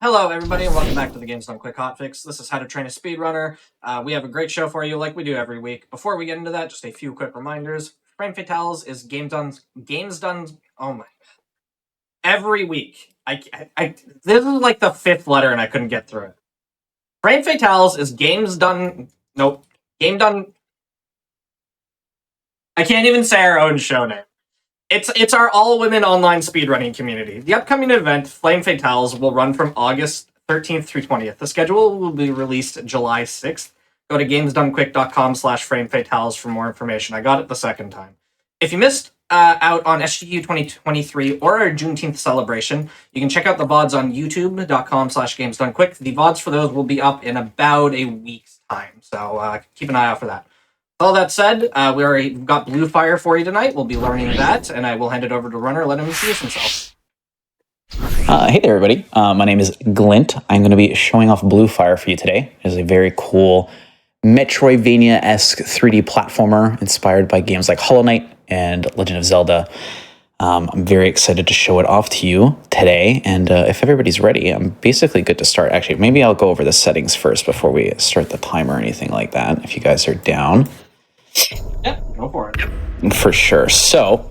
Hello, everybody, and welcome back to the Games Done Quick Hotfix. This is How to Train a Speedrunner. We have a great show for you, like we do every week. Before we get into that, just a few quick reminders. Frame Fatales is games done. Oh my! Every week, this is like the fifth letter, and I couldn't get through it. Frame Fatales is games done. Nope, game done. I can't even say our own show name. It's our all-women online speedrunning community. The upcoming event, Flame Fatales, will run from August 13th through 20th. The schedule will be released July 6th. Go to gamesdonequick.com/framefatales for more information. I got it the second time. If you missed out on SGU 2023 or our Juneteenth celebration, you can check out the VODs on youtube.com/gamesdonequick. The VODs for those will be up in about a week's time, so keep an eye out for that. All that said, we already got Blue Fire for you tonight. We'll be learning that, and I will hand it over to Runner. Let him introduce himself. Hey there, everybody. My name is Glint. I'm going to be showing off Blue Fire for you today. It's a very cool Metroidvania-esque 3D platformer inspired by games like Hollow Knight and Legend of Zelda. I'm very excited to show it off to you today, and if everybody's ready, I'm basically good to start. Actually, maybe I'll go over the settings first before we start the timer or anything like that, if you guys are down. Yeah, go for it. For sure. So,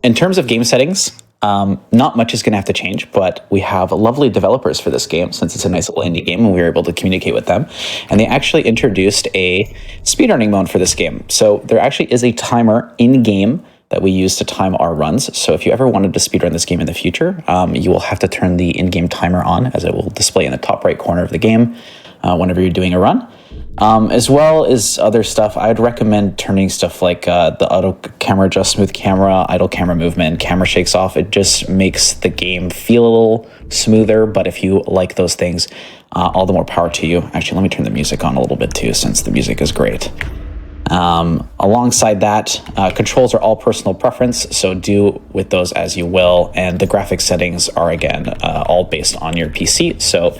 in terms of game settings, not much is going to have to change, but we have lovely developers for this game since it's a nice little indie game and we were able to communicate with them. And they actually introduced a speedrunning mode for this game. So there actually is a timer in-game that we use to time our runs. So if you ever wanted to speedrun this game in the future, you will have to turn the in-game timer on, as it will display in the top right corner of the game whenever you're doing a run. As well as other stuff, I'd recommend turning stuff like the auto camera adjust, smooth camera, idle camera movement, camera shakes off. It just makes the game feel a little smoother, but if you like those things, all the more power to you. Actually, let me turn the music on a little bit too, since the music is great. Alongside that, controls are all personal preference, so do with those as you will, and the graphics settings are, again, all based on your PC, so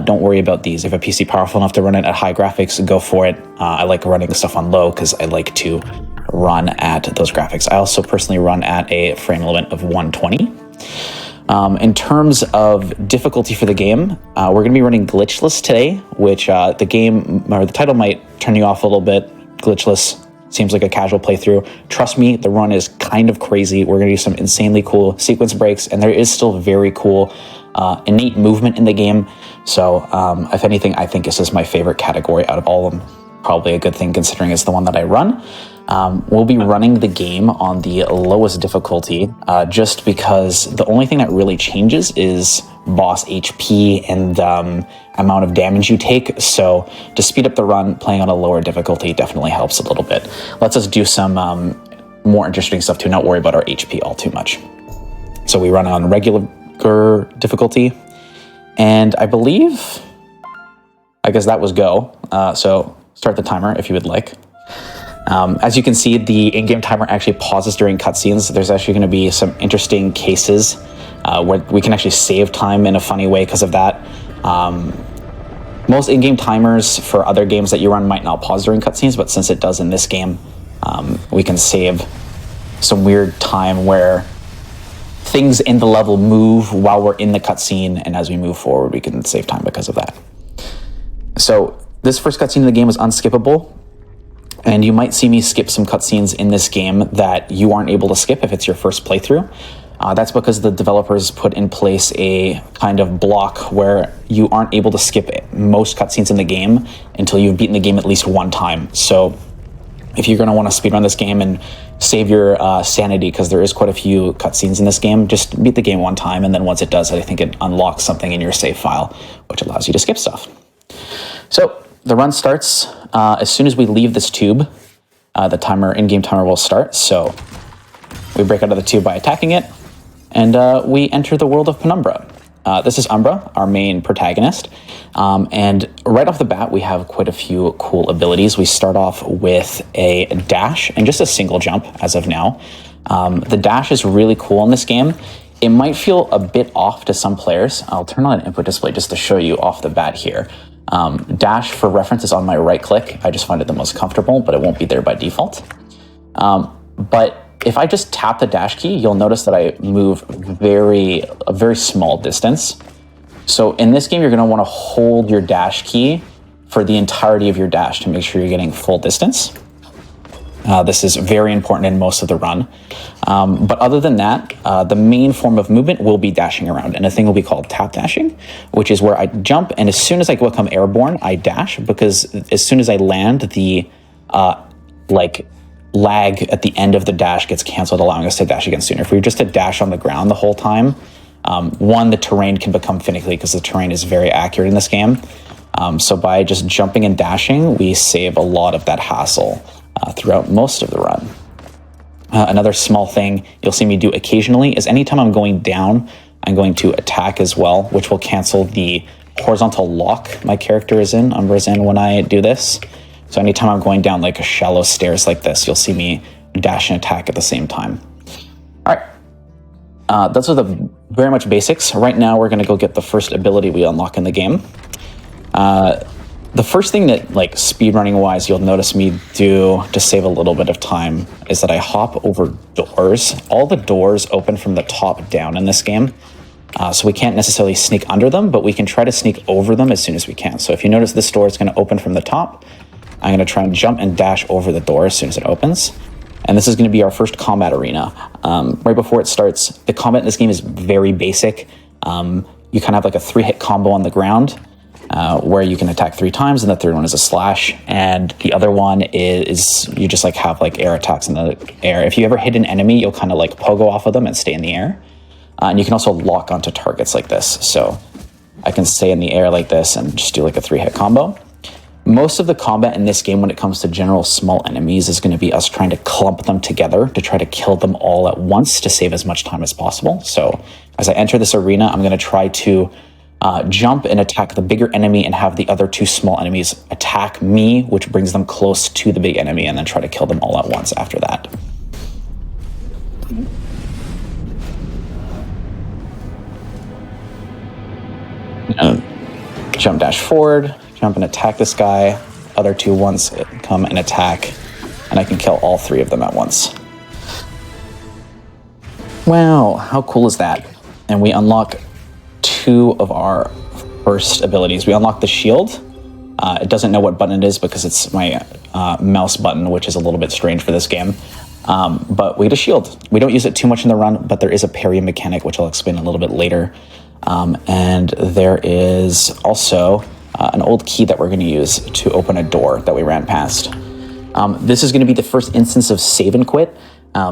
don't worry about these. If a PC powerful enough to run it at high graphics, go for it. I like running stuff on low because I like to run at those graphics. I also personally run at a frame limit of 120. In terms of difficulty for the game, we're going to be running glitchless today, which the game, or the title might turn you off a little bit. Glitchless seems like a casual playthrough. Trust me, the run is kind of crazy. We're going to do some insanely cool sequence breaks, and there is still very cool innate movement in the game. So if anything, I think this is my favorite category out of all of them. Probably a good thing considering it's the one that I run. We'll be running the game on the lowest difficulty just because the only thing that really changes is boss HP and amount of damage you take. So to speed up the run, playing on a lower difficulty definitely helps a little bit. Lets us do some more interesting stuff too, not worry about our HP all too much. So we run on regular difficulty, and I guess that was go. So start the timer if you would like. As you can see, the in-game timer actually pauses during cutscenes. There's actually going to be some interesting cases where we can actually save time in a funny way because of that. Most in-game timers for other games that you run might not pause during cutscenes, but since it does in this game, we can save some weird time where things in the level move while we're in the cutscene, and as we move forward, we can save time because of that. So this first cutscene in the game is unskippable. And you might see me skip some cutscenes in this game that you aren't able to skip if it's your first playthrough. That's because the developers put in place a kind of block where you aren't able to skip most cutscenes in the game until you've beaten the game at least one time. So if you're going to want to speedrun this game and save your sanity, because there is quite a few cutscenes in this game, just beat the game one time, and then once it does, I think it unlocks something in your save file, which allows you to skip stuff. So the run starts as soon as we leave this tube. The in-game timer will start. So we break out of the tube by attacking it, and we enter the world of Penumbra. This is Umbra, our main protagonist. And right off the bat, we have quite a few cool abilities. We start off with a dash and just a single jump as of now. The dash is really cool in this game. It might feel a bit off to some players. I'll turn on an input display just to show you off the bat here. Dash, for reference, is on my right click. I just find it the most comfortable, but it won't be there by default. But if I just tap the dash key, you'll notice that I move a very small distance. So in this game, you're going to want to hold your dash key for the entirety of your dash to make sure you're getting full distance. This is very important in most of the run. But other than that, the main form of movement will be dashing around, and a thing will be called tap dashing, which is where I jump, and as soon as I become airborne, I dash, because as soon as I land, the lag at the end of the dash gets canceled, allowing us to dash again sooner. If we were just to dash on the ground the whole time, one, the terrain can become finicky because the terrain is very accurate in this game. So by just jumping and dashing, we save a lot of that hassle throughout most of the run. Another small thing you'll see me do occasionally is anytime I'm going down, I'm going to attack as well, which will cancel the horizontal lock my character is in, Umbra's in, when I do this. So anytime I'm going down like a shallow stairs like this, you'll see me dash and attack at the same time. All right, those are the very much basics. Right now, we're gonna go get the first ability we unlock in the game. The first thing that, like, speedrunning wise, you'll notice me do to save a little bit of time is that I hop over doors. All the doors open from the top down in this game. So we can't necessarily sneak under them, but we can try to sneak over them as soon as we can. So if you notice, this door is going to open from the top. I'm going to try and jump and dash over the door as soon as it opens. And this is going to be our first combat arena. Right before it starts, the combat in this game is very basic. You kind of have like a 3-hit combo on the ground, where you can attack 3 times, and the third one is a slash. And the other one is you just like have like air attacks in the air. If you ever hit an enemy, you'll kind of like pogo off of them and stay in the air. And you can also lock onto targets like this. So I can stay in the air like this and just do like a 3-hit combo. Most of the combat in this game when it comes to general small enemies is going to be us trying to clump them together to try to kill them all at once to save as much time as possible. So as I enter this arena, I'm going to try to jump and attack the bigger enemy and have the other 2 small enemies attack me, which brings them close to the big enemy, and then try to kill them all at once after that. Jump dash forward, jump and attack this guy. Other 2 ones come and attack, and I can kill all 3 of them at once. Wow, how cool is that? And we unlock 2 of our first abilities. We unlock the shield. It doesn't know what button it is because it's my mouse button, which is a little bit strange for this game. But we get a shield. We don't use it too much in the run, but there is a parry mechanic, which I'll explain a little bit later. And there is also an old key that we're going to use to open a door that we ran past. This is going to be the first instance of save and quit.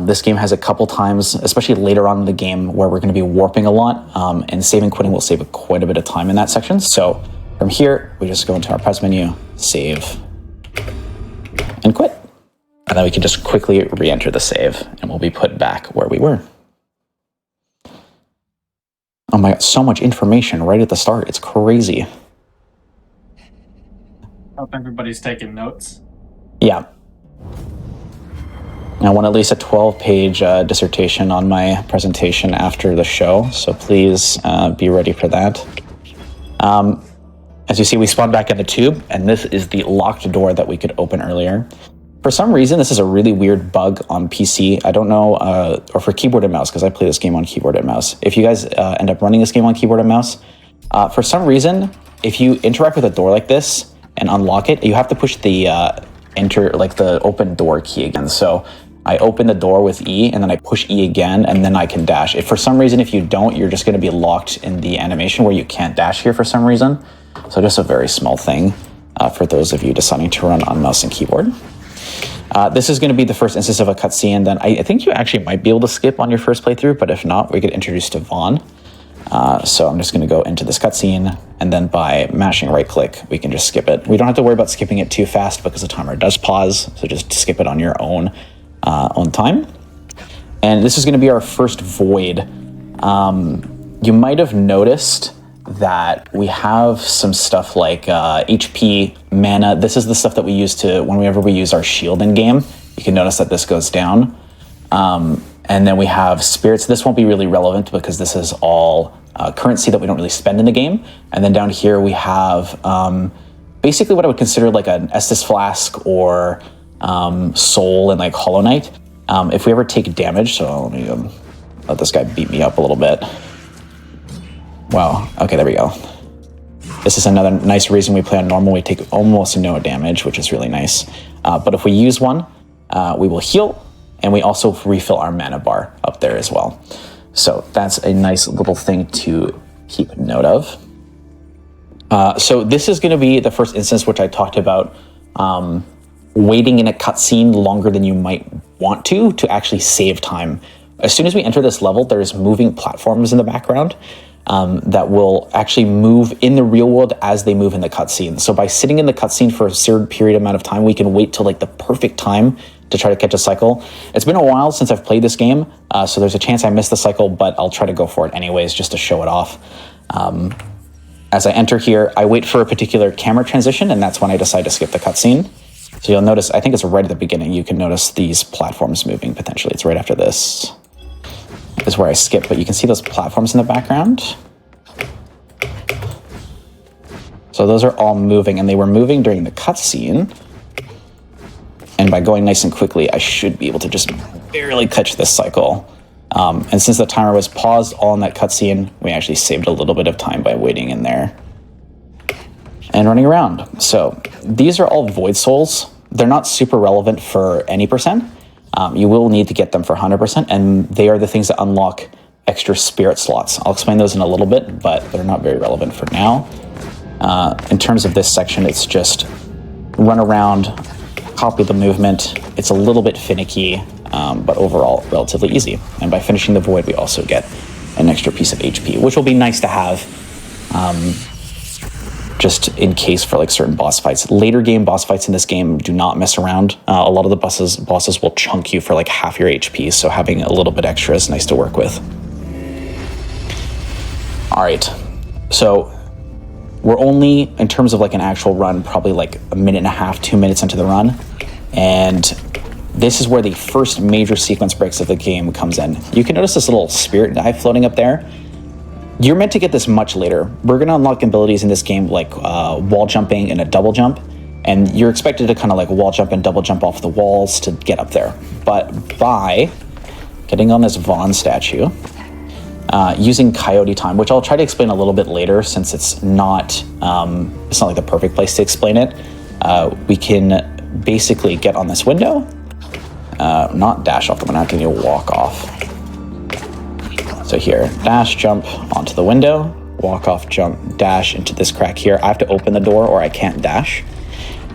This game has a couple times, especially later on in the game, where we're going to be warping a lot, and save and quitting will save quite a bit of time in that section. So from here, we just go into our press menu, save, and quit. And then we can just quickly re-enter the save, and we'll be put back where we were. Oh my God, so much information right at the start. It's crazy. Hope everybody's taking notes. Yeah. I want at least a 12-page dissertation on my presentation after the show, so please be ready for that. As you see, we spawned back in the tube, and this is the locked door that we could open earlier. For some reason, this is a really weird bug on PC. I don't know, or for keyboard and mouse, because I play this game on keyboard and mouse. If you guys end up running this game on keyboard and mouse, for some reason, if you interact with a door like this and unlock it, you have to push the the open door key again. So I open the door with E, and then I push E again, and then I can dash. If for some reason, if you don't, you're just going to be locked in the animation where you can't dash here for some reason. So just a very small thing for those of you deciding to run on mouse and keyboard. This is going to be the first instance of a cutscene. Then I think you actually might be able to skip on your first playthrough, but if not, we get introduced to Vaughn. So I'm just going to go into this cutscene, and then by mashing right-click, we can just skip it. We don't have to worry about skipping it too fast because the timer does pause, so just skip it on your own time. And this is going to be our first void. You might have noticed that we have some stuff like HP, mana. This is the stuff that we use whenever we use our shield in game. You can notice that this goes down. And then we have spirits. This won't be really relevant because this is all currency that we don't really spend in the game. And then down here we have basically what I would consider like an Estus flask or soul and like Hollow Knight. If we ever take damage, so let me let this guy beat me up a little bit. Wow. Okay, there we go. This is another nice reason we play on normal. We take almost no damage, which is really nice. But if we use one, we will heal, and we also refill our mana bar up there as well. So that's a nice little thing to keep note of. So this is going to be the first instance which I talked about waiting in a cutscene longer than you might want to actually save time. As soon as we enter this level, there's moving platforms in the background that will actually move in the real world as they move in the cutscene. So by sitting in the cutscene for a certain period amount of time, we can wait till like the perfect time to try to catch a cycle. It's been a while since I've played this game, so there's a chance I missed the cycle, but I'll try to go for it anyways just to show it off. As I enter here, I wait for a particular camera transition, and that's when I decide to skip the cutscene. So you'll notice, I think it's right at the beginning, you can notice these platforms moving potentially. It's right after this. Is where I skip, but you can see those platforms in the background. So those are all moving, and they were moving during the cutscene. And by going nice and quickly, I should be able to just barely catch this cycle. And since the timer was paused all in that cutscene, we actually saved a little bit of time by waiting in there and running around. So these are all Void Souls. They're not super relevant for any percent. You will need to get them for 100%, and they are the things that unlock extra spirit slots. I'll explain those in a little bit, but they're not very relevant for now. In terms of this section, it's just run around, copy the movement. It's a little bit finicky, but overall relatively easy. And by finishing the void, we also get an extra piece of HP, which will be nice to have just in case for like certain boss fights. Later game boss fights in this game do not mess around. A lot of the bosses will chunk you for like half your HP, so having a little bit extra is nice to work with. All right, so we're only, in terms of like an actual run, probably like a minute and a half, 2 minutes into the run, and this is where the first major sequence breaks of the game comes in. You can notice this little spirit dive floating up there. You're meant to get this much later. We're going to unlock abilities in this game like wall jumping and a double jump, and you're expected to kind of like wall jump and double jump off the walls to get up there. But by getting on this Vaughn statue, using Coyote time, which I'll try to explain a little bit later since it's not like the perfect place to explain it, we can basically get on this window, not dash off the window, I can walk off. So here, dash, jump onto the window, walk off, jump, dash into this crack here. I have to open the door or I can't dash.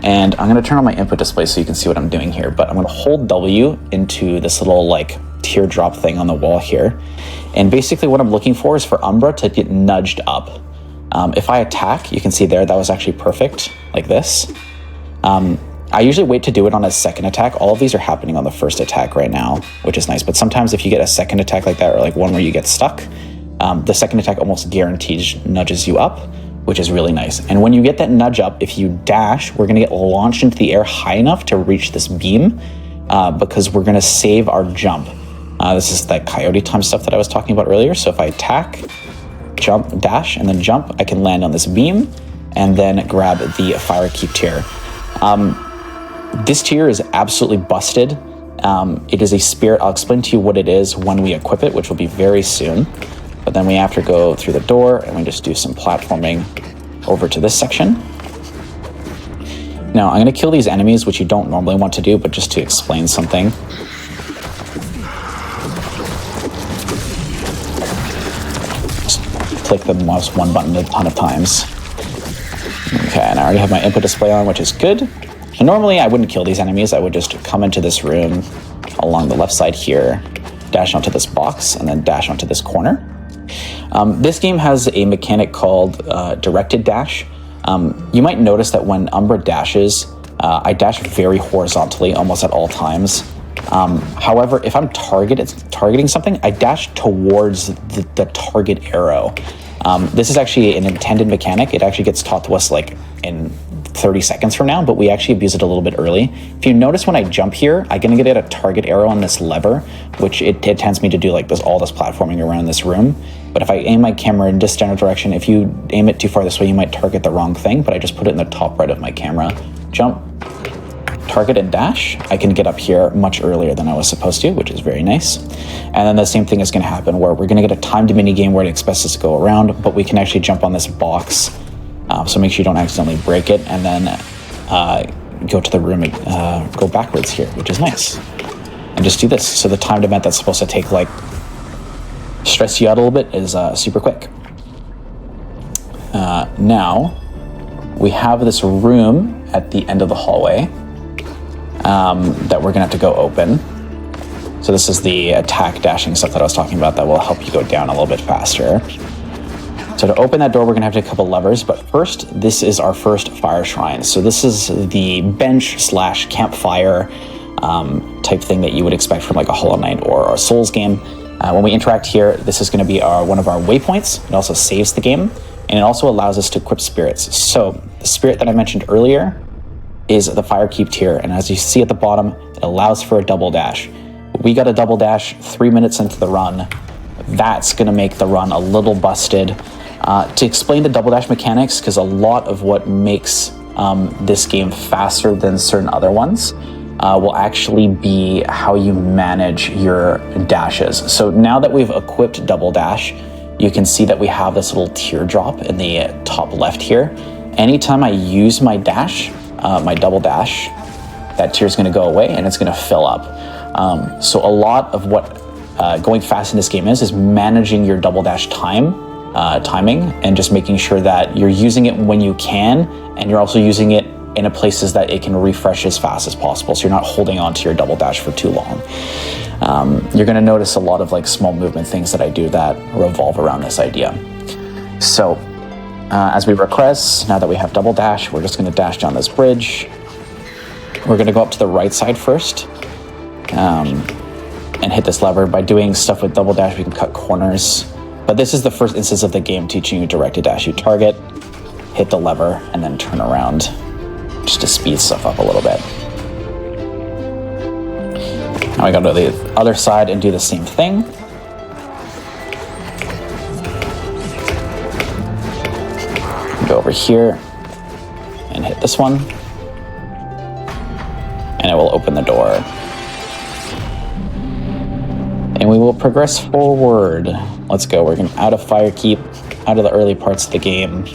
And I'm gonna turn on my input display so you can see what I'm doing here, but I'm gonna hold W into this little like teardrop thing on the wall here. And basically what I'm looking for is for Umbra to get nudged up. If I attack, you can see there, that was actually perfect, like this. I usually wait to do it on a second attack. All of these are happening on the first attack right now, which is nice. But sometimes if you get a second attack like that, or like one where you get stuck, the second attack almost guarantees nudges you up, which is really nice. And when you get that nudge up, if you dash, we're gonna get launched into the air high enough to reach this beam, because we're gonna save our jump. This is that Coyote time stuff that I was talking about earlier. So if I attack, jump, dash, and then jump, I can land on this beam and then grab the Fire Keep tier. This tier is absolutely busted. It is a spirit. I'll explain to you what it is when we equip it, which will be very soon. But then we have to go through the door and we just do some platforming over to this section. Now I'm gonna kill these enemies, which you don't normally want to do, but just to explain something. Just click the mouse one button a ton of times. Okay, and I already have my input display on, which is good. And normally I wouldn't kill these enemies. I would just come into this room along the left side here, dash onto this box, and then dash onto this corner. This game has a mechanic called directed dash. You might notice that when Umbra dashes, I dash very horizontally almost at all times. However, if I'm targeting something, I dash towards the target arrow. This is actually an intended mechanic. It actually gets taught to us like in 30 seconds from now, but we actually abuse it a little bit early. If you notice when I jump here, I'm gonna get a target arrow on this lever, which it tends me to do like all this platforming around this room. But if I aim my camera in this general direction, if you aim it too far this way, you might target the wrong thing, but I just put it in the top right of my camera. Jump, target and dash, I can get up here much earlier than I was supposed to, which is very nice. And then the same thing is going to happen where we're going to get a timed mini game where it expects us to go around, but we can actually jump on this box. So make sure you don't accidentally break it, and then go to the room, go backwards here, which is nice. And just do this. So the timed event that's supposed to take like stress you out a little bit is super quick. Now we have this room at the end of the hallway that we're gonna have to go open. So this is the attack dashing stuff that I was talking about that will help you go down a little bit faster. So to open that door, we're gonna have to take a couple levers, but first, this is our first fire shrine. So this is the bench / campfire type thing that you would expect from like a Hollow Knight or a Souls game. When we interact here, this is gonna be one of our waypoints. It also saves the game, and it also allows us to equip spirits. So the spirit that I mentioned earlier is the Fire Keep tier, and as you see at the bottom, it allows for a double dash. We got a double dash 3 minutes into the run. That's gonna make the run a little busted. To explain the double dash mechanics, because a lot of what makes this game faster than certain other ones will actually be how you manage your dashes. So now that we've equipped double dash, you can see that we have this little teardrop in the top left here. Anytime I use my dash, my double dash, that tier is going to go away and it's going to fill up. So a lot of what going fast in this game is managing your double dash timing, and just making sure that you're using it when you can, and you're also using it in places that it can refresh as fast as possible, so you're not holding on to your double dash for too long. You're going to notice a lot of like small movement things that I do that revolve around this idea. So as we progress, now that we have double dash, we're just going to dash down this bridge. We're going to go up to the right side first and hit this lever. By doing stuff with double dash, we can cut corners. But this is the first instance of the game teaching you direct to dash. You target, hit the lever, and then turn around just to speed stuff up a little bit. Now we go to the other side and do the same thing. Go over here and hit this one, and it will open the door. And we will progress forward. Let's go. We're going out of Fire Keep, out of the early parts of the game.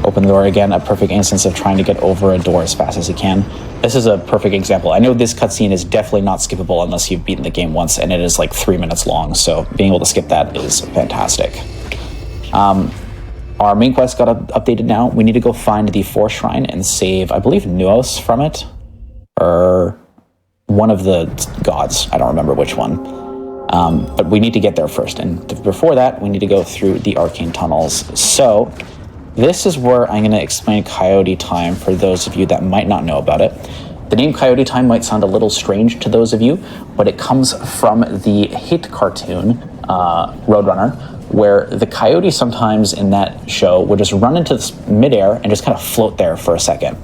Open the door again, a perfect instance of trying to get over a door as fast as you can. This is a perfect example. I know this cutscene is definitely not skippable unless you've beaten the game once, and it is like 3 minutes long, so being able to skip that is fantastic. Our main quest got updated now. We need to go find the Force Shrine and save, I believe, Nuos from it, or one of the gods. I don't remember which one. But we need to get there first, and before that, we need to go through the arcane tunnels. So this is where I'm going to explain Coyote Time for those of you that might not know about it. The name Coyote Time might sound a little strange to those of you, but it comes from the hit cartoon, Roadrunner, where the coyote sometimes in that show would just run into midair and just kind of float there for a second.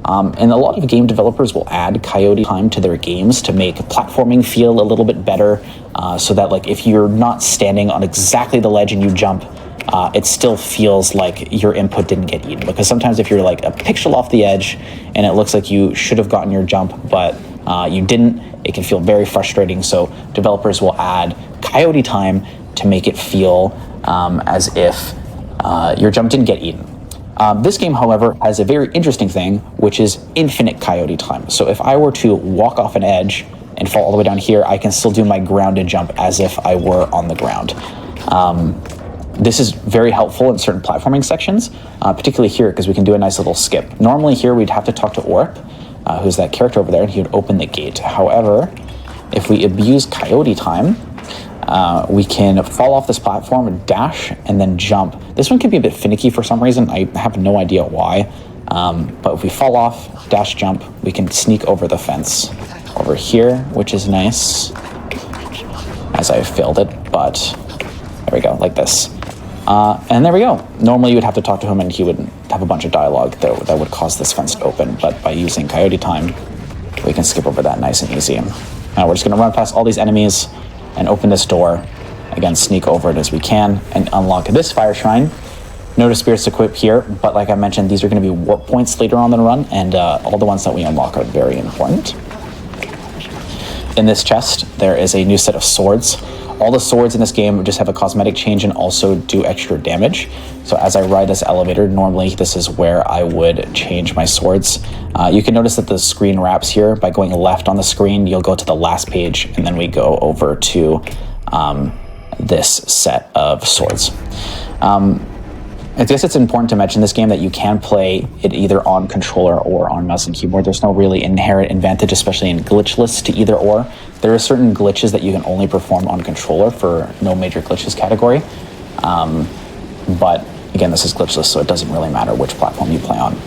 And a lot of game developers will add Coyote Time to their games to make platforming feel a little bit better, so that like if you're not standing on exactly the ledge and you jump, it still feels like your input didn't get eaten. Because sometimes if you're like a pixel off the edge and it looks like you should have gotten your jump, but you didn't, it can feel very frustrating. So developers will add Coyote Time to make it feel as if your jump didn't get eaten. This game, however, has a very interesting thing, which is infinite Coyote Time. So if I were to walk off an edge and fall all the way down here, I can still do my grounded jump as if I were on the ground. This is very helpful in certain platforming sections, particularly here, because we can do a nice little skip. Normally here, we'd have to talk to Orp, who's that character over there, and he would open the gate. However, if we abuse Coyote Time, we can fall off this platform, dash, and then jump. This one can be a bit finicky for some reason. I have no idea why. But if we fall off, dash, jump, we can sneak over the fence over here, which is nice. As I failed it, but there we go, like this. And there we go. Normally you would have to talk to him and he would have a bunch of dialogue that would cause this fence to open. But by using Coyote Time, we can skip over that nice and easy. Now we're just going to run past all these enemies and open this door. Again, sneak over it as we can and unlock this fire shrine, No spirits to equip here, but like I mentioned, these are going to be warp points later on in the run, and all the ones that we unlock are very important. In this chest, there is a new set of swords. All the swords in this game just have a cosmetic change and also do extra damage. So as I ride this elevator, normally this is where I would change my swords. You can notice that the screen wraps here. By going left on the screen, you'll go to the last page, and then we go over to this set of swords. I guess it's important to mention this game that you can play it either on controller or on mouse and keyboard. There's no really inherent advantage, especially in glitchless, to either or. There are certain glitches that you can only perform on controller for no major glitches category. But again, this is glitchless, so it doesn't really matter which platform you play on.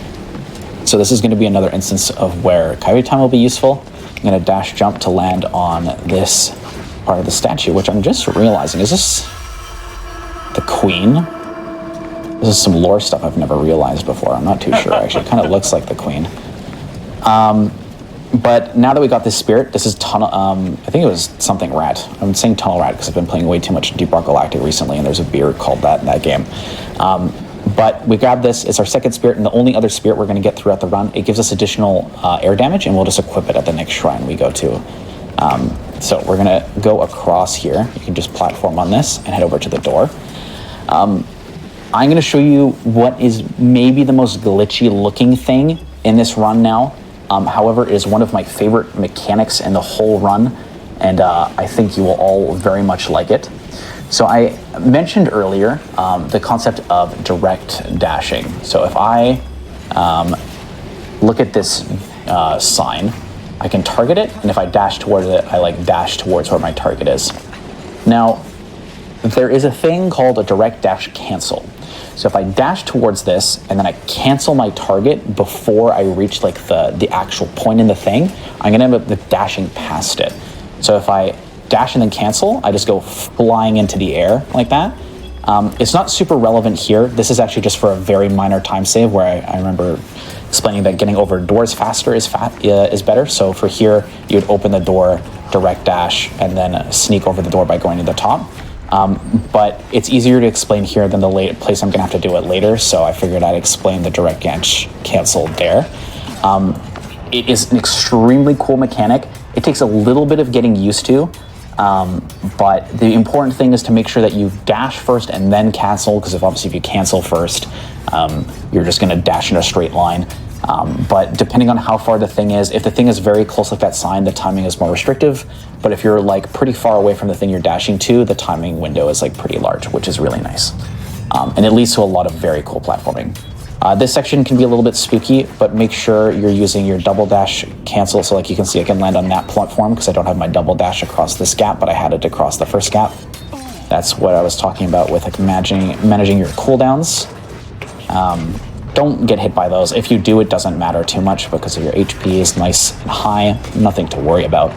So this is going to be another instance of where Coyote Time will be useful. I'm going to dash jump to land on this part of the statue, which I'm just realizing, is this the queen? This is some lore stuff I've never realized before. I'm not too sure, actually. It kind of looks like the queen. But now that we got this spirit, this is tunnel. I think it was something rat. I'm saying tunnel rat because I've been playing way too much Deep Rock Galactic recently, and there's a beer called that in that game. But we grabbed this. It's our second spirit, and the only other spirit we're going to get throughout the run. It gives us additional air damage, and we'll just equip it at the next shrine we go to. So we're going to go across here. You can just platform on this and head over to the door. I'm going to show you what is maybe the most glitchy looking thing in this run now. However, it is one of my favorite mechanics in the whole run, and I think you will all very much like it. So I mentioned earlier the concept of direct dashing. So if I look at this sign, I can target it, and if I dash towards it, I dash towards where my target is. Now, there is a thing called a direct dash cancel. So if I dash towards this and then I cancel my target before I reach the actual point in the thing, I'm gonna end up dashing past it. So if I dash and then cancel, I just go flying into the air like that. It's not super relevant here. This is actually just for a very minor time save where I remember explaining that getting over doors faster is better. So for here, you would open the door, direct dash, and then sneak over the door by going to the top. But it's easier to explain here than the place I'm going to have to do it later, so I figured I'd explain the direct dash cancel there. It is an extremely cool mechanic. It takes a little bit of getting used to, but the important thing is to make sure that you dash first and then cancel, because if you cancel first, you're just going to dash in a straight line. But depending on how far the thing is, if the thing is very close like that sign, the timing is more restrictive. But if you're pretty far away from the thing you're dashing to, the timing window is pretty large, which is really nice. And it leads to a lot of very cool platforming. This section can be a little bit spooky, but make sure you're using your double dash cancel. So you can see I can land on that platform because I don't have my double dash across this gap, but I had it across the first gap. That's what I was talking about with managing your cooldowns. Don't get hit by those. If you do, it doesn't matter too much because your HP is nice and high. Nothing to worry about.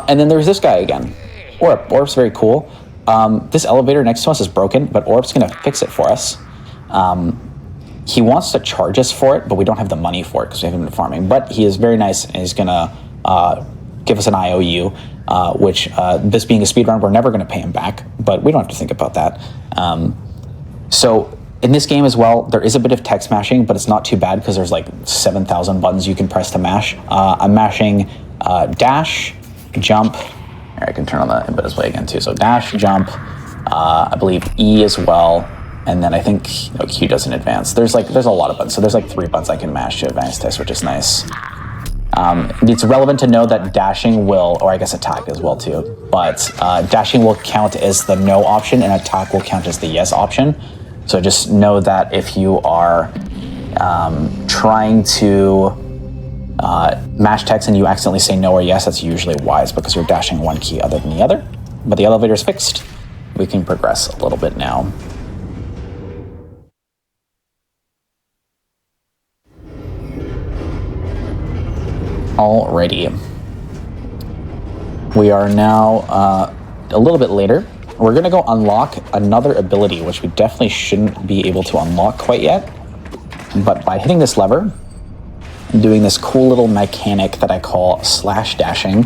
And then there's this guy again. Orb's very cool. This elevator next to us is broken, but Orb's going to fix it for us. He wants to charge us for it, but we don't have the money for it because we haven't been farming. But he is very nice, and he's going to give us an IOU, which, this being a speedrun, we're never going to pay him back, but we don't have to think about that. So in this game as well, there is a bit of text mashing, but it's not too bad because there's 7,000 buttons you can press to mash. I'm mashing dash, jump. I can turn on the input display again too. So dash, jump, I believe E as well, and then I think Q doesn't advance. There's a lot of buttons. So there's 3 buttons I can mash to advance text, which is nice. It's relevant to know that dashing will, or I guess attack as well too, but dashing will count as the no option and attack will count as the yes option. So just know that if you are trying to mash text and you accidentally say no or yes, that's usually wise because you're dashing one key other than the other. But the elevator's fixed. We can progress a little bit now. Alrighty. We are now a little bit later. We're going to go unlock another ability, which we definitely shouldn't be able to unlock quite yet. But by hitting this lever and doing this cool little mechanic that I call slash dashing,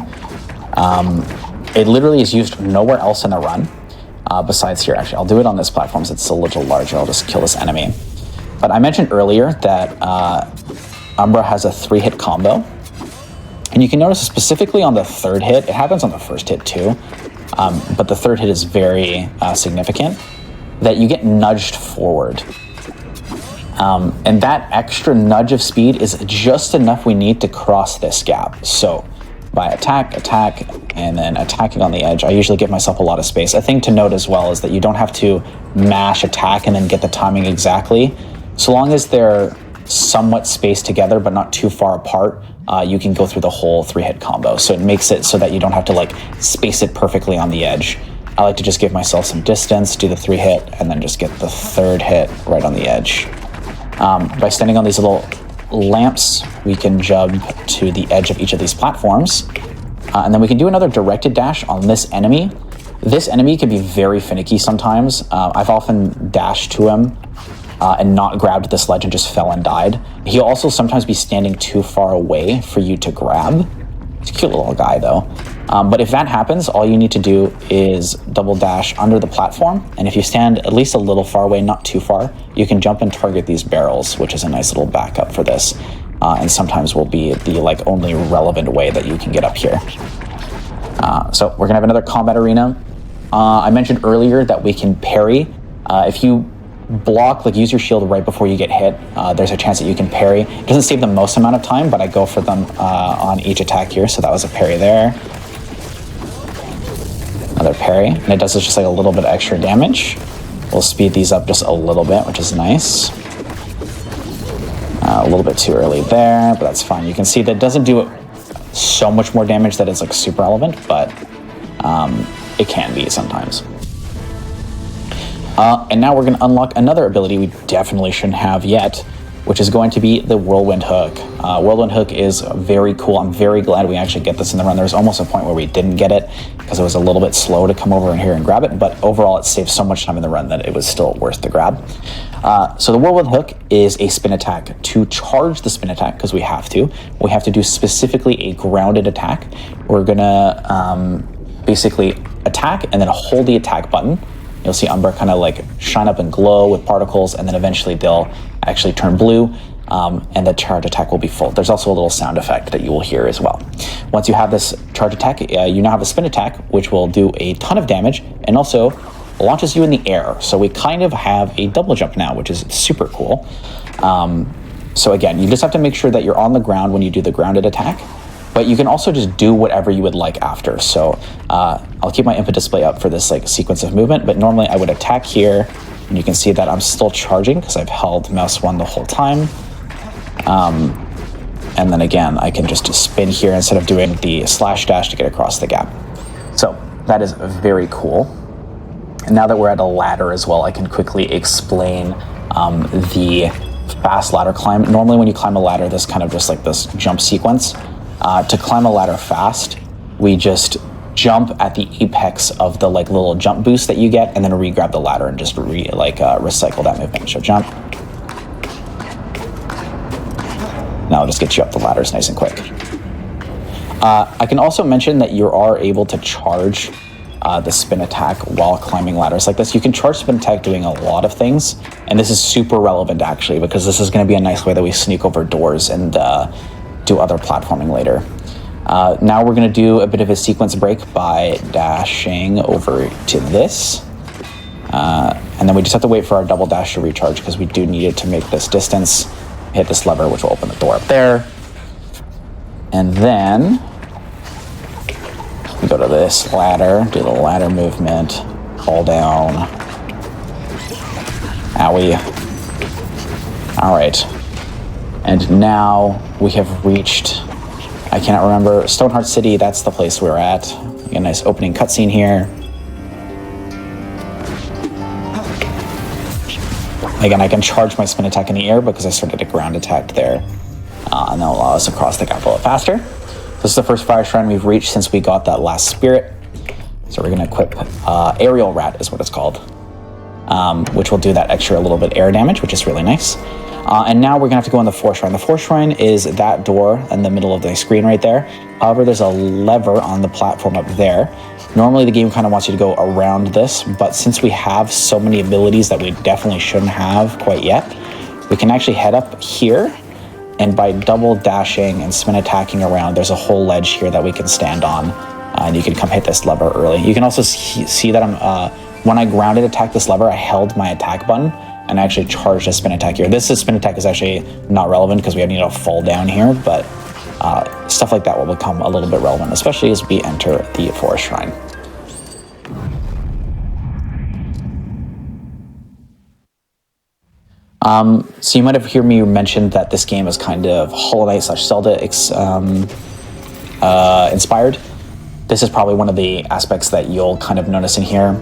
it literally is used nowhere else in the run. besides here. Actually, I'll do it on this platform since it's a little larger. I'll just kill this enemy. But I mentioned earlier that Umbra has a 3-hit combo. And you can notice specifically on the 3rd hit, it happens on the 1st hit too, but the 3rd hit is very significant, that you get nudged forward. And that extra nudge of speed is just enough we need to cross this gap. So by attack, and then attacking on the edge, I usually give myself a lot of space. A thing to note as well is that you don't have to mash attack and then get the timing exactly. So long as they're somewhat spaced together but not too far apart, you can go through the whole 3-hit combo. So it makes it so that you don't have to like space it perfectly on the edge. I like to just give myself some distance, do the 3-hit, and then just get the 3rd hit right on the edge. By standing on these little lamps, we can jump to the edge of each of these platforms. And then we can do another directed dash on this enemy. This enemy can be very finicky sometimes. I've often dashed to him and not grabbed this ledge and just fell and died. He'll also sometimes be standing too far away for you to grab. He's a cute little guy though. But if that happens, all you need to do is double dash under the platform. And if you stand at least a little far away, not too far, you can jump and target these barrels, which is a nice little backup for this. And sometimes will be the like only relevant way that you can get up here. So we're gonna have another combat arena. I mentioned earlier that we can parry. If you block, like use your shield right before you get hit, there's a chance that you can parry. It doesn't save the most amount of time, but I go for them on each attack here. So that was a parry there. Another parry, and it does just like a little bit extra damage. We'll speed these up just a little bit, which is nice. A little bit too early there, but that's fine. You can see that it doesn't do so much more damage that it's like super relevant, but it can be sometimes. And now we're going to unlock another ability we definitely shouldn't have yet, which is going to be the Whirlwind Hook. Whirlwind Hook is very cool. I'm very glad we actually get this in the run. There was almost a point where we didn't get it because it was a little bit slow to come over in here and grab it, but overall it saved so much time in the run that it was still worth the grab. So the Whirlwind Hook is a spin attack. To charge the spin attack, because we have to do specifically a grounded attack. We're gonna basically attack and then hold the attack button. You'll see Umbra kind of like shine up and glow with particles, and then eventually they'll actually turn blue, and the charge attack will be full. There's also a little sound effect that you will hear as well. Once you have this charge attack, you now have a spin attack, which will do a ton of damage and also launches you in the air. So we kind of have a double jump now, which is super cool. So again, you just have to make sure that you're on the ground when you do the grounded attack, but you can also just do whatever you would like after. So I'll keep my input display up for this like sequence of movement, but normally I would attack here, and you can see that I'm still charging because I've held mouse 1 the whole time. And then again, I can just spin here instead of doing the slash dash to get across the gap. So that is very cool. And now that we're at a ladder as well, I can quickly explain the fast ladder climb. Normally when you climb a ladder, this kind of just like this jump sequence. To climb a ladder fast, we just jump at the apex of the like little jump boost that you get, and then re-grab the ladder and just recycle that movement. So jump. Now I'll just get you up the ladders nice and quick. I can also mention that you are able to charge the spin attack while climbing ladders like this. You can charge spin attack doing a lot of things, and this is super relevant actually, because this is going to be a nice way that we sneak over doors and do other platforming later. Now we're going to do a bit of a sequence break by dashing over to this. And then we just have to wait for our double dash to recharge because we do need it to make this distance. Hit this lever, which will open the door up there. And then we go to this ladder, do the ladder movement, fall down. Owie. All right. And now we have reached, I cannot remember, Stoneheart City. That's the place we're at. We got a nice opening cutscene here. Again, I can charge my spin attack in the air because I started a ground attack there. And that'll allow us to cross the gap a little faster. This is the first fire shrine we've reached since we got that last spirit. So we're going to equip Aerial Rat is what it's called, which will do that extra little bit air damage, which is really nice. And now we're gonna have to go on the fourth shrine. The fourth shrine is that door in the middle of the screen right there. However, there's a lever on the platform up there. Normally the game kind of wants you to go around this, but since we have so many abilities that we definitely shouldn't have quite yet, we can actually head up here, and by double dashing and spin attacking around, there's a whole ledge here that we can stand on, and you can come hit this lever early. You can also see that when I grounded attack this lever, I held my attack button, and I actually charged a spin attack here. This spin attack is actually not relevant because we need to fall down here, but stuff like that will become a little bit relevant, especially as we enter the forest shrine. So you might have heard me mention that this game is kind of Hollow Knight / Zelda inspired. This is probably one of the aspects that you'll kind of notice in here.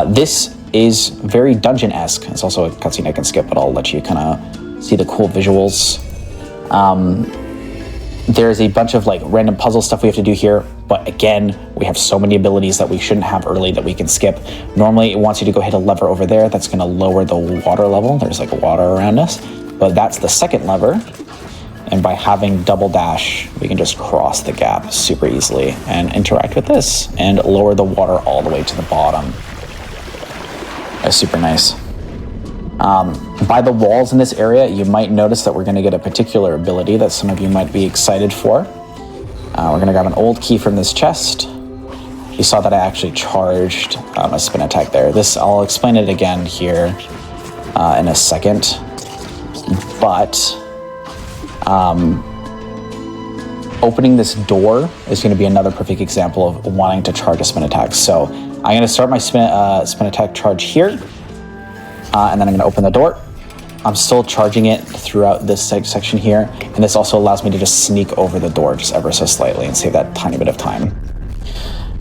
This is very dungeon-esque. It's also a cutscene I can skip, but I'll let you kind of see the cool visuals. There's a bunch of like random puzzle stuff we have to do here, but again, we have so many abilities that we shouldn't have early that we can skip. Normally, it wants you to go hit a lever over there. That's going to lower the water level. There's like water around us, but that's the second lever. And by having double dash, we can just cross the gap super easily and interact with this and lower the water all the way to the bottom. That's super nice. By the walls in this area, you might notice that we're going to get a particular ability that some of you might be excited for. We're going to grab an old key from this chest. You saw that I actually charged a spin attack there. I'll explain it again here in a second. But opening this door is going to be another perfect example of wanting to charge a spin attack. So I'm going to start my spin attack charge here. And then I'm going to open the door. I'm still charging it throughout this section here, and this also allows me to just sneak over the door just ever so slightly and save that tiny bit of time.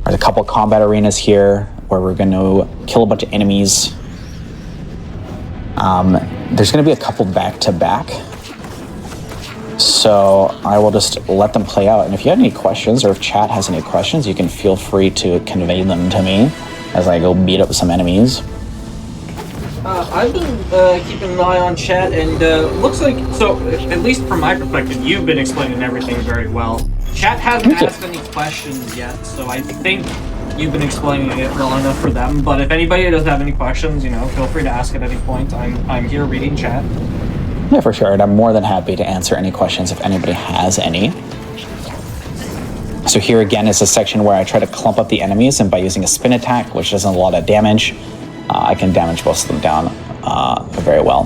There's a couple combat arenas here where we're going to kill a bunch of enemies. There's going to be a couple back-to-back, so I will just let them play out. And if you have any questions, or if chat has any questions, you can feel free to convey them to me as I go beat up some enemies. I've been keeping an eye on chat, and looks like, so at least from my perspective, you've been explaining everything very well. Chat hasn't asked any questions yet, so I think you've been explaining it well enough for them. But if anybody does have any questions, feel free to ask at any point. I'm here reading chat. Yeah, for sure, and I'm more than happy to answer any questions if anybody has any. So here again is a section where I try to clump up the enemies, and by using a spin attack, which does a lot of damage, I can damage most of them down very well.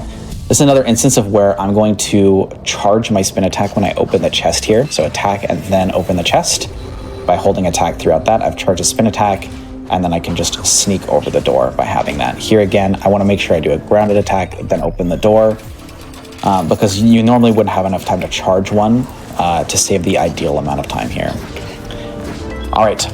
This is another instance of where I'm going to charge my spin attack when I open the chest here. So attack and then open the chest. By holding attack throughout that, I've charged a spin attack, and then I can just sneak over the door by having that. Here again, I want to make sure I do a grounded attack, then open the door, because you normally wouldn't have enough time to charge one to save the ideal amount of time here. All right,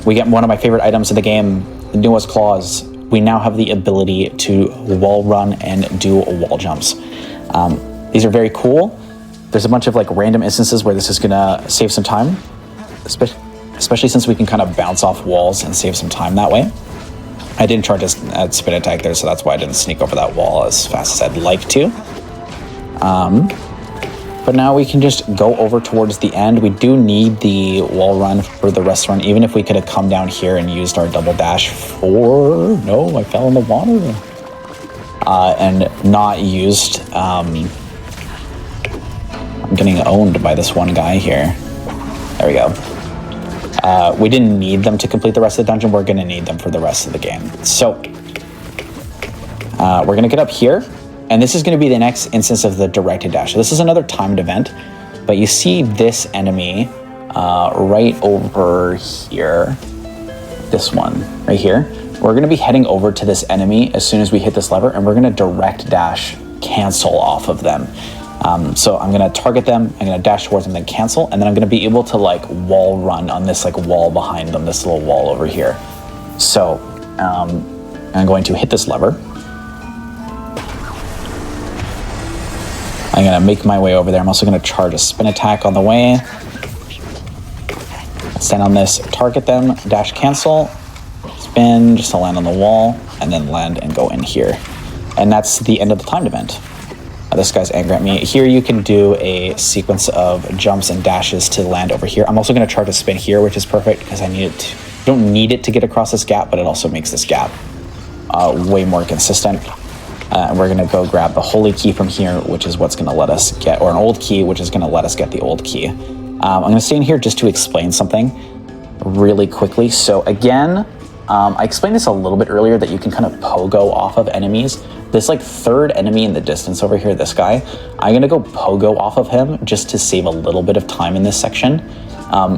we get one of my favorite items in the game, the newest claws. We now have the ability to wall run and do wall jumps. These are very cool. There's a bunch of like random instances where this is gonna save some time, especially since we can kind of bounce off walls and save some time that way. I didn't charge a spin attack there, so that's why I didn't sneak over that wall as fast as I'd like to. But now we can just go over towards the end. We do need the wall run for the restaurant, even if we could have come down here and used our double dash for... No, I fell in the water. And not used... I'm getting owned by this one guy here. There we go. We didn't need them to complete the rest of the dungeon. We're going to need them for the rest of the game. So, we're going to get up here. And this is going to be the next instance of the directed dash. So this is another timed event, but you see this enemy right over here. This one right here. We're going to be heading over to this enemy as soon as we hit this lever, and we're going to direct dash cancel off of them. So I'm going to target them, I'm going to dash towards them, then cancel, and then I'm going to be able to like wall run on this like wall behind them, this little wall over here. So I'm going to hit this lever. I'm going to make my way over there. I'm also going to charge a spin attack on the way. Stand on this, target them, dash cancel, spin just to land on the wall, and then land and go in here. And that's the end of the timed event. This guy's angry at me. Here you can do a sequence of jumps and dashes to land over here. I'm also going to charge a spin here, which is perfect because I need it to, don't need it to get across this gap, but it also makes this gap way more consistent. And we're going to go grab the holy key from here, which is what's going to let us get, or an old key, which is going to let us get the old key. I'm going to stay in here just to explain something really quickly. So again, I explained this a little bit earlier that you can kind of pogo off of enemies. This like third enemy in the distance over here, this guy, I'm gonna go pogo off of him just to save a little bit of time in this section.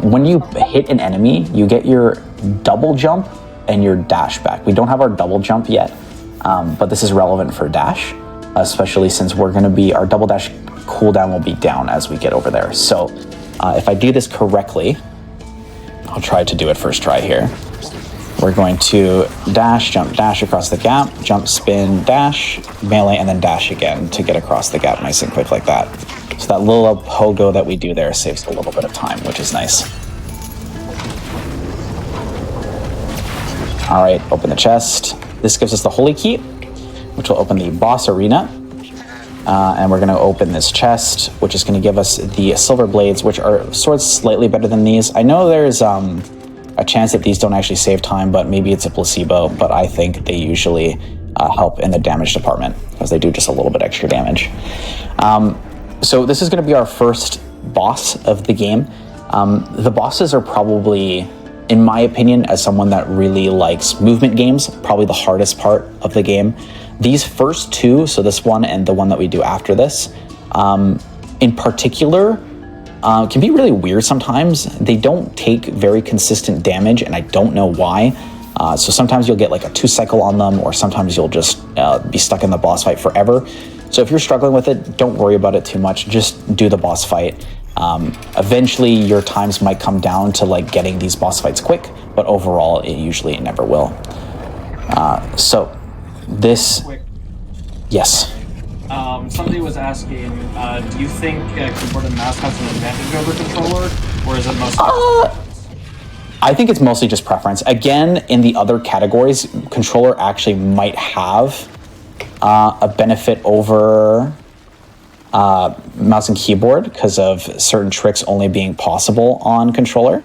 When you hit an enemy, you get your double jump and your dash back. We don't have our double jump yet, but this is relevant for dash, especially since we're gonna be, our double dash cooldown will be down as we get over there. So if I do this correctly, I'll try to do it first try here. We're going to dash, jump, dash across the gap, jump, spin, dash, melee, and then dash again to get across the gap nice and quick like that. So that little pogo that we do there saves a little bit of time, which is nice. All right, open the chest. This gives us the holy key, which will open the boss arena. And we're gonna open this chest, which is gonna give us the silver blades, which are swords slightly better than these. I know there's a chance that these don't actually save time, but maybe it's a placebo, but I think they usually help in the damage department because they do just a little bit extra damage. So this is going to be our first boss of the game. The bosses are probably, in my opinion, as someone that really likes movement games, probably the hardest part of the game. These first two, so this one and the one that we do after this, in particular, can be really weird sometimes. They don't take very consistent damage, and I don't know why. So sometimes you'll get like a 2-cycle on them, or sometimes you'll just be stuck in the boss fight forever. So if you're struggling with it, don't worry about it too much. Just do the boss fight. Eventually, your times might come down to like getting these boss fights quick, but overall, it usually never will. So this, yes. Somebody was asking, do you think keyboard and mouse has an advantage over controller, or is it mostly I think it's mostly just preference. Again, in the other categories, controller actually might have a benefit over mouse and keyboard because of certain tricks only being possible on controller.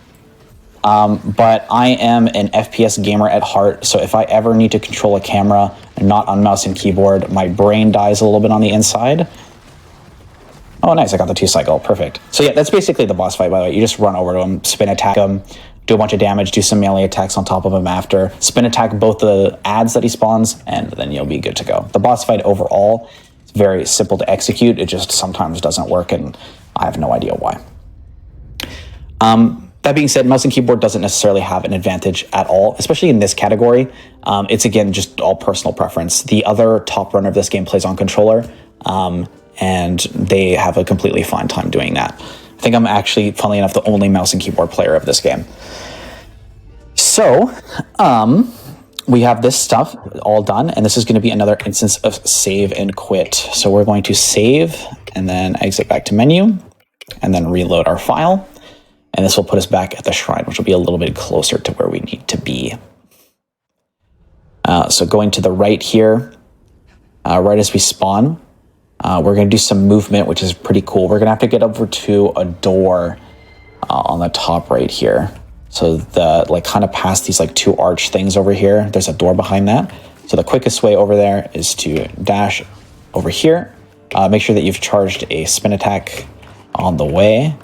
But I am an FPS gamer at heart, so if I ever need to control a camera and not on mouse and keyboard, my brain dies a little bit on the inside. Oh, nice, I got the 2-cycle, perfect. So yeah, that's basically the boss fight, by the way. You just run over to him, spin attack him, do a bunch of damage, do some melee attacks on top of him after, spin attack both the adds that he spawns, and then you'll be good to go. The boss fight overall is very simple to execute, it just sometimes doesn't work, and I have no idea why. That being said, mouse and keyboard doesn't necessarily have an advantage at all, especially in this category. It's, again, just all personal preference. The other top runner of this game plays on controller, and they have a completely fine time doing that. I think I'm actually, funnily enough, the only mouse and keyboard player of this game. So, we have this stuff all done, and this is going to be another instance of save and quit. So we're going to save, and then exit back to menu, and then reload our file. And this will put us back at the shrine, which will be a little bit closer to where we need to be. So going to the right here, right as we spawn, we're going to do some movement, which is pretty cool. We're going to have to get over to a door on the top right here. So the like kind of past these like 2 arch things over here, there's a door behind that. So the quickest way over there is to dash over here. Make sure that you've charged a spin attack on the way.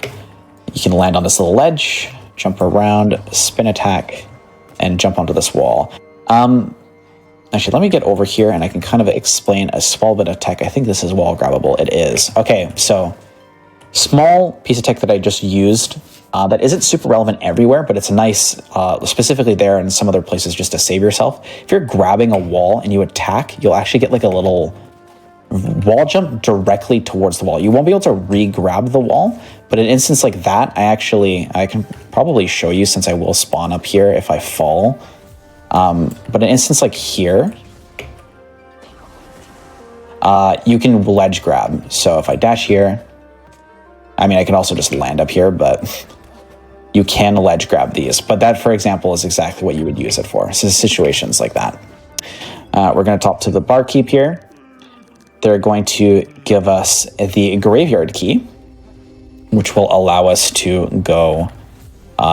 You can land on this little ledge, jump around, spin attack, and jump onto this wall. Actually, let me get over here and I can kind of explain a small bit of tech. I think this is wall grabbable. It is. Okay, so small piece of tech that I just used that isn't super relevant everywhere, but it's nice, specifically there and some other places just to save yourself. If you're grabbing a wall and you attack, you'll actually get like a little wall jump directly towards the wall. You won't be able to re-grab the wall, but in an instance like that, I can probably show you since I will spawn up here if I fall. But an instance like here, you can ledge grab. So if I dash here, I mean, I can also just land up here, but you can ledge grab these. But that, for example, is exactly what you would use it for. So situations like that. We're going to talk to the barkeep here. they're going to give us the graveyard key, which will allow us to go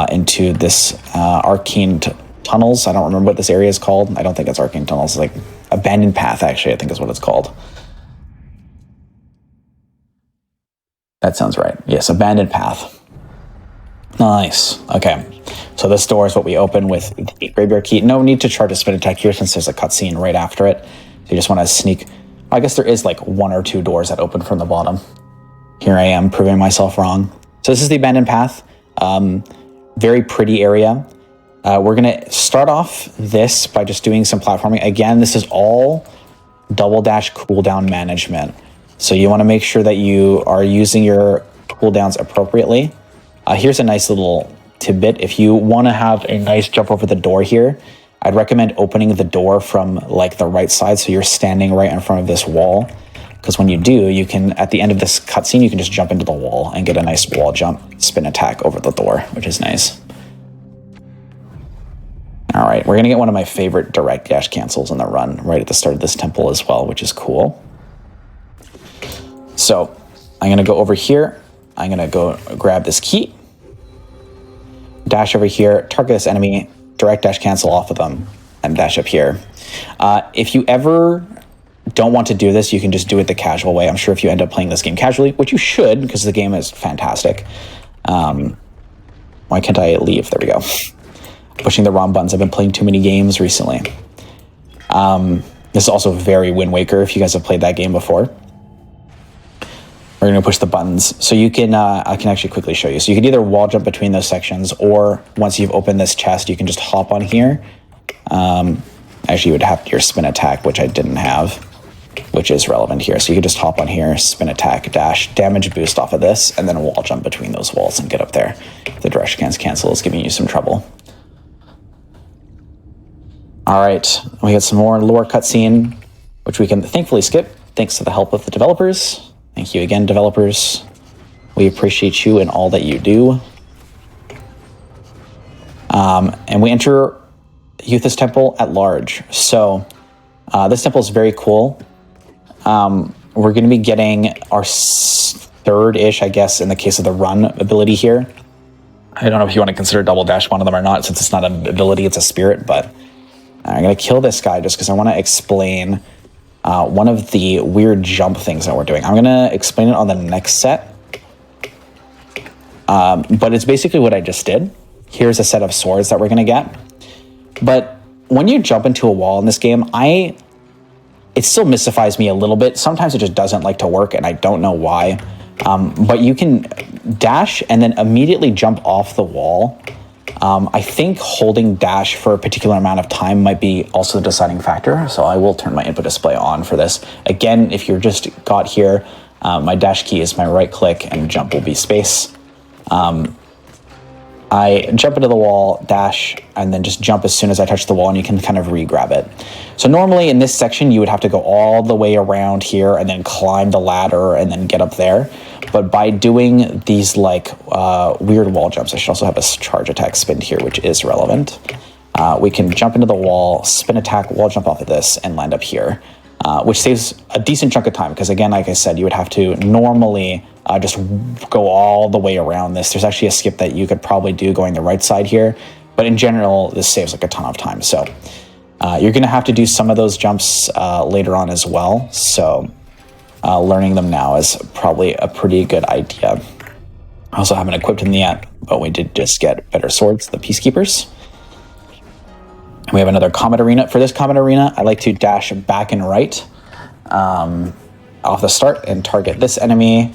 into this arcane tunnels. I don't remember what this area is called. I don't think it's arcane tunnels. It's like abandoned path, actually, I think is what it's called. That sounds right. Yes, abandoned path. Nice. Okay. So this door is what we open with the graveyard key. No need to charge a spin attack here since there's a cutscene right after it. So you just want to sneak. I guess there is like 1 or 2 doors that open from the bottom. Here I am proving myself wrong. So this is the abandoned path. Very pretty area. We're going to start off this by just doing some platforming. Again, this is all double dash cooldown management. So you want to make sure that you are using your cooldowns appropriately. Here's a nice little tidbit. If you want to have a nice jump over the door here, I'd recommend opening the door from like the right side so you're standing right in front of this wall. Because when you do, you can, at the end of this cutscene, you can just jump into the wall and get a nice wall jump, spin attack over the door, which is nice. All right, we're going to get one of my favorite direct dash cancels in the run right at the start of this temple as well, which is cool. So I'm going to go over here. I'm going to go grab this key, dash over here, target this enemy, direct dash cancel off of them, and dash up here. If you ever don't want to do this, you can just do it the casual way. I'm sure if you end up playing this game casually, which you should because the game is fantastic. Why can't I leave? There we go. Pushing the wrong buttons. I've been playing too many games recently. This is also very Wind Waker if you guys have played that game before. We're going to push the buttons. So you can, I can actually quickly show you. So you can either wall jump between those sections, or once you've opened this chest, you can just hop on here. Actually, you would have your spin attack, which I didn't have, which is relevant here. So you can just hop on here, spin attack, dash, damage boost off of this, and then wall jump between those walls and get up there. The direction cancel is giving you some trouble. All right, we got some more lore cutscene, which we can thankfully skip, thanks to the help of the developers. Thank you again, developers. We appreciate you and all that you do. And we enter Youth's Temple at large. So this temple is very cool. We're going to be getting our third-ish, I guess, in the case of the run ability here. I don't know if you want to consider double dash one of them or not, since it's not an ability, it's a spirit, but I'm going to kill this guy just because I want to explain one of the weird jump things that we're doing. I'm going to explain it on the next set. But it's basically what I just did. Here's a set of swords that we're going to get. But when you jump into a wall in this game, it still mystifies me a little bit. Sometimes it just doesn't like to work, and I don't know why. But you can dash and then immediately jump off the wall. I think holding dash for a particular amount of time might be also the deciding factor, so I will turn my input display on for this. Again, if you're just got here, my dash key is my right click and jump will be space. I jump into the wall, dash, and then just jump as soon as I touch the wall, and you can kind of re-grab it. So normally in this section, you would have to go all the way around here and then climb the ladder and then get up there. But by doing these like weird wall jumps, I should also have a charge attack spin here, which is relevant. We can jump into the wall, spin attack, wall jump off of this, and land up here, which saves a decent chunk of time. Because again, like I said, you would have to normally just go all the way around this. There's actually a skip that you could probably do going the right side here. But in general, this saves like a ton of time. So you're going to have to do some of those jumps later on as well. So learning them now is probably a pretty good idea. I also haven't equipped them yet, but we did just get better swords, the Peacekeepers. And we have another Comet Arena. For this Comet Arena, I like to dash back and right off the start and target this enemy,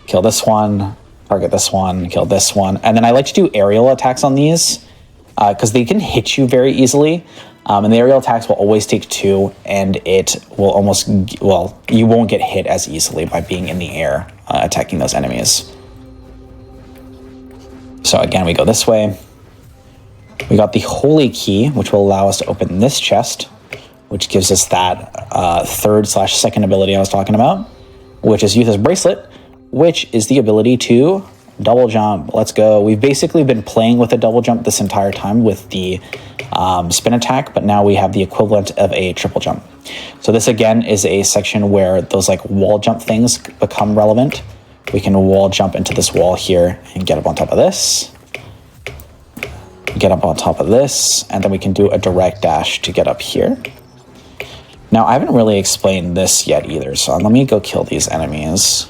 kill this one, target this one, kill this one. And then I like to do aerial attacks on these because they can hit you very easily. And the aerial attacks will always take 2, and it will almost, well, you won't get hit as easily by being in the air attacking those enemies. So again, we go this way. We got the Holy Key, which will allow us to open this chest, which gives us that third/second ability I was talking about, which is Youth's Bracelet, which is the ability to double jump, let's go. We've basically been playing with a double jump this entire time with the spin attack, but now we have the equivalent of a triple jump. So this again is a section where those like wall jump things become relevant. We can wall jump into this wall here and get up on top of this. Get up on top of this, and then we can do a direct dash to get up here. Now, I haven't really explained this yet either, so let me go kill these enemies.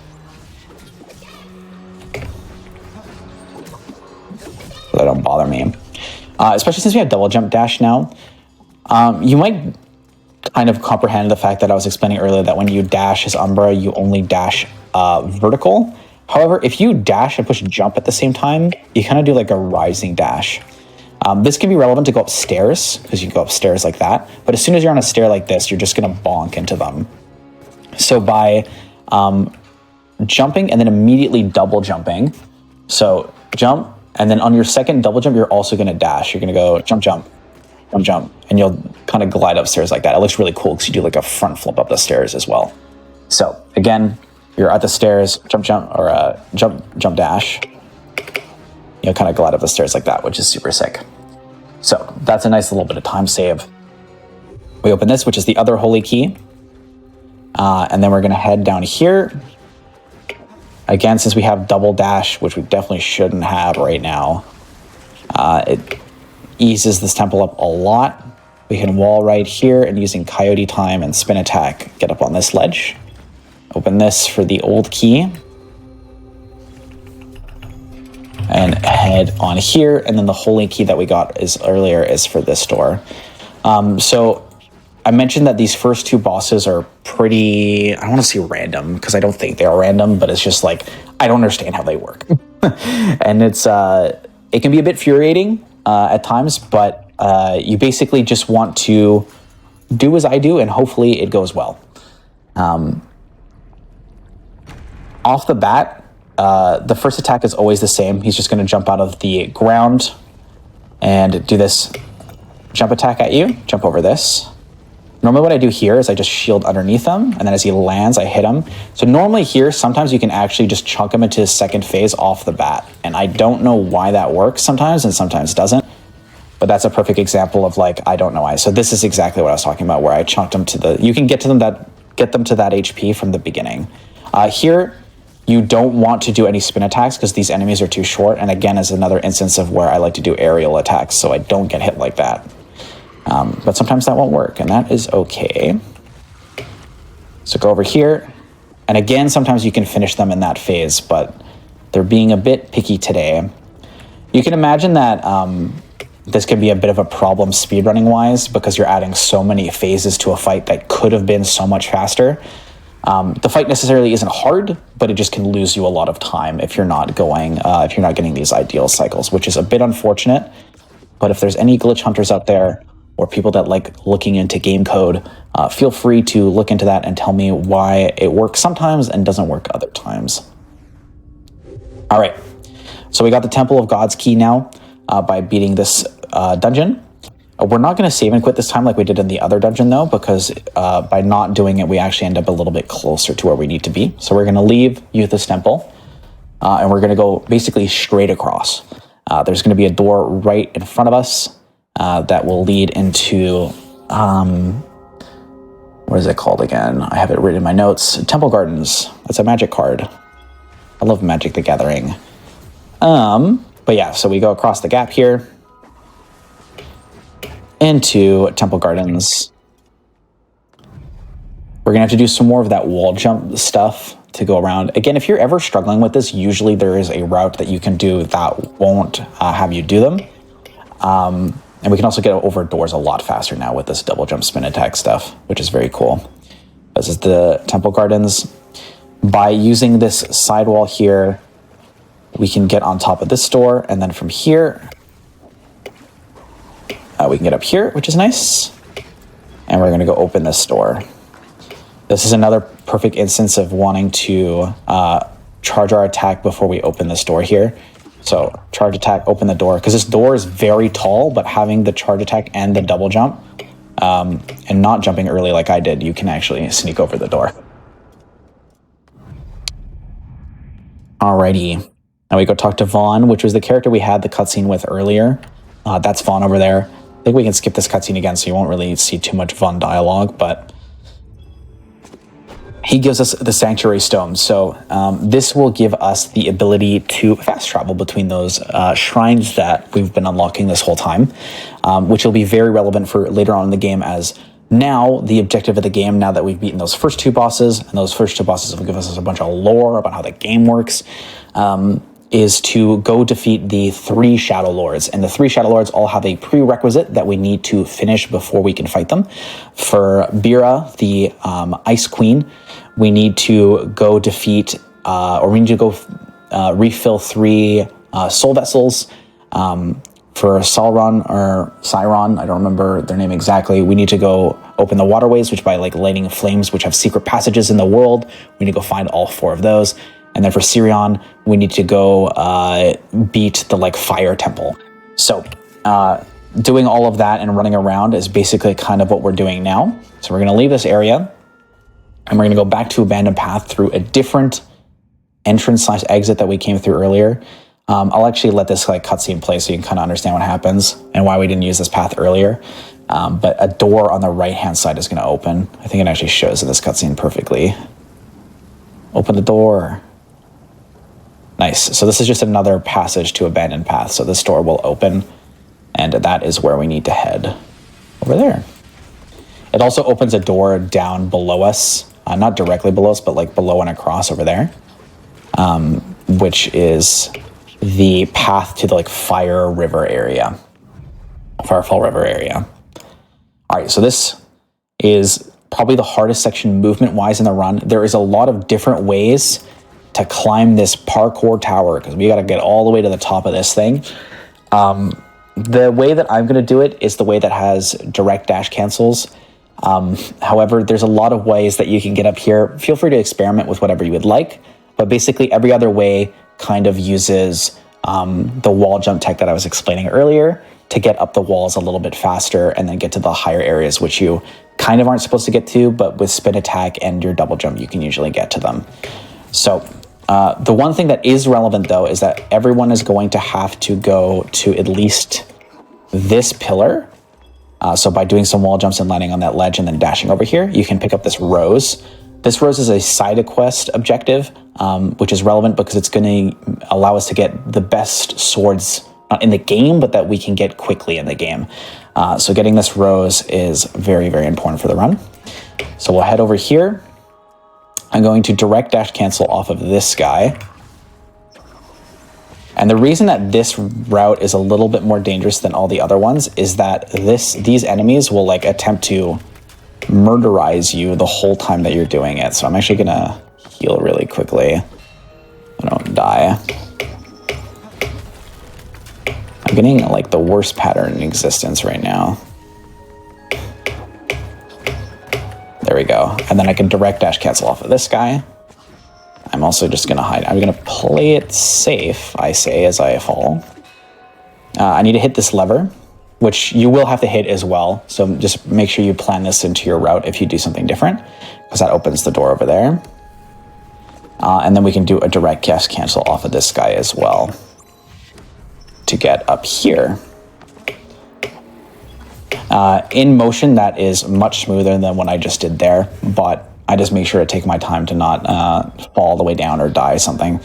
So they don't bother me. Especially since we have double jump dash now. You might kind of comprehend the fact that I was explaining earlier that when you dash as Umbra, you only dash vertical. However, if you dash and push jump at the same time, you kind of do like a rising dash. This can be relevant to go upstairs, because you go upstairs like that. But as soon as you're on a stair like this, you're just going to bonk into them. So by jumping and then immediately double jumping, so jump, and then on your second double jump, you're also going to dash. You're going to go jump, jump, jump, jump, and you'll kind of glide upstairs like that. It looks really cool because you do like a front flip up the stairs as well. So again, you're at the stairs, jump, jump, or jump, jump, dash. You'll kind of glide up the stairs like that, which is super sick. So that's a nice little bit of time save. We open this, which is the other holy key. And then we're going to head down here. Again, since we have double dash, which we definitely shouldn't have right now, it eases this temple up a lot. We can wall right here and using coyote time and spin attack, get up on this ledge. Open this for the old key. And head on here, and then the holy key that we got earlier is for this door. So I mentioned that these first two bosses are pretty, I don't want to say random, because I don't think they are random, but it's just like, I don't understand how they work. And it can be a bit infuriating at times, but you basically just want to do as I do, and hopefully it goes well. Off the bat, the first attack is always the same. He's just going to jump out of the ground and do this jump attack at you. Jump over this. Normally what I do here is I just shield underneath him, and then as he lands, I hit him. So normally here, sometimes you can actually just chunk him into his second phase off the bat. And I don't know why that works sometimes and sometimes doesn't. But that's a perfect example of like, I don't know why. So this is exactly what I was talking about, where I chunked them to the, you can get them to that HP from the beginning. Here, you don't want to do any spin attacks because these enemies are too short. And again, is another instance of where I like to do aerial attacks so I don't get hit like that. But sometimes that won't work, and that is okay. So go over here. And again, sometimes you can finish them in that phase, but they're being a bit picky today. You can imagine that this could be a bit of a problem speedrunning-wise because you're adding so many phases to a fight that could have been so much faster. The fight necessarily isn't hard, but it just can lose you a lot of time if you're not going, if you're not getting these ideal cycles, which is a bit unfortunate. But if there's any glitch hunters out there or people that like looking into game code, feel free to look into that and tell me why it works sometimes and doesn't work other times. All right, so we got the Temple of God's Key now by beating this dungeon. We're not going to save and quit this time like we did in the other dungeon, though, because by not doing it, we actually end up a little bit closer to where we need to be. So we're going to leave Youth's Temple, and we're going to go basically straight across. There's going to be a door right in front of us that will lead into, what is it called again? I have it written in my notes. Temple Gardens. That's a magic card. I love Magic the Gathering. But yeah, so we go across the gap here into Temple Gardens. We're gonna have to do some more of that wall jump stuff to go around. Again, if you're ever struggling with this, usually there is a route that you can do that won't have you do them. And we can also get over doors a lot faster now with this double jump spin attack stuff, which is very cool. This is the Temple Gardens. By using this sidewall here, we can get on top of this door, and then from here, we can get up here, which is nice. And we're gonna go open this door. This is another perfect instance of wanting to charge our attack before we open this door here. So charge attack, open the door, because this door is very tall, but having the charge attack and the double jump, and not jumping early like I did, you can actually sneak over the door. Alrighty. Now we go talk to Vaughn, which was the character we had the cutscene with earlier. That's Vaughn over there. I think we can skip this cutscene again, so you won't really see too much Vaughn dialogue, but he gives us the Sanctuary Stone. So this will give us the ability to fast travel between those shrines that we've been unlocking this whole time, which will be very relevant for later on in the game, as now the objective of the game, now that we've beaten those first two bosses, and those first two bosses will give us a bunch of lore about how the game works, is to go defeat the 3 Shadow Lords. And the 3 Shadow Lords all have a prerequisite that we need to finish before we can fight them. For Bira, the Ice Queen, we need to go defeat, or we need to go refill 3 soul vessels. For Sauron or Siron, I don't remember their name exactly, we need to go open the waterways, which by like lighting flames, which have secret passages in the world, we need to go find all 4 of those. And then for Sirion, we need to go beat the like fire temple. So doing all of that and running around is basically kind of what we're doing now. So we're going to leave this area and we're going to go back to Abandoned Path through a different entrance/exit that we came through earlier. I'll actually let this like cutscene play so you can kind of understand what happens and why we didn't use this path earlier. But a door on the right-hand side is going to open. I think it actually shows in this cutscene perfectly. Open the door. Nice. So this is just another passage to Abandoned Path. So this door will open, and that is where we need to head over there. It also opens a door down below us, not directly below us, but like below and across over there, which is the path to the like Firefall River area. All right, so this is probably the hardest section movement-wise in the run. There is a lot of different ways to climb this parkour tower, because we got to get all the way to the top of this thing. The way that I'm going to do it is the way that has direct dash cancels. However, there's a lot of ways that you can get up here. Feel free to experiment with whatever you would like, but basically every other way kind of uses the wall jump tech that I was explaining earlier to get up the walls a little bit faster and then get to the higher areas, which you kind of aren't supposed to get to, but with spin attack and your double jump, you can usually get to them. So the one thing that is relevant, though, is that everyone is going to have to go to at least this pillar. So by doing some wall jumps and landing on that ledge and then dashing over here, you can pick up this rose. This rose is a side quest objective, which is relevant because it's going to allow us to get the best swords, not in the game, but that we can get quickly in the game. So getting this rose is very, very important for the run. So we'll head over here. I'm going to direct dash cancel off of this guy. And the reason that this route is a little bit more dangerous than all the other ones is that these enemies will like attempt to murderize you the whole time that you're doing it. So I'm actually gonna heal really quickly. I don't die. I'm getting like the worst pattern in existence right now. There we go. And then I can direct dash cancel off of this guy. I'm also just going to hide. I'm going to play it safe, I say, as I fall. I need to hit this lever, which you will have to hit as well. So just make sure you plan this into your route if you do something different, because that opens the door over there. And then we can do a direct dash cancel off of this guy as well to get up here. In motion, that is much smoother than what I just did there, but I just make sure to take my time to not fall all the way down or die something,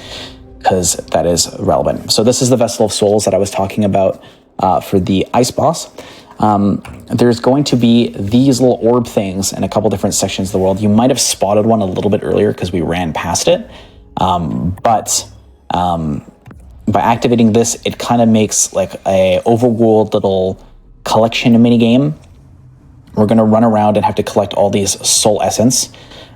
because that is relevant. So this is the Vessel of Souls that I was talking about for the ice boss. There's going to be these little orb things in a couple different sections of the world. You might have spotted one a little bit earlier because we ran past it, but by activating this, it kind of makes like a overworld little collection mini game. We're going to run around and have to collect all these soul essence.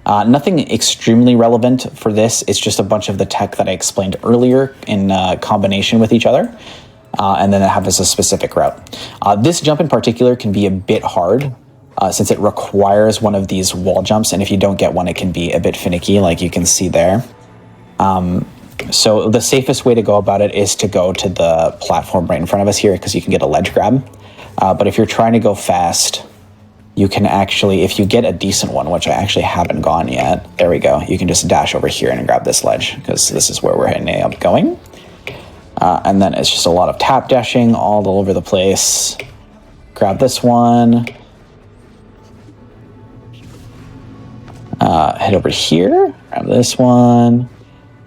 Nothing extremely relevant for this. It's just a bunch of the tech that I explained earlier in combination with each other. And then it has a specific route. This jump in particular can be a bit hard since it requires one of these wall jumps. And if you don't get one, it can be a bit finicky, like you can see there. So the safest way to go about it is to go to the platform right in front of us here, because you can get a ledge grab. But if you're trying to go fast, you can actually, if you get a decent one, which I actually haven't gone yet, there we go. You can just dash over here and grab this ledge, because this is where we're ending up going. And then it's just a lot of tap dashing all over the place. Grab this one. Head over here, grab this one.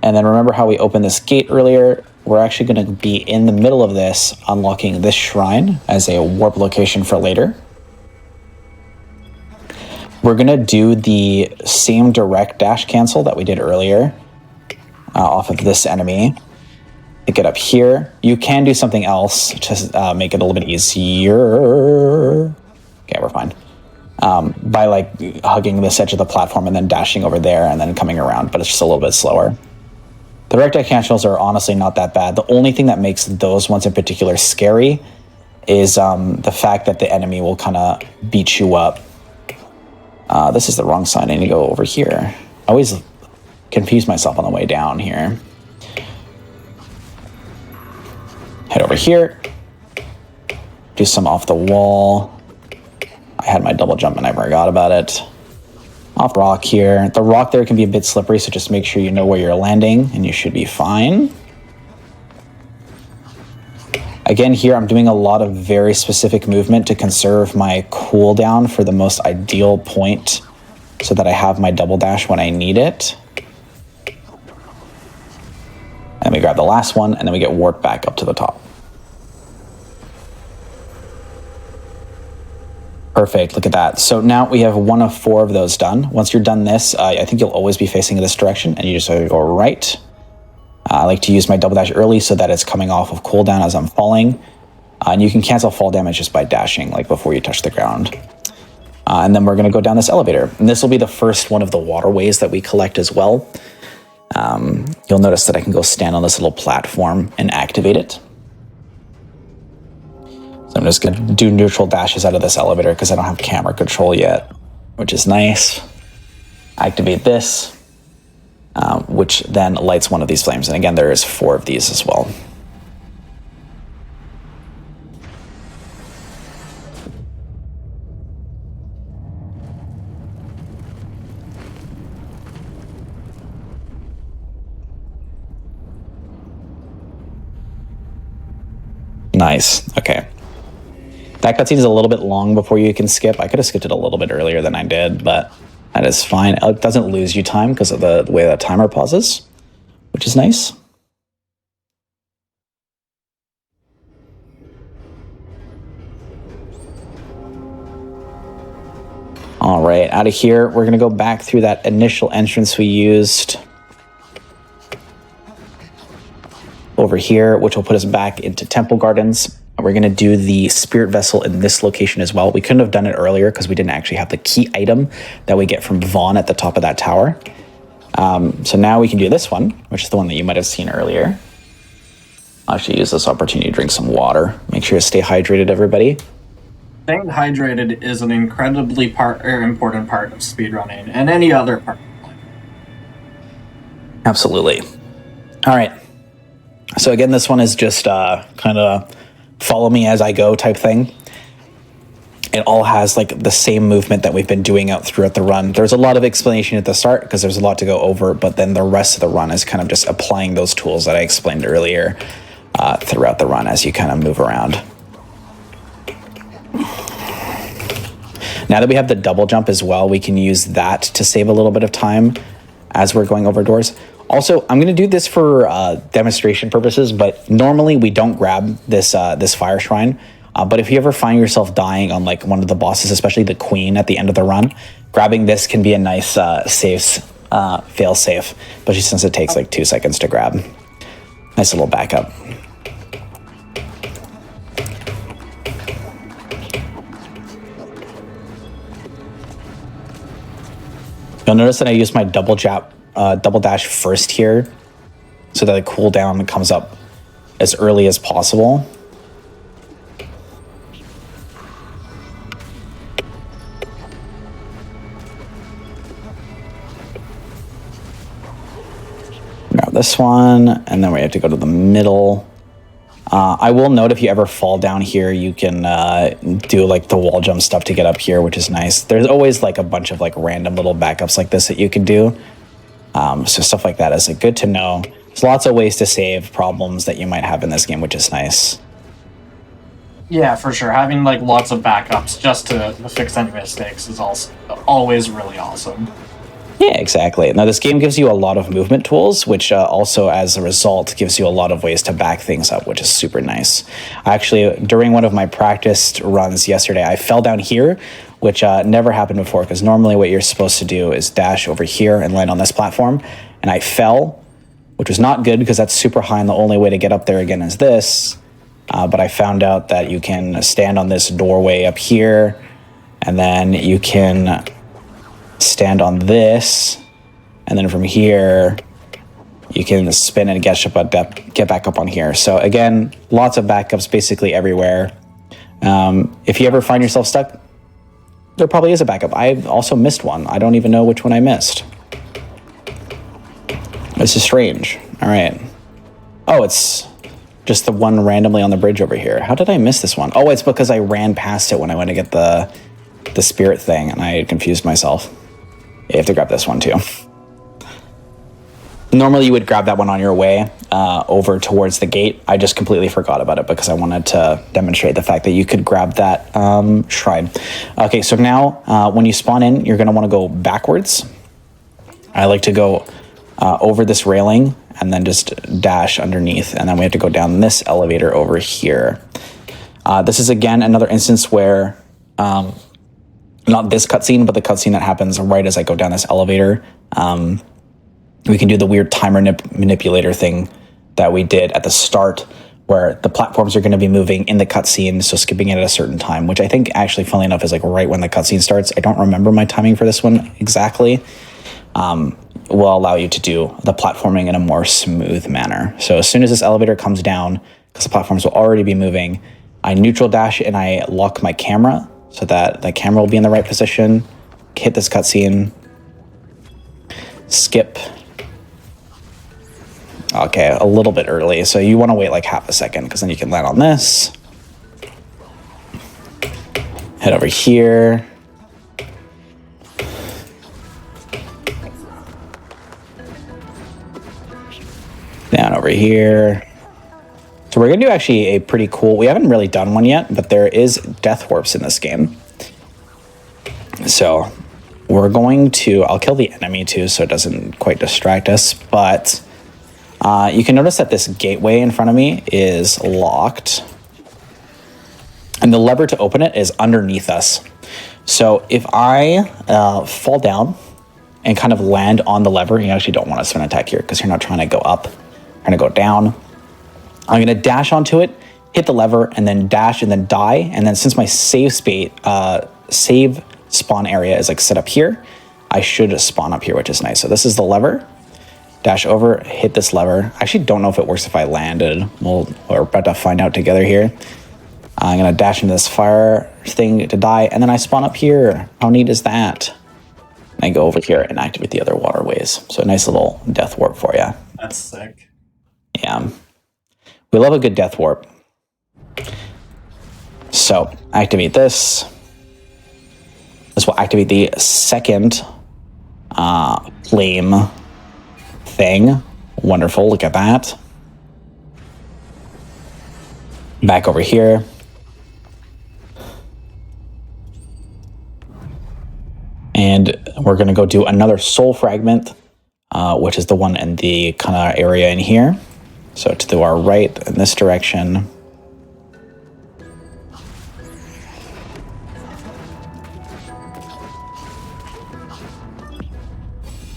And then remember how we opened this gate earlier? We're actually going to be in the middle of this, unlocking this shrine as a warp location for later. We're going to do the same direct dash cancel that we did earlier off of this enemy. Pick it up here. You can do something else to make it a little bit easier. Okay, we're fine. By like hugging this edge of the platform and then dashing over there and then coming around, but it's just a little bit slower. The direct dash cancels are honestly not that bad. The only thing that makes those ones in particular scary is the fact that the enemy will kind of beat you up. This is the wrong side. I need to go over here. I always confuse myself on the way down here. Head over here. Do some off the wall. I had my double jump and I forgot about it. Off rock here. The rock there can be a bit slippery, so just make sure you know where you're landing and you should be fine. Again, here I'm doing a lot of very specific movement to conserve my cooldown for the most ideal point so that I have my double dash when I need it. And we grab the last one and then we get warped back up to the top. Perfect, look at that. So now we have 1 of 4 of those done. Once you're done this, I think you'll always be facing this direction and you just go right. I like to use my double dash early so that it's coming off of cooldown as I'm falling. And you can cancel fall damage just by dashing, like before you touch the ground. And then we're gonna go down this elevator. And this will be the first one of the waterways that we collect as well. You'll notice that I can go stand on this little platform and activate it. So I'm just gonna do neutral dashes out of this elevator because I don't have camera control yet, which is nice. Activate this, which then lights one of these flames. And again, there is 4 of these as well. Nice, okay. That cutscene is a little bit long before you can skip. I could have skipped it a little bit earlier than I did, but that is fine. It doesn't lose you time because of the way that timer pauses, which is nice. All right, out of here, we're gonna go back through that initial entrance we used over here, which will put us back into Temple Gardens. We're gonna do the spirit vessel in this location as well. We couldn't have done it earlier because we didn't actually have the key item that we get from Vaughn at the top of that tower. So now we can do this one, which is the one that you might have seen earlier. I'll actually use this opportunity to drink some water. Make sure to stay hydrated, everybody. Staying hydrated is an incredibly important part of speedrunning and any other part. Absolutely. All right. So again, this one is just kind of follow me as I go type thing. It all has like the same movement that we've been doing out throughout the run. There's a lot of explanation at the start because there's a lot to go over, but then the rest of the run is kind of just applying those tools that I explained earlier throughout the run as you kind of move around. Now that we have the double jump as well, we can use that to save a little bit of time as we're going over doors. Also, I'm going to do this for demonstration purposes, but normally we don't grab this this fire shrine. But if you ever find yourself dying on like one of the bosses, especially the queen at the end of the run, grabbing this can be a nice fail safe, especially since it takes like 2 seconds to grab. Nice little backup. You'll notice that I use my double dash first here so that the cooldown comes up as early as possible. Grab this one, and then we have to go to the middle. I will note if you ever fall down here, you can do like the wall jump stuff to get up here, which is nice. There's always like a bunch of like random little backups like this that you can do. So stuff like that is good to know, there's lots of ways to save problems that you might have in this game, which is nice. Yeah, for sure. Having like lots of backups just to fix any mistakes is also always really awesome. Yeah, exactly. Now, this game gives you a lot of movement tools, which also, as a result, gives you a lot of ways to back things up, which is super nice. Actually, during one of my practiced runs yesterday, I fell down here, which never happened before, because normally what you're supposed to do is dash over here and land on this platform, and I fell, which was not good, because that's super high, and the only way to get up there again is this. But I found out that you can stand on this doorway up here, and then you can stand on this, and then from here you can spin and get back up on here. So again, lots of backups basically everywhere. If you ever find yourself stuck, there probably is a backup. I've also missed one. I don't even know which one I missed. This is strange. All right. Oh, it's just the one randomly on the bridge over here. How did I miss this one? Oh, it's because I ran past it when I went to get the spirit thing, and I confused myself. You have to grab this one too. Normally you would grab that one on your way over towards the gate. I just completely forgot about it because I wanted to demonstrate the fact that you could grab that shrine. Okay, so now when you spawn in, you're going to want to go backwards. I like to go over this railing and then just dash underneath, and then we have to go down this elevator over here. This is, again, another instance where, not this cutscene, but the cutscene that happens right as I go down this elevator. We can do the weird timer manipulator thing that we did at the start, where the platforms are going to be moving in the cutscene, so skipping it at a certain time, which I think actually, funnily enough, is like right when the cutscene starts. I don't remember my timing for this one exactly. Will allow you to do the platforming in a more smooth manner. So as soon as this elevator comes down, because the platforms will already be moving, I neutral dash and I lock my camera so that the camera will be in the right position, hit this cutscene, skip. Okay, a little bit early, so you want to wait like half a second, because then you can land on this. Head over here. Down over here. So we're going to do actually a pretty cool... We haven't really done one yet, but there is death warps in this game. So we're going to... I'll kill the enemy too, so it doesn't quite distract us, but you can notice that this gateway in front of me is locked, and the lever to open it is underneath us. So if I fall down and kind of land on the lever, you actually don't want to spin attack here because you're not trying to go up. You're going to go down. I'm going to dash onto it, hit the lever, and then dash and then die. And then since my save spawn area is like set up here, I should spawn up here, which is nice. So this is the lever. Dash over, hit this lever. I actually don't know if it works if I landed. We're about to find out together here. I'm going to dash into this fire thing to die, and then I spawn up here. How neat is that? And I go over here and activate the other waterways. So a nice little death warp for you. That's sick. Yeah. We love a good death warp. So activate this. This will activate the second flame thing. Wonderful, look at that. Back over here. And we're going to go do another soul fragment, which is the one in the kind of area in here. So to our right in this direction.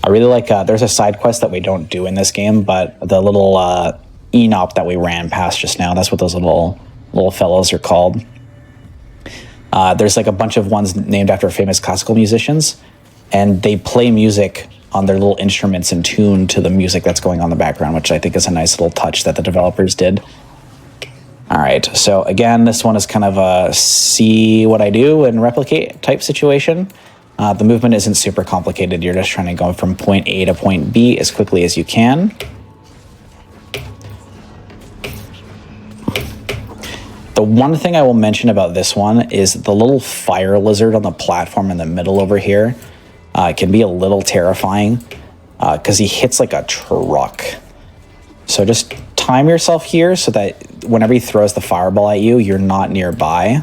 I really like, there's a side quest that we don't do in this game, but the little Enop that we ran past just now, that's what those little fellows are called. There's like a bunch of ones named after famous classical musicians, and they play music on their little instruments in tune to the music that's going on in the background, which I think is a nice little touch that the developers did. All right, so again, this one is kind of a see what I do and replicate type situation. The movement isn't super complicated. You're just trying to go from point A to point B as quickly as you can. The one thing I will mention about this one is the little fire lizard on the platform in the middle over here can be a little terrifying because he hits like a truck. So just time yourself here so that whenever he throws the fireball at you, you're not nearby.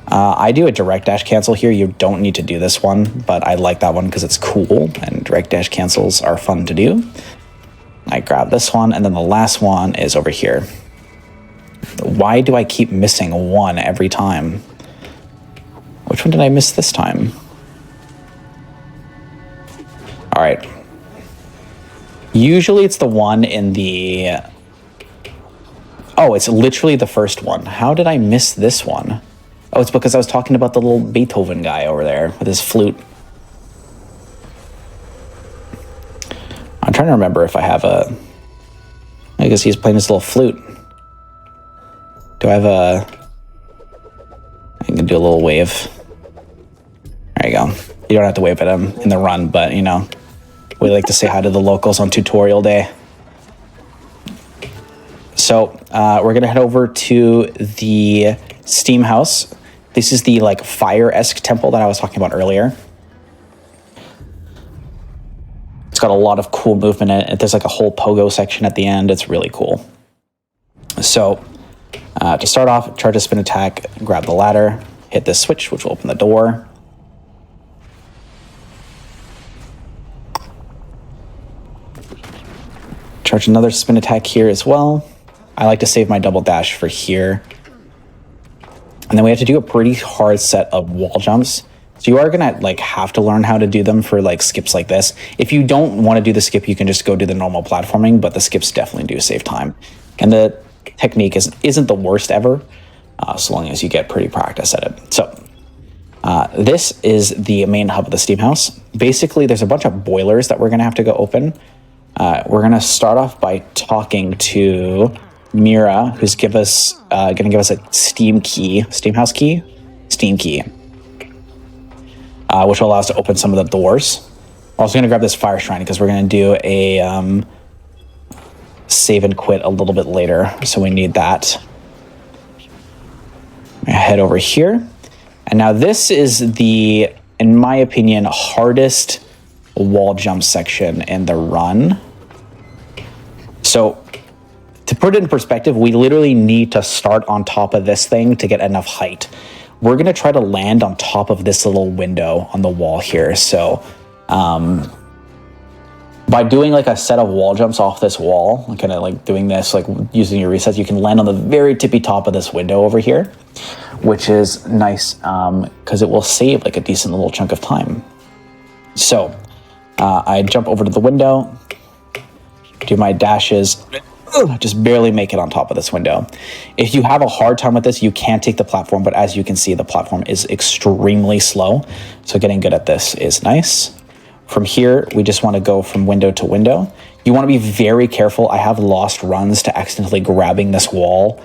I do a direct dash cancel here. You don't need to do this one, but I like that one because it's cool, and direct dash cancels are fun to do. I grab this one, and then the last one is over here. Why do I keep missing one every time? Which one did I miss this time? All right. Usually it's the one in the... Oh, it's literally the first one. How did I miss this one? Oh, it's because I was talking about the little Beethoven guy over there with his flute. I'm trying to remember if I have a... I guess he's playing his little flute. Do I have a... I can do a little wave. There you go. You don't have to wave at him in the run, but, you know, we like to say hi to the locals on tutorial day. So we're going to head over to the Steam House. This is the, like, fire-esque temple that I was talking about earlier. It's got a lot of cool movement in it. There's, like, a whole pogo section at the end. It's really cool. So to start off, charge a spin attack, grab the ladder, hit this switch, which will open the door. Charge another spin attack here as well. I like to save my double dash for here. And then we have to do a pretty hard set of wall jumps. So you are gonna like have to learn how to do them for like skips like this. If you don't want to do the skip, you can just go do the normal platforming, but the skips definitely do save time. And the technique isn't the worst ever, so long as you get pretty practice at it. So this is the main hub of the Steam House. Basically, there's a bunch of boilers that we're gonna have to go open. We're gonna start off by talking to Mira, who's gonna give us a Steam key, Steam House key, Steam key, which will allow us to open some of the doors. We're also gonna grab this fire shrine because we're gonna do a save and quit a little bit later, so we need that. Head over here, and now this is the, in my opinion, hardest wall jump section in the run. So to put it in perspective, we literally need to start on top of this thing to get enough height. We're gonna try to land on top of this little window on the wall here. So by doing like a set of wall jumps off this wall, kind of like doing this, like using your resets, you can land on the very tippy top of this window over here, which is nice because it will save like a decent little chunk of time. So I jump over to the window, do my dashes, just barely make it on top of this window. If you have a hard time with this, you can take the platform, but as you can see, the platform is extremely slow. So getting good at this is nice. From here, we just want to go from window to window. You want to be very careful. I have lost runs to accidentally grabbing this wall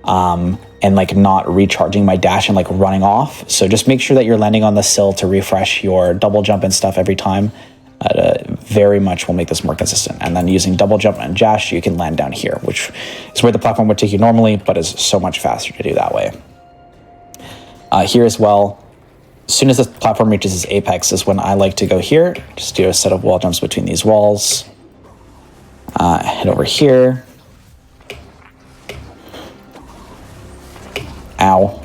and like not recharging my dash and like running off. So just make sure that you're landing on the sill to refresh your double jump and stuff every time. Very much will make this more consistent. And then using double jump and dash, you can land down here, which is where the platform would take you normally, but is so much faster to do that way. Here as well, as soon as the platform reaches its apex is when I like to go here, just do a set of wall jumps between these walls. Head over here. Ow.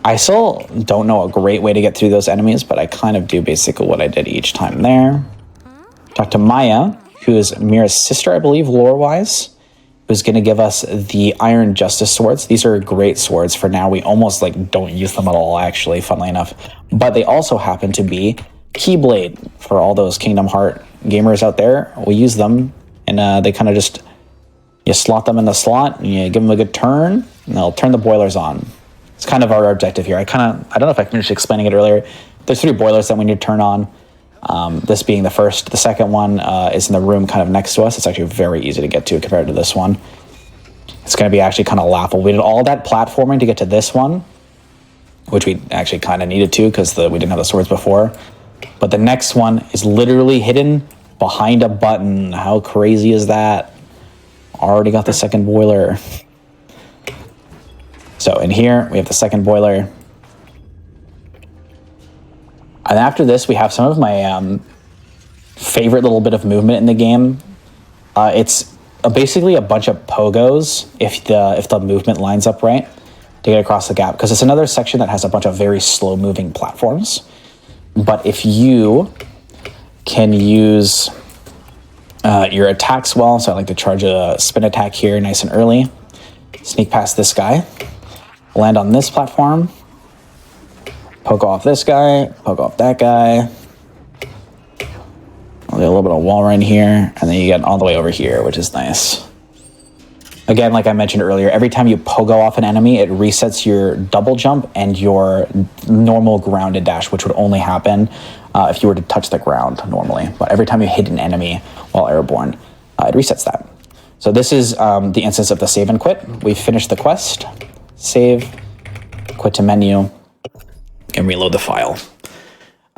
I still don't know a great way to get through those enemies, but I kind of do basically what I did each time there. Talk to Maya, who is Mira's sister, I believe, lore-wise, who's going to give us the Iron Justice swords. These are great swords for now. We almost like don't use them at all, actually, funnily enough. But they also happen to be Keyblade for all those Kingdom Heart gamers out there. We use them, and they kind of just, you slot them in the slot, and you give them a good turn, and they'll turn the boilers on. It's kind of our objective here. I don't know if I finished explaining it earlier. There's 3 boilers that we need to turn on. This being the first. The second one is in the room kind of next to us. It's actually very easy to get to compared to this one. It's going to be actually kind of laughable. We did all that platforming to get to this one, which we actually kind of needed to because we didn't have the swords before. But the next one is literally hidden behind a button. How crazy is that? Already got the second boiler. So in here, we have the second boiler. And after this, we have some of my favorite little bit of movement in the game. It's basically a bunch of pogos if the movement lines up right to get across the gap, because it's another section that has a bunch of very slow moving platforms. But if you can use your attacks well, so I like to charge a spin attack here nice and early, sneak past this guy, land on this platform, poke off this guy, poke off that guy, a little bit of wall run here, and then you get all the way over here, which is nice. Again, like I mentioned earlier, every time you pogo off an enemy, it resets your double jump and your normal grounded dash, which would only happen if you were to touch the ground normally. But every time you hit an enemy while airborne, it resets that. So this is the instance of the save and quit. We've finished the quest. Save, quit to menu, and reload the file.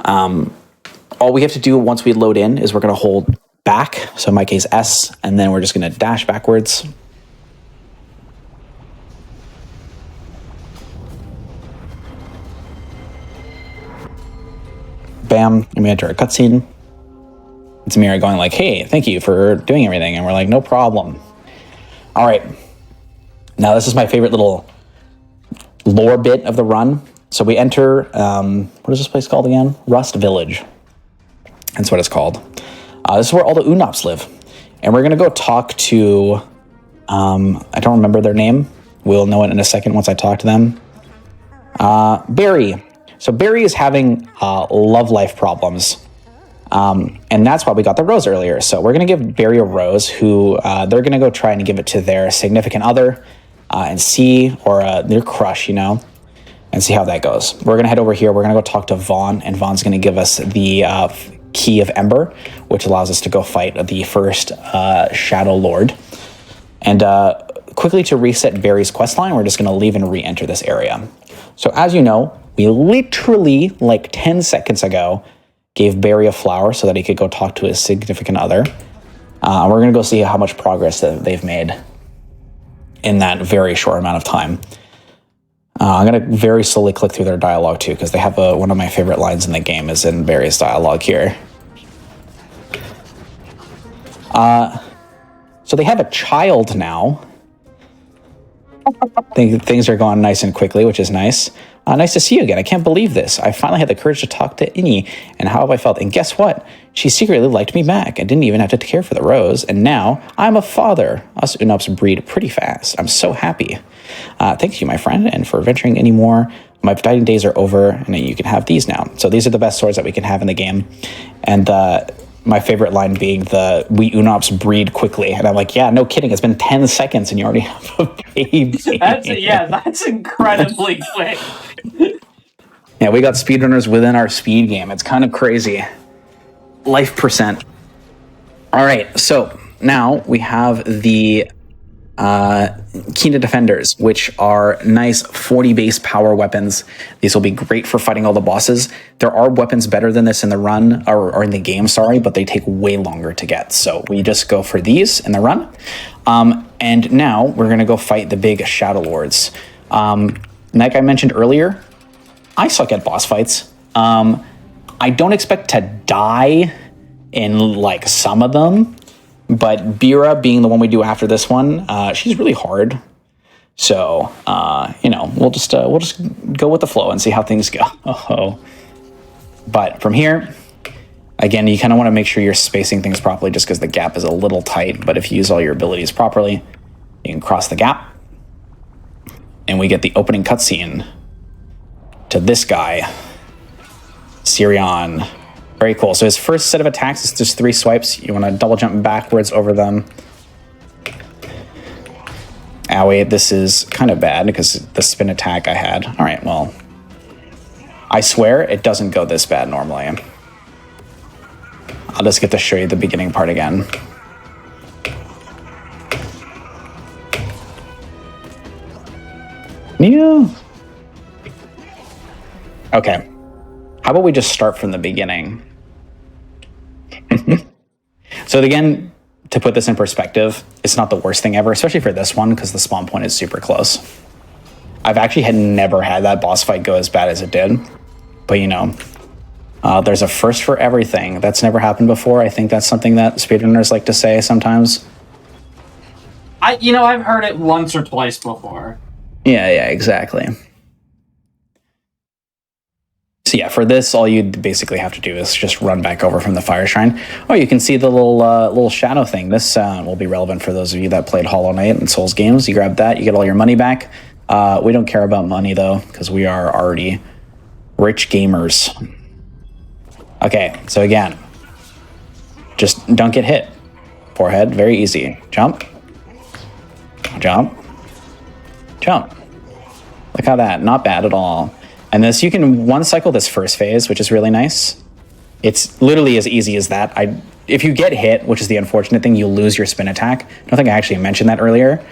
All we have to do once we load in is we're going to hold back, so in my case S, and then we're just going to dash backwards. Bam, and we enter a cutscene. It's Mira going like, hey, thank you for doing everything. And we're like, no problem. All right. Now this is my favorite little lore bit of the run. So we enter, what is this place called again? Rust Village. That's what it's called. This is where all the Unops live. And we're going to go talk to, I don't remember their name. We'll know it in a second once I talk to them. Barry. So Barry is having love life problems. And that's why we got the rose earlier. So we're going to give Barry a rose who they're going to go try and give it to their significant other and see, or their crush, you know, and see how that goes. We're going to head over here. We're going to go talk to Vaughn, and Vaughn's going to give us the key of Ember, which allows us to go fight the first Shadow Lord. And quickly to reset Barry's questline, we're just going to leave and re-enter this area. So as you know, we literally, like 10 seconds ago, gave Barry a flower so that he could go talk to his significant other. We're going to go see how much progress that they've made in that very short amount of time. I'm going to very slowly click through their dialogue too, because they have one of my favorite lines in the game is in Barry's dialogue here. So they have a child now. Things are going nice and quickly, which is nice. Nice to see you again. I can't believe this. I finally had the courage to talk to Innie, and how have I felt? And guess what? She secretly liked me back. I didn't even have to care for the rose, and now I'm a father. Us Unops breed pretty fast. I'm so happy. Thank you, my friend, and for venturing any more. My fighting days are over, and you can have these now. So these are the best swords that we can have in the game. And my favorite line being we Unops breed quickly. And I'm like, yeah, no kidding. It's been 10 seconds and you already have a baby. That's incredibly quick. Yeah, we got speedrunners within our speed game. It's kind of crazy. Life percent. All right, so now we have the Kina Defenders, which are nice 40 base power weapons. These will be great for fighting all the bosses. There are weapons better than this in the run, or in the game, sorry, but they take way longer to get. So we just go for these in the run. And now we're going to go fight the big Shadow Lords. Like I mentioned earlier, I suck at boss fights. I don't expect to die in like some of them, but Bira being the one we do after this one, she's really hard. So you know, we'll just go with the flow and see how things go. Oh, but from here, again, you kind of want to make sure you're spacing things properly, just because the gap is a little tight. But if you use all your abilities properly, you can cross the gap, and we get the opening cutscene to this guy, Sirion. Very cool. So his first set of attacks is just 3 swipes. You want to double jump backwards over them. Owie, this is kind of bad because the spin attack I had. All right, well, I swear it doesn't go this bad normally. I'll just get to show you the beginning part again. Yeah. Okay. How about we just start from the beginning? So again, to put this in perspective, it's not the worst thing ever, especially for this one, because the spawn point is super close. I've actually never had that boss fight go as bad as it did. But you know, there's a first for everything. That's never happened before. I think that's something that speedrunners like to say sometimes. I've heard it once or twice before. Yeah, exactly. So yeah, for this, all you basically have to do is just run back over from the fire shrine. Oh, you can see the little shadow thing. This will be relevant for those of you that played Hollow Knight and Souls games. You grab that, you get all your money back. We don't care about money though, because we are already rich gamers. Okay, so again, just don't get hit. Forehead, very easy. Jump. Jump. Jump. Look how that, not bad at all. And this, you can one cycle this first phase, which is really nice. It's literally as easy as that. If you get hit, which is the unfortunate thing, you lose your spin attack. I don't think I actually mentioned that earlier,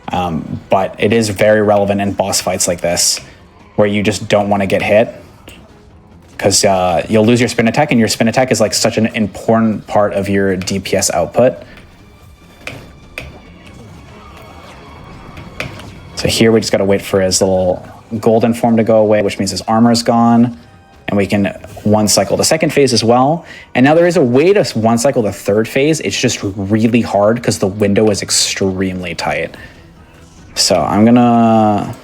but it is very relevant in boss fights like this, where you just don't want to get hit, because you'll lose your spin attack, and your spin attack is like such an important part of your DPS output. So here we just got to wait for his little golden form to go away, which means his armor's gone, and we can one cycle the second phase as well. And now there is a way to one cycle the third phase. It's just really hard because the window is extremely tight. So I'm gonna...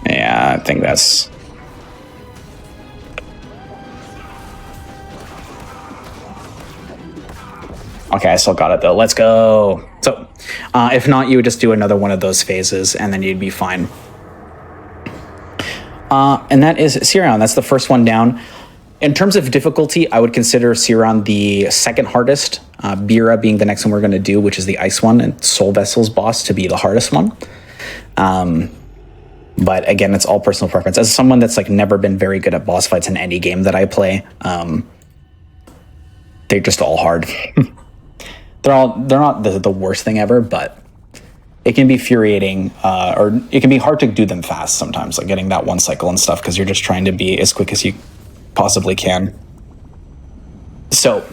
Yeah, I think that's... Okay, I still got it though. Let's go. So, if not, you would just do another one of those phases and then you'd be fine. And that is Siron. That's the first one down. In terms of difficulty, I would consider Siron the second hardest. Bira being the next one we're going to do, which is the ice one, and Soul Vessel's boss to be the hardest one. But again, it's all personal preference. As someone that's like never been very good at boss fights in any game that I play, they're just all hard. They're not the worst thing ever, but it can be infuriating, or it can be hard to do them fast sometimes, like getting that one cycle and stuff, because you're just trying to be as quick as you possibly can. So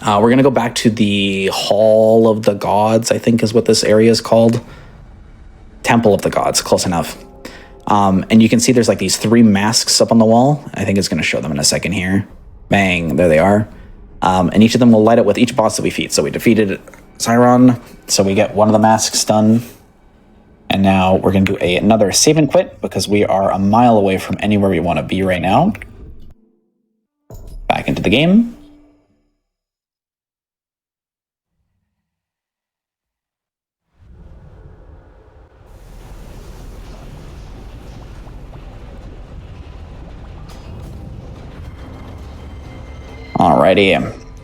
we're going to go back to the Hall of the Gods, I think is what this area is called. Temple of the Gods, close enough. And you can see there's like these 3 masks up on the wall. I think it's going to show them in a second here. Bang, there they are. And each of them will light up with each boss that we defeat. So we defeated Siron, so we get one of the masks done. And now we're going to do another save and quit, because we are a mile away from anywhere we want to be right now. Back into the game. Alrighty,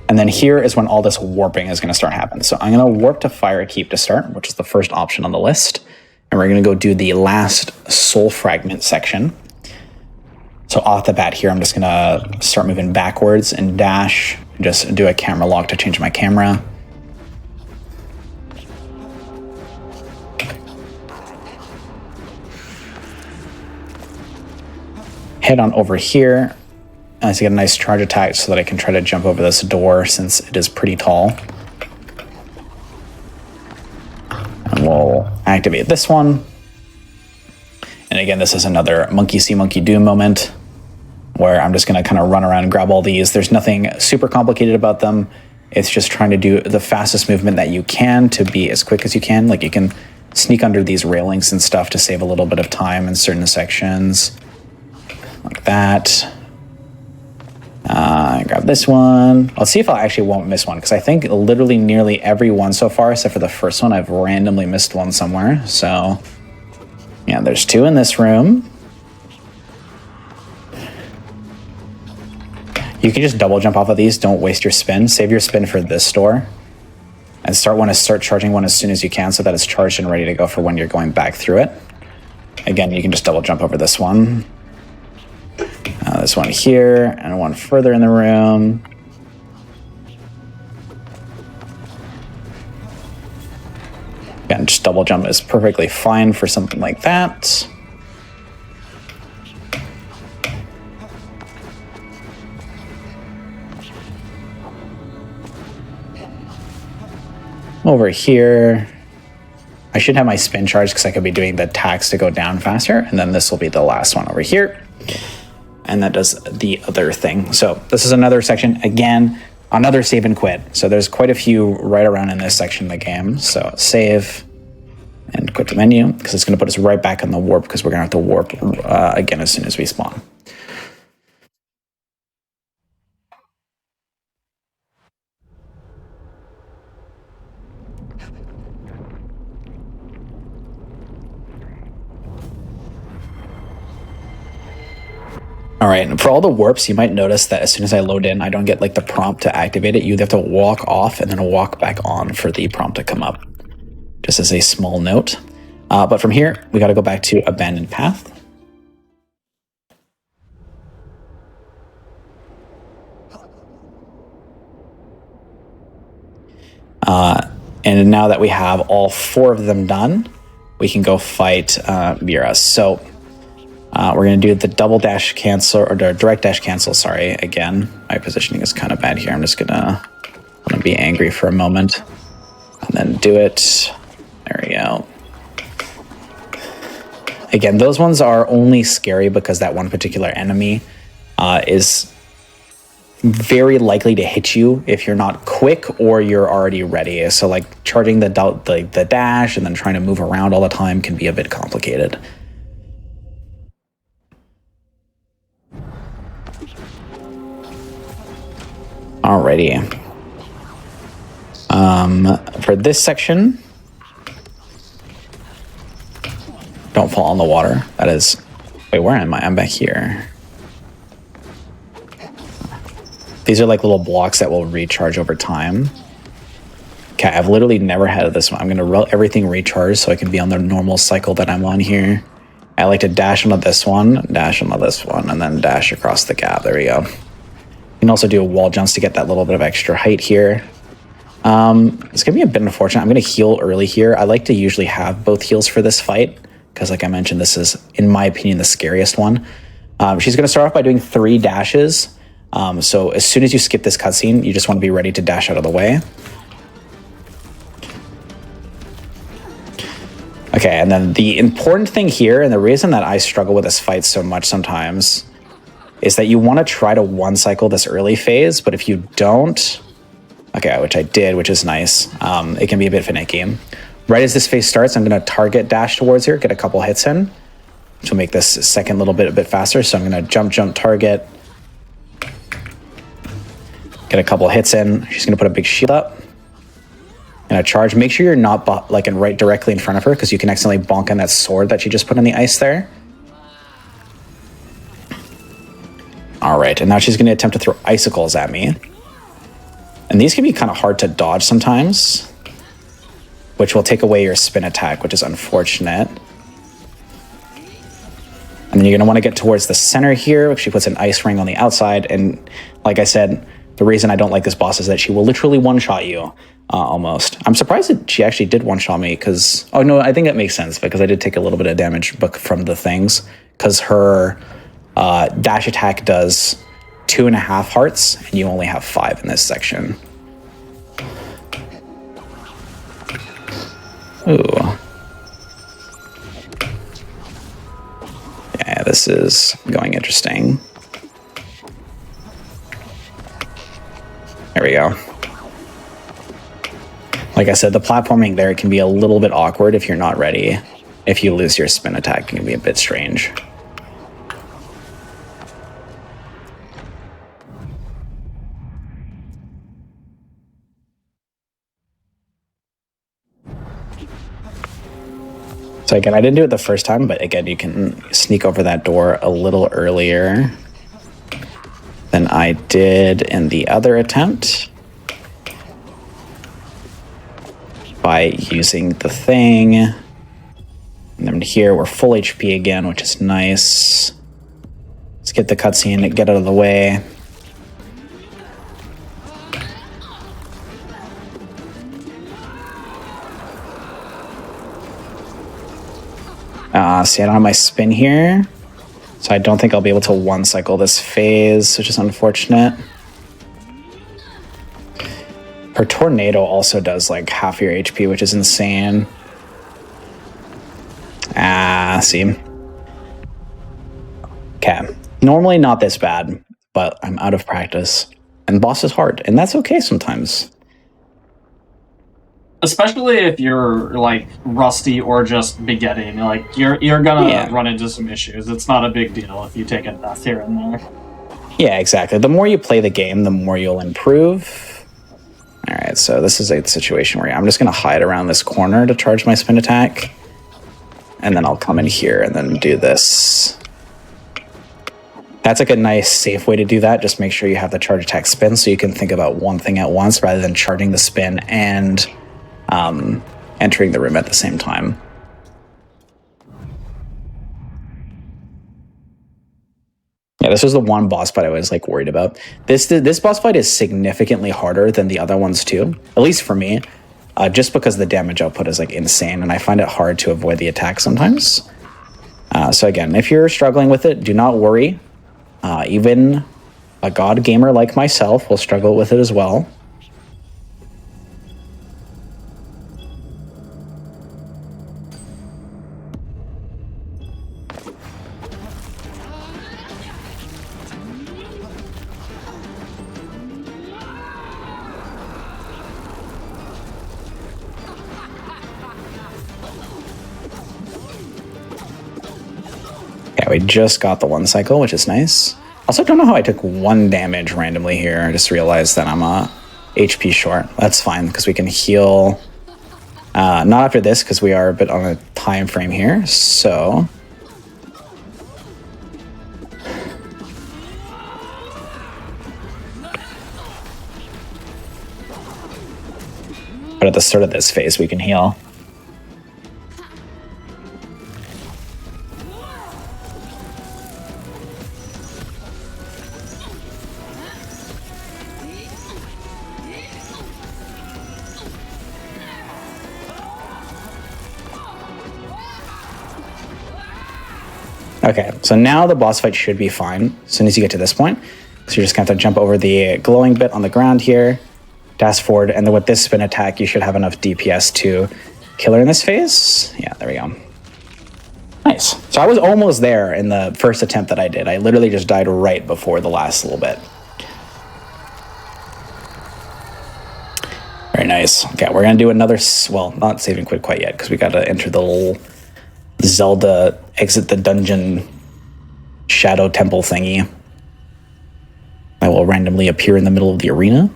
and then here is when all this warping is going to start happening. So I'm going to warp to Fire Keep to start, which is the first option on the list. And we're going to go do the last soul fragment section. So off the bat here, I'm just going to start moving backwards and dash. Just do a camera lock to change my camera. Head on over here. I get a nice charge attack so that I can try to jump over this door since it is pretty tall. And we'll activate this one. And again, this is another monkey see, monkey do moment where I'm just going to kind of run around and grab all these. There's nothing super complicated about them. It's just trying to do the fastest movement that you can to be as quick as you can. Like you can sneak under these railings and stuff to save a little bit of time in certain sections. Like that. Grab this one. I'll see if I actually won't miss one, because I think literally nearly every one so far, except for the first one, I've randomly missed one somewhere. So, yeah, there's 2 in this room. You can just double jump off of these. Don't waste your spin. Save your spin for this door. And start charging one as soon as you can so that it's charged and ready to go for when you're going back through it. Again, you can just double jump over this one. This one here, and one further in the room. Again, just double jump is perfectly fine for something like that. Over here, I should have my spin charge because I could be doing the attacks to go down faster, and then this will be the last one over here. And that does the other thing. So this is another section, again, another save and quit. So there's quite a few right around in this section of the game. So save and quit the menu, because it's going to put us right back in the warp, because we're going to have to warp again as soon as we spawn. All right, and for all the warps, you might notice that as soon as I load in, I don't get like the prompt to activate it. You have to walk off and then walk back on for the prompt to come up, just as a small note. But from here, we got to go back to abandoned path. And now that we have all 4 of them done, we can go fight Vera. So we're going to do the double dash cancel, or the direct dash cancel, sorry. Again, my positioning is kind of bad here. I'm just going to be angry for a moment and then do it. There we go. Again, those ones are only scary because that one particular enemy is very likely to hit you if you're not quick or you're already ready. So like charging the dash and then trying to move around all the time can be a bit complicated. Alrighty. For this section, don't fall in the water. That is, wait, where am I? I'm back here. These are like little blocks that will recharge over time. Okay, I've literally never had this one. I'm going to let everything recharge so I can be on the normal cycle that I'm on here. I like to dash onto this one, and then dash across the gap. There we go. You can also do wall jumps to get that little bit of extra height here. It's going to be a bit unfortunate. I'm going to heal early here. I like to usually have both heals for this fight, because like I mentioned, this is, in my opinion, the scariest one. She's going to start off by doing 3 dashes. So as soon as you skip this cutscene, you just want to be ready to dash out of the way. Okay, and then the important thing here, and the reason that I struggle with this fight so much sometimes, is that you want to try to one-cycle this early phase, but if you don't, okay, which I did, which is nice, it can be a bit finicky. Right as this phase starts, I'm going to target dash towards her, get a couple hits in, which will make this second little bit a bit faster. So I'm going to jump, target, get a couple hits in. She's going to put a big shield up. And a charge. Make sure you're not like right directly in front of her, because you can accidentally bonk on that sword that she just put on the ice there. All right, and now she's going to attempt to throw icicles at me. And these can be kind of hard to dodge sometimes, which will take away your spin attack, which is unfortunate. And then you're going to want to get towards the center here. She puts an ice ring on the outside. And like I said, the reason I don't like this boss is that she will literally one-shot you, almost. I'm surprised that she actually did one-shot me, because... Oh, no, I think that makes sense, because I did take a little bit of damage from the things, because her dash attack does 2.5 hearts, and you only have 5 in this section. Ooh. Yeah, this is going interesting. There we go. Like I said, the platforming there can be a little bit awkward if you're not ready. If you lose your spin attack, it can be a bit strange. So again, I didn't do it the first time, but again, you can sneak over that door a little earlier than I did in the other attempt by using the thing. And then here we're full HP again, which is nice. Let's get the cutscene, get out of the way. See, I don't have my spin here, so I don't think I'll be able to one-cycle this phase, which is unfortunate. Her tornado also does like half your HP, which is insane. See. Okay. Normally not this bad, but I'm out of practice. And boss is hard, and that's okay sometimes. Especially if you're like rusty or just beginning, like you're gonna run into some issues. It's not a big deal if you take a death here and there. Yeah, exactly. The more you play the game, the more you'll improve. All right, so this is a situation where I'm just going to hide around this corner to charge my spin attack. And then I'll come in here and then do this. That's like a nice, safe way to do that. Just make sure you have the charge attack spin so you can think about one thing at once rather than charging the spin and entering the room at the same time. Yeah, this was the one boss fight I was like worried about. This boss fight is significantly harder than the other ones too, at least for me, just because the damage output is like insane, and I find it hard to avoid the attack sometimes. So again, if you're struggling with it, do not worry. Even a god gamer like myself will struggle with it as well. Yeah, we just got the one cycle, which is nice. Also, don't know how I took 1 damage randomly here. I just realized that I'm HP short. That's fine, because we can heal. Not after this, because we are a bit on a time frame here, so... But at the start of this phase, we can heal. Okay, so now the boss fight should be fine as soon as you get to this point. So you're just going to have to jump over the glowing bit on the ground here, dash forward, and then with this spin attack, you should have enough DPS to kill her in this phase. Yeah, there we go. Nice. So I was almost there in the first attempt that I did. I literally just died right before the last little bit. Very nice. Okay, we're going to do another, well, not saving quit yet, because we got to enter the little Zelda exit the dungeon shadow temple thingy. I will randomly appear in the middle of the arena.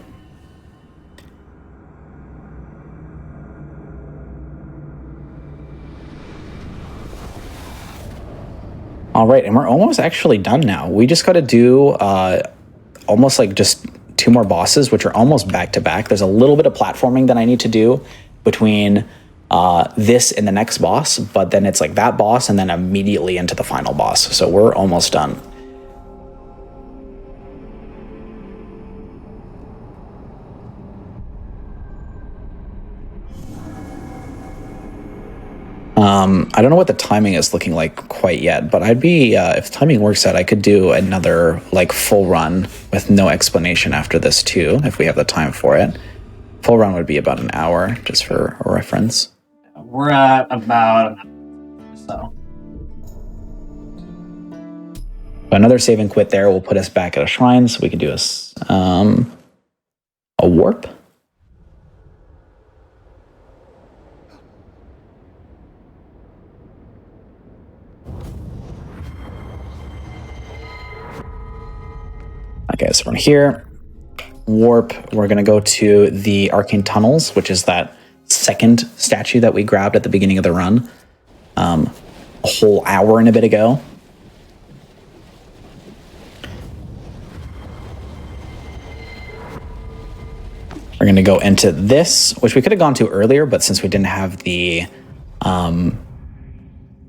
All right, and we're almost actually done now. We just got to do almost like just 2 more bosses, which are almost back to back. There's a little bit of platforming that I need to do between this and the next boss, but then it's like that boss and then immediately into the final boss. So we're almost done. I don't know what the timing is looking like quite yet, but I'd be, if timing works out, I could do another like full run with no explanation after this too, if we have the time for it. Full run would be about an hour, just for a reference. We're at about an hour, so. Another save and quit there will put us back at a shrine, so we can do a warp. Okay, so from here, warp, we're going to go to the Arcane Tunnels, which is that second statue that we grabbed at the beginning of the run a whole hour and a bit ago. We're going to go into this, which we could have gone to earlier, but since we didn't have the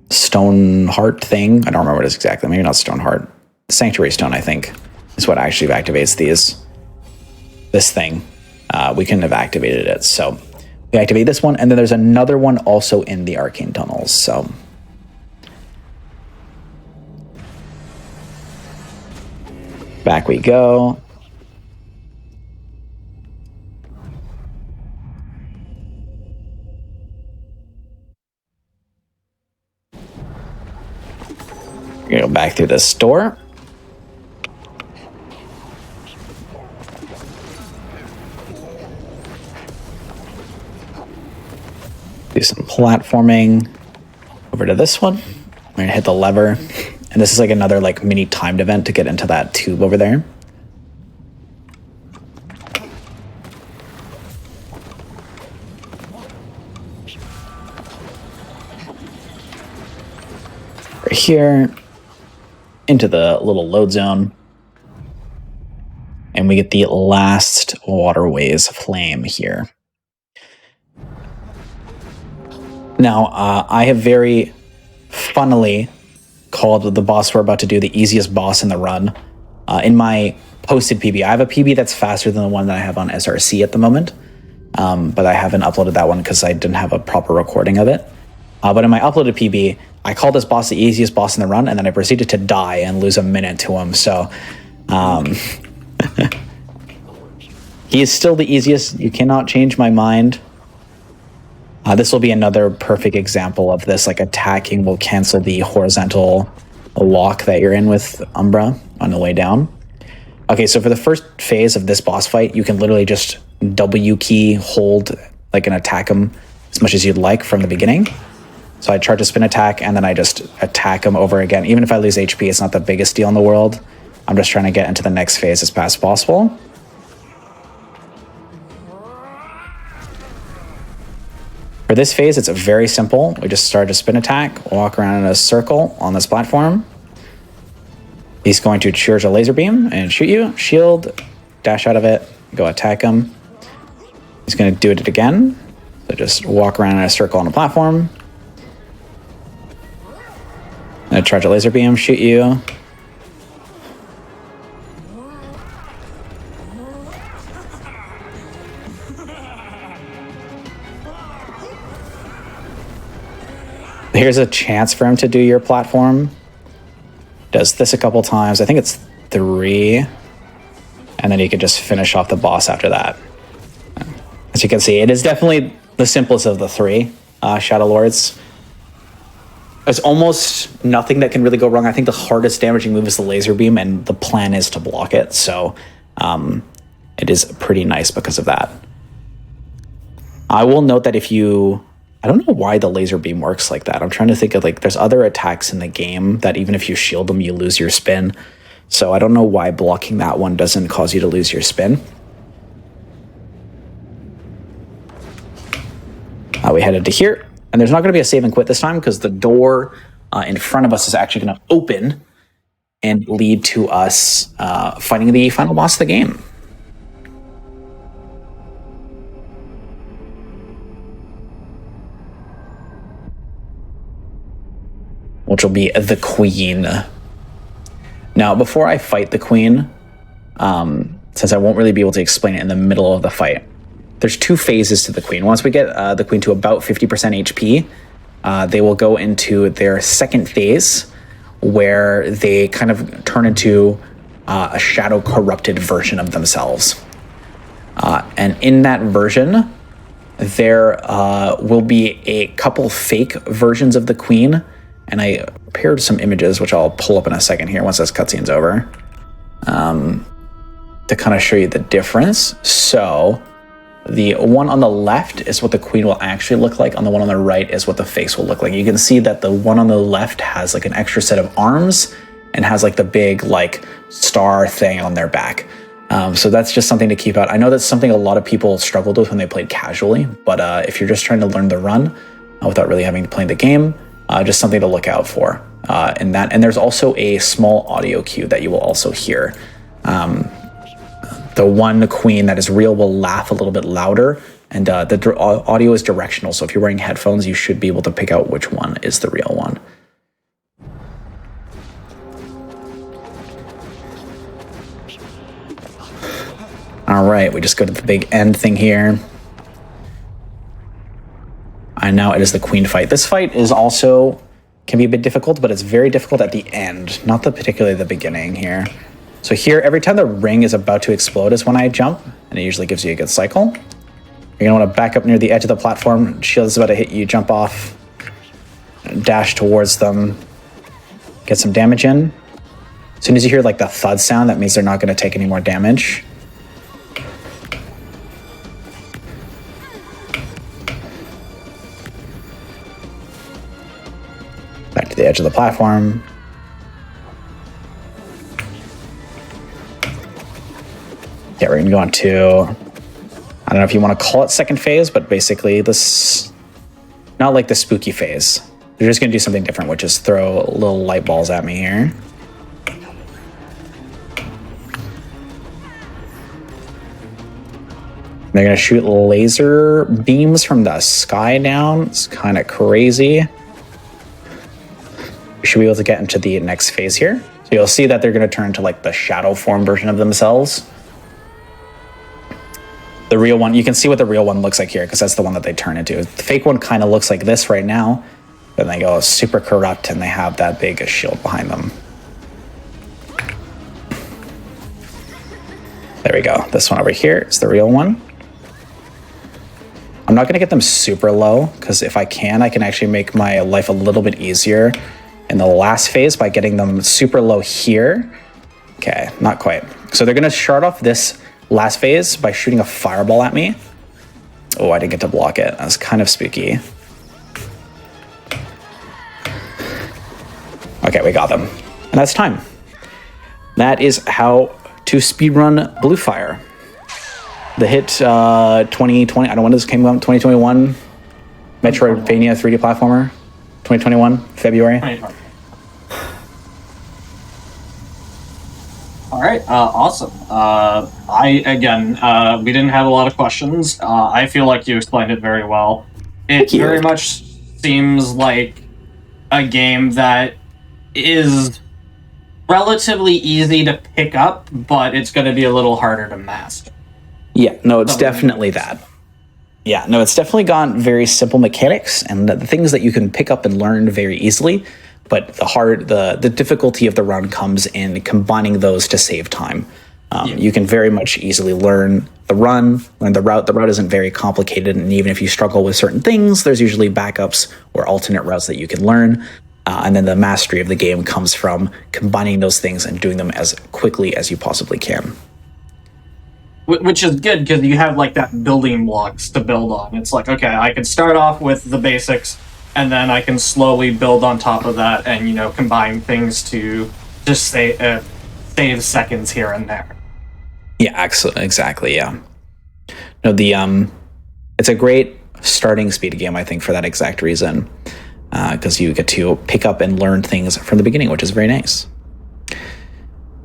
stone heart thing, I don't remember what it is exactly. Maybe not stone heart. Sanctuary stone, I think, is what actually activates this thing. We couldn't have activated it, so we activate this one, and then there's another one also in the Arcane Tunnels, so... Back we go. We're gonna go back through this door. Do some platforming over to this one. We're gonna hit the lever, and this is like another like mini timed event to get into that tube over there. Right here into the little load zone, and we get the last waterways flame here. Now, I have very funnily called the boss we're about to do the easiest boss in the run. In my posted PB, I have a PB that's faster than the one that I have on SRC at the moment, but I haven't uploaded that one because I didn't have a proper recording of it. But in my uploaded PB, I called this boss the easiest boss in the run, and then I proceeded to die and lose a minute to him, so... he is still the easiest. You cannot change my mind. This will be another perfect example of this, like attacking will cancel the horizontal lock that you're in with Umbra on the way down. Okay, so for the first phase of this boss fight, you can literally just W key hold, like, and attack him as much as you'd like from the beginning. So I charge a spin attack, and then I just attack him over again. Even if I lose HP, it's not the biggest deal in the world. I'm just trying to get into the next phase as fast as possible. For this phase, it's very simple. We just start a spin attack, walk around in a circle on this platform. He's going to charge a laser beam and shoot you. Shield, dash out of it, go attack him. He's going to do it again. So just walk around in a circle on the platform. And charge a laser beam, shoot you. Here's a chance for him to do your platform. Does this a couple times. I think it's 3. And then you can just finish off the boss after that. As you can see, it is definitely the simplest of the 3 Shadow Lords. There's almost nothing that can really go wrong. I think the hardest damaging move is the laser beam, and the plan is to block it. So it is pretty nice because of that. I will note that if you... I don't know why the laser beam works like that. I'm trying to think of, like, there's other attacks in the game that even if you shield them, you lose your spin. So I don't know why blocking that one doesn't cause you to lose your spin. We headed to here, and there's not going to be a save and quit this time because the door in front of us is actually going to open and lead to us fighting the final boss of the game. Which will be the Queen. Now, before I fight the Queen, since I won't really be able to explain it in the middle of the fight, there's 2 phases to the Queen. Once we get the Queen to about 50% HP, they will go into their second phase, where they kind of turn into a shadow-corrupted version of themselves. And in that version, there will be a couple fake versions of the Queen, and I prepared some images, which I'll pull up in a second here once this cutscene's over, to kind of show you the difference. So the one on the left is what the Queen will actually look like. On the one on the right is what the face will look like. You can see that the one on the left has like an extra set of arms and has like the big like star thing on their back. So that's just something to keep out. I know that's something a lot of people struggled with when they played casually, but if you're just trying to learn the run without really having to play the game, just something to look out for in that. And there's also a small audio cue that you will also hear. The one Queen that is real will laugh a little bit louder, and the audio is directional. So if you're wearing headphones, you should be able to pick out which one is the real one. All right, we just go to the big end thing here. And now it is the Queen fight. This fight is also, can be a bit difficult, but it's very difficult at the end, not particularly the beginning here. So here, every time the ring is about to explode is when I jump, and it usually gives you a good cycle. You're gonna wanna back up near the edge of the platform. Shield is about to hit you, jump off, dash towards them, get some damage in. As soon as you hear like the thud sound, that means they're not going to take any more damage. Back to the edge of the platform. Yeah, we're going to go on to, I don't know if you want to call it second phase, but basically this, not like the spooky phase. They're just going to do something different, which is throw little light balls at me here. They're going to shoot laser beams from the sky down. It's kind of crazy. We should be able to get into the next phase here. So you'll see that they're going to turn to like the shadow form version of themselves. The real one, you can see what the real one looks like here because that's the one that they turn into. The fake one kind of looks like this right now. Then they go super corrupt and they have that big shield behind them. There we go. This one over here is the real one. I'm not going to get them super low because if I can actually make my life a little bit easier in the last phase by getting them super low here. Okay, not quite. So they're going to start off this last phase by shooting a fireball at me. Oh, I didn't get to block it. That was kind of spooky. Okay, we got them. And that's time. That is how to speedrun Blue Fire. The hit 2020, I don't know when this came out, 2021 Metroidvania 3D platformer, 2021, February. 2020. All right, awesome. We didn't have a lot of questions. I feel like you explained it very well. It very much seems like a game that is relatively easy to pick up, but it's going to be a little harder to master. Yeah, no, it's definitely that. Yeah, no, it's definitely got very simple mechanics and the things that you can pick up and learn very easily. But the difficulty of the run comes in combining those to save time. You can very much easily learn the run, learn the route. The route isn't very complicated, and even if you struggle with certain things, there's usually backups or alternate routes that you can learn. And then the mastery of the game comes from combining those things and doing them as quickly as you possibly can. Which is good because you have like that building blocks to build on. It's like, okay, I can start off with the basics, and then I can slowly build on top of that and, you know, combine things to just save seconds here and there. Yeah, exactly, yeah. No, it's a great starting speed game, I think, for that exact reason. Because you get to pick up and learn things from the beginning, which is very nice.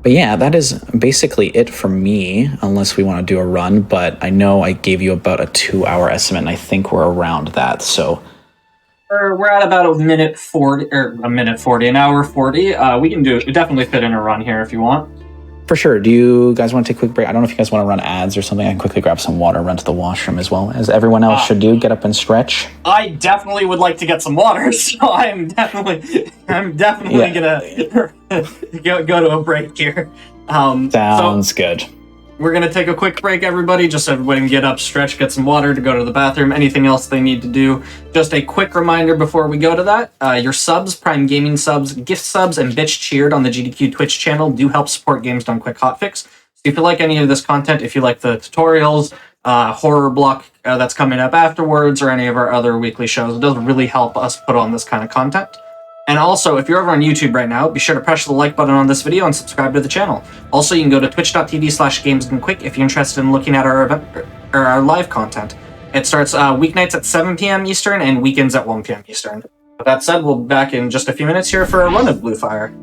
But yeah, that is basically it for me, unless we want to do a run. But I know I gave you about a 2-hour estimate, and I think we're around that, so... We're at about a minute 40, an hour 40. We can definitely fit in a run here if you want. For sure. Do you guys want to take a quick break? I don't know if you guys want to run ads or something. I can quickly grab some water, run to the washroom as well, as everyone else should do. Get up and stretch. I definitely would like to get some water, so I'm definitely gonna go to a break here. Sounds good. We're going to take a quick break, everybody, just so everybody can get up, stretch, get some water to go to the bathroom, anything else they need to do. Just a quick reminder before we go to that, your subs, Prime Gaming subs, gift subs, and Bitch Cheered on the GDQ Twitch channel do help support Games Done Quick Hotfix. So if you like any of this content, if you like the tutorials, horror block that's coming up afterwards, or any of our other weekly shows, it does really help us put on this kind of content. And also, if you're over on YouTube right now, be sure to press the like button on this video and subscribe to the channel. Also, you can go to twitch.tv/gamesdonequick if you're interested in looking at our event or our live content. It starts weeknights at 7 p.m. Eastern and weekends at 1 p.m. Eastern. With that said, we'll be back in just a few minutes here for a run of Blue Fire.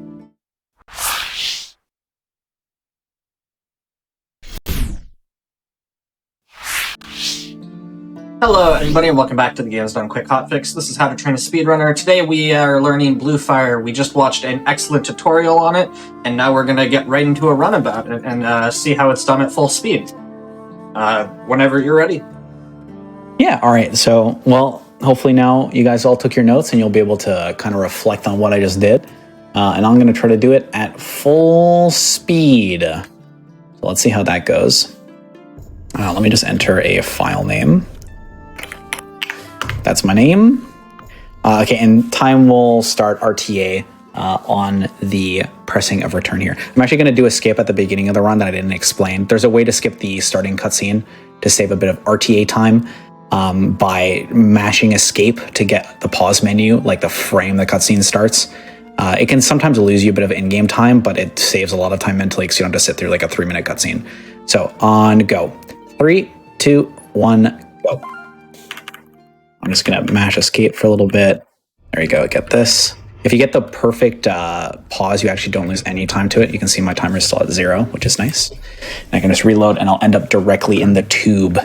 Hello everybody and welcome back to the Games Done Quick Hotfix. This is How to Train a Speedrunner. Today we are learning Blue Fire. We just watched an excellent tutorial on it, and now we're going to get right into a run about it and see how it's done at full speed. Whenever you're ready. Yeah, alright, so, well, hopefully now you guys all took your notes and you'll be able to kind of reflect on what I just did. And I'm going to try to do it at full speed. So let's see how that goes. Let me just enter a file name. That's my name. Okay, and time will start RTA on the pressing of return here. I'm actually going to do a skip at the beginning of the run that I didn't explain. There's a way to skip the starting cutscene to save a bit of RTA time by mashing escape to get the pause menu, like the frame the cutscene starts. It can sometimes lose you a bit of in-game time, but it saves a lot of time mentally because you don't have to sit through like a 3-minute cutscene. So on go. 3, 2, 1, go. I'm just going to mash escape for a little bit. There you go. Get this. If you get the perfect pause, you actually don't lose any time to it. You can see my timer is still at 0, which is nice. And I can just reload and I'll end up directly in the tube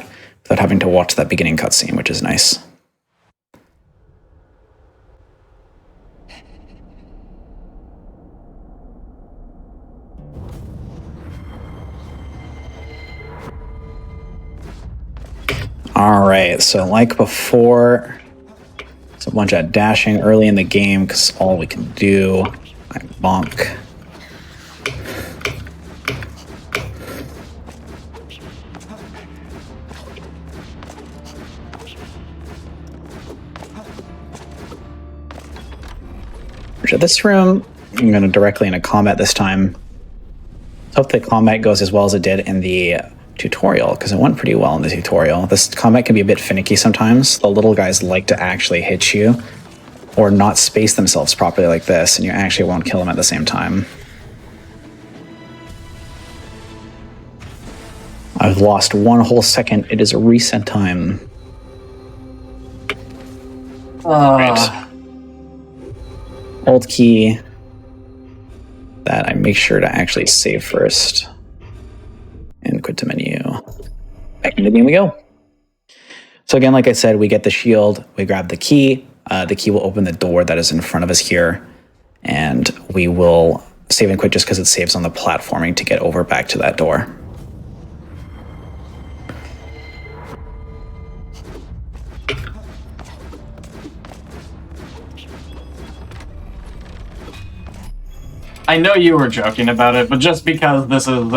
without having to watch that beginning cutscene, which is nice. All right, so like before, it's a bunch of dashing early in the game because all we can do. I bonk. Enter this room. I'm going to directly into combat this time. Let's hope the combat goes as well as it did in the tutorial, because it went pretty well in the tutorial. This combat can be a bit finicky sometimes. The little guys like to actually hit you or not space themselves properly like this, and you actually won't kill them at the same time. I've lost 1 whole second. It is a reset time. Right. Alt key. That I make sure to actually save first. And quit to menu. Back into the game we go. So again, like I said, we get the shield, we grab the key. The key will open the door that is in front of us here. And we will save and quit just because it saves on the platforming to get over back to that door. I know you were joking about it, but just because this is,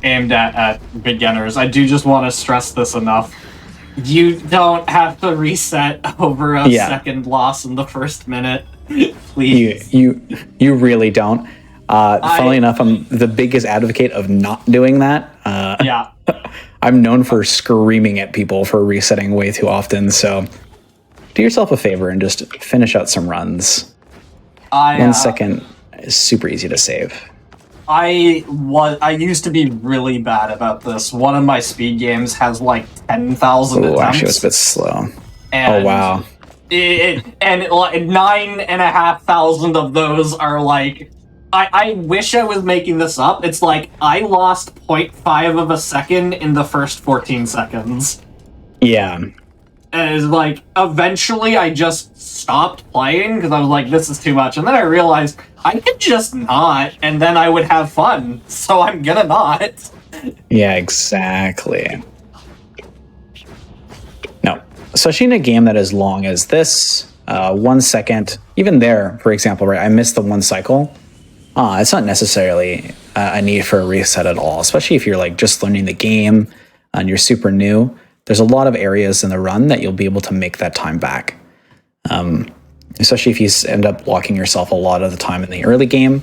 aimed at beginners, I do just want to stress this enough. You don't have to reset over a second loss in the first minute, please. You really don't. Funnily enough, I'm the biggest advocate of not doing that. I'm known for screaming at people for resetting way too often, so do yourself a favor and just finish out some runs. 1 second is super easy to save. I used to be really bad about this. One of my speed games has like 10,000 attempts. Actually, it was a bit slow. And wow. And 9,500 of those are like, I wish I was making this up. It's like I lost 0.5 of a second in the first 14 seconds. Yeah. And it's like, eventually I just stopped playing because I was like, this is too much. And then I realized I could just not, and then I would have fun. So I'm gonna not. Yeah, exactly. No. Especially in a game that is long as this, 1 second, even there, for example, right, I missed the 1 cycle. It's not necessarily a need for a reset at all, especially if you're like just learning the game and you're super new. There's a lot of areas in the run that you'll be able to make that time back. Especially if you end up blocking yourself a lot of the time in the early game,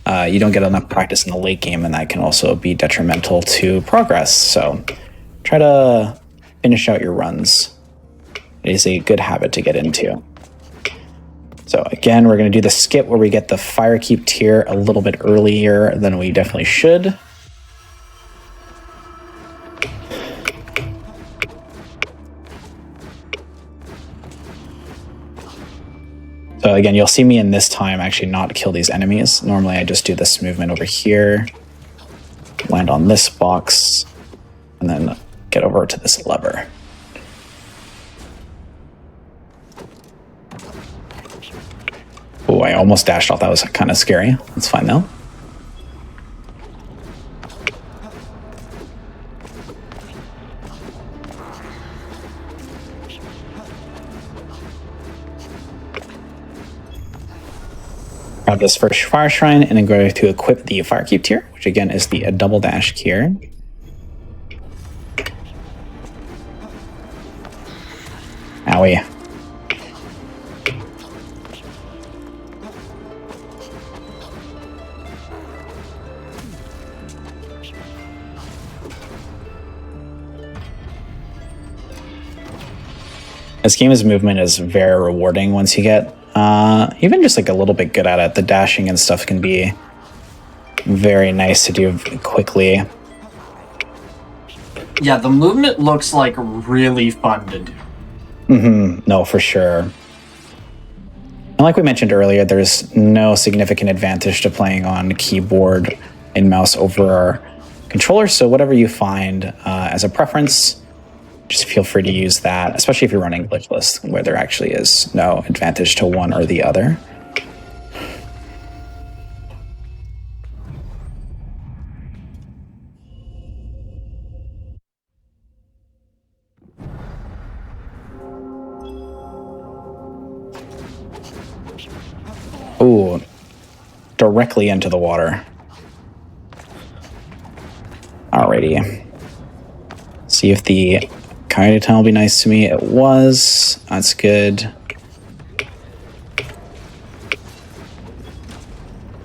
you don't get enough practice in the late game, and that can also be detrimental to progress. So try to finish out your runs. It is a good habit to get into. So again, we're going to do the skip where we get the fire keep tier a little bit earlier than we definitely should. So again, you'll see me in this time actually not kill these enemies. Normally I just do this movement over here, land on this box, and then get over to this lever. Oh, I almost dashed off. That was kind of scary. That's fine though. Grab this first fire shrine and then go to equip the fire keep tier, which again is the double dash here. Owie. This game's movement is very rewarding once you get even just like a little bit good at it. The dashing and stuff can be very nice to do quickly. Yeah, the movement looks like really fun to do. No, for sure. And like we mentioned earlier, there's no significant advantage to playing on keyboard and mouse over our controller. So whatever you find as a preference, just feel free to use that, especially if you're running glitchless, where there actually is no advantage to one or the other. Ooh, directly into the water. Alrighty. See if the coyote tunnel will be nice to me. It was. That's good.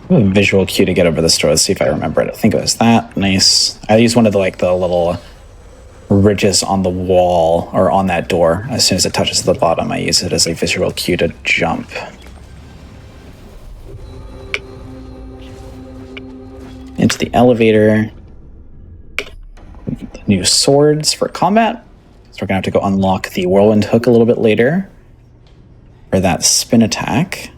A visual cue to get over the store. Let's see if I remember it. I think it was that. Nice. I used one of the little ridges on the wall or on that door. As soon as it touches the bottom, I use it as a visual cue to jump. Into the elevator. New swords for combat. So we're gonna have to go unlock the whirlwind hook a little bit later for that spin attack.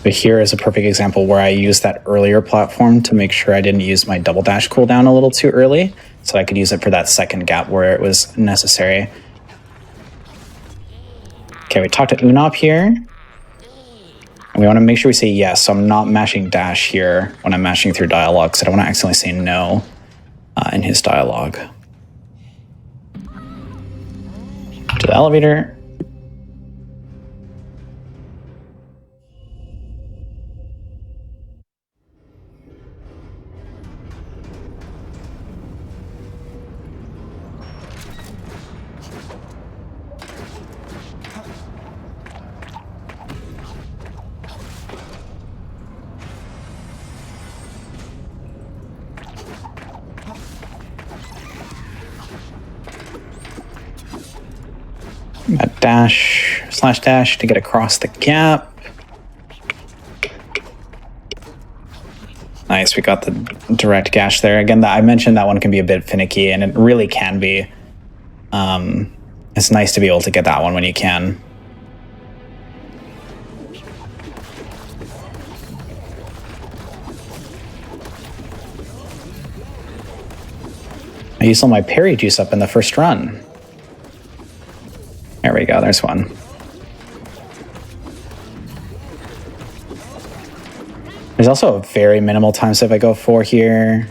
But here is a perfect example where I used that earlier platform to make sure I didn't use my double dash cooldown a little too early, so I could use it for that second gap where it was necessary. Okay, we talked to Unop here. And we want to make sure we say yes, so I'm not mashing dash here when I'm mashing through dialogue, because I don't want to accidentally say no in his dialogue. To the elevator. A dash / dash to get across the gap. Nice, we got the direct gash there. Again, I mentioned that one can be a bit finicky, and it really can be. It's nice to be able to get that one when you can. I used all my parry juice up in the first run. There we go, there's one. There's also a very minimal time save I go for here.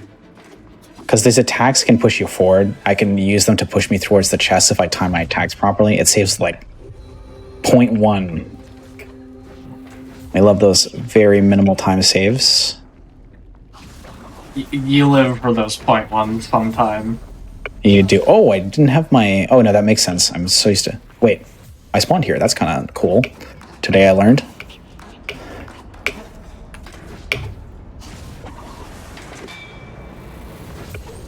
Because these attacks can push you forward. I can use them to push me towards the chest if I time my attacks properly. It saves like 0.1. I love those very minimal time saves. You live for those 0.1 sometime. You do. Oh, I didn't have my... Oh, no, that makes sense. I'm so used to... Wait, I spawned here. That's kind of cool. Today I learned.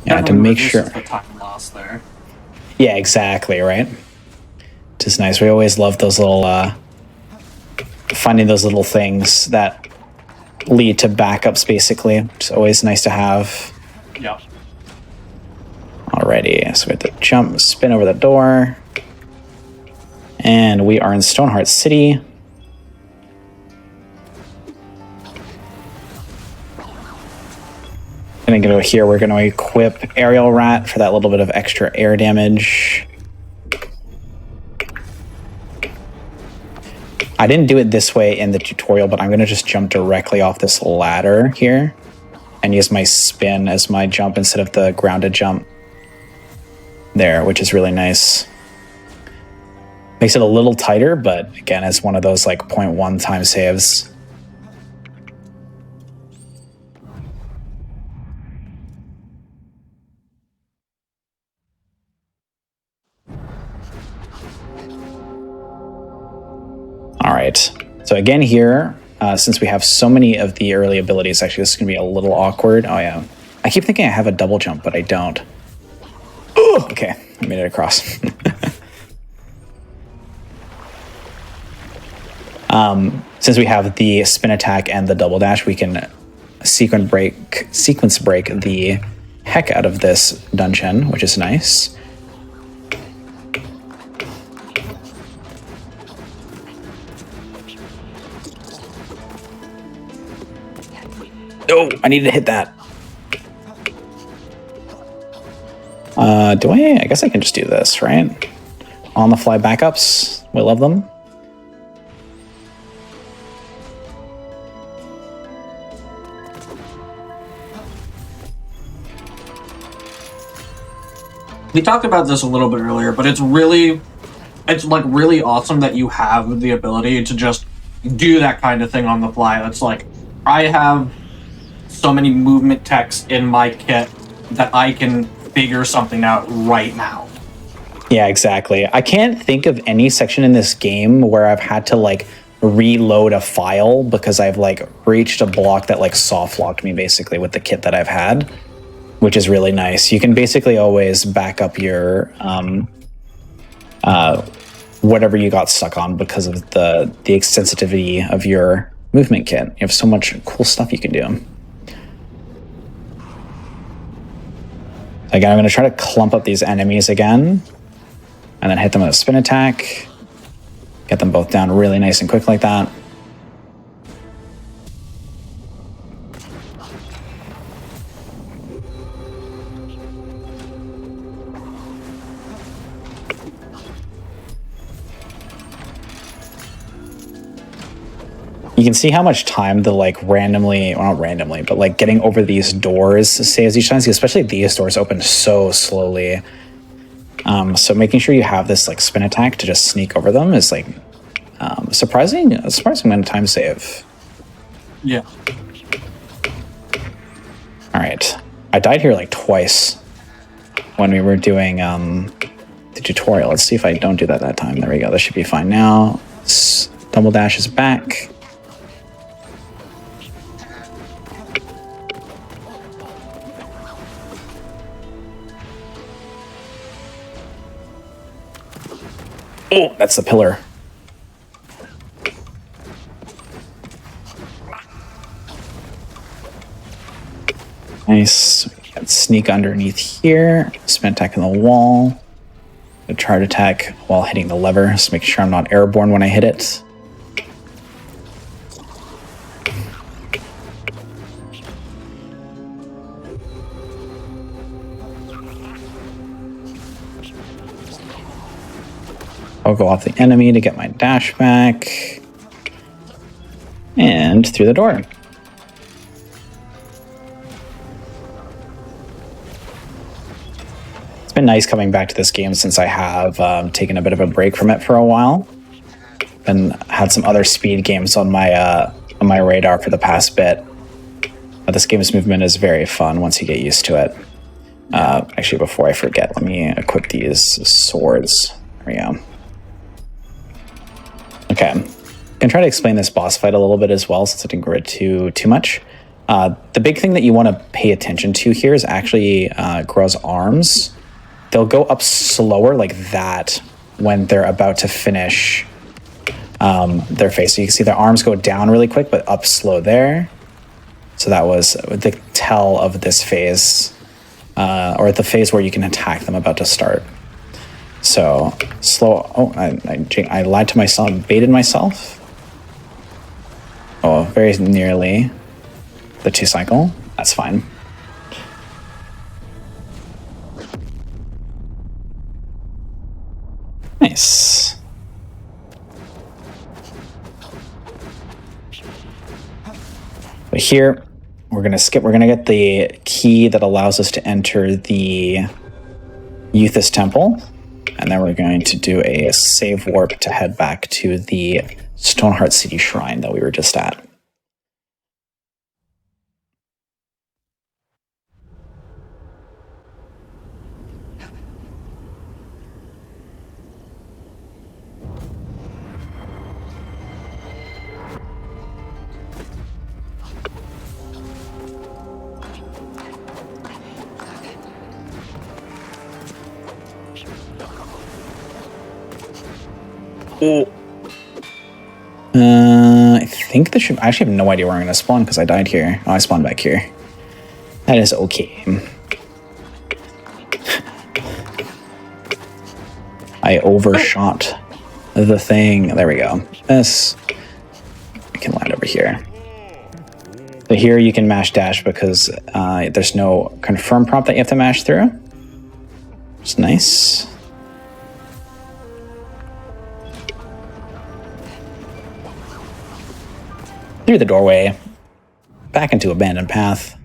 Yeah, to make sure. The time loss there. Yeah, exactly, right? Just nice. We always love those little... finding those little things that lead to backups, basically. It's always nice to have. Yep. Alrighty, so we have to jump, spin over the door. And we are in Stoneheart City. Gonna go here, we're gonna equip Aerial Rat for that little bit of extra air damage. I didn't do it this way in the tutorial, but I'm gonna just jump directly off this ladder here and use my spin as my jump instead of the grounded jump there, which is really nice. Makes it a little tighter, but again, it's one of those like 0.1 time saves. All right. So again here, since we have so many of the early abilities, actually this is going to be a little awkward. Oh yeah. I keep thinking I have a double jump, but I don't. Ooh, okay, I made it across. Since we have the spin attack and the double dash, we can sequence break the heck out of this dungeon, which is nice. Oh, I need to hit that. Do I? I guess I can just do this, right? On the fly backups. We love them. We talked about this a little bit earlier, but it's like really awesome that you have the ability to just do that kind of thing on the fly. That's like, I have so many movement techs in my kit that I can figure something out right now. Yeah, exactly. I can't think of any section in this game where I've had to like reload a file because I've like reached a block that like soft locked me basically with the kit that I've had, which is really nice. You can basically always back up your whatever you got stuck on because of the extensivity of your movement kit. You have so much cool stuff you can do. Again, I'm going to try to clump up these enemies again, and then hit them with a spin attack. Get them both down really nice and quick like that. You can see how much time the like randomly, well, not randomly, but like getting over these doors saves each time, especially these doors open so slowly. So making sure you have this like spin attack to just sneak over them is like surprising amount of time save. Yeah. All right, I died here like twice when we were doing the tutorial. Let's see if I don't do that time. There we go. This should be fine now. Double dash is back. Oh, that's the pillar. Nice. We can sneak underneath here. Spin attack in the wall. A charge attack while hitting the lever. Just make sure I'm not airborne when I hit it. I'll go off the enemy to get my dash back. And through the door. It's been nice coming back to this game since I have taken a bit of a break from it for a while. And had some other speed games on my radar for the past bit. But this game's movement is very fun once you get used to it. Actually, before I forget, let me equip these swords. There we go. Okay, I can try to explain this boss fight a little bit as well, since I didn't go into too much. The big thing that you want to pay attention to here is actually Gro's arms. They'll go up slower like that when they're about to finish their face. So you can see their arms go down really quick, but up slow there. So that was the tell of this phase, or the phase where you can attack them about to start. So slow. Oh, I lied to myself, baited myself. Oh, very nearly the 2 cycle. That's fine. Nice. But here, we're gonna skip. We're gonna get the key that allows us to enter the Euthys Temple. And then we're going to do a save warp to head back to the Stoneheart City Shrine that we were just at. Oh. I think this should... I actually have no idea where I'm going to spawn because I died here. Oh, I spawned back here. That is okay. I overshot the thing. There we go. This... I can land over here. So here you can mash dash because there's no confirm prompt that you have to mash through. It's nice. Through the doorway. Back into abandoned path.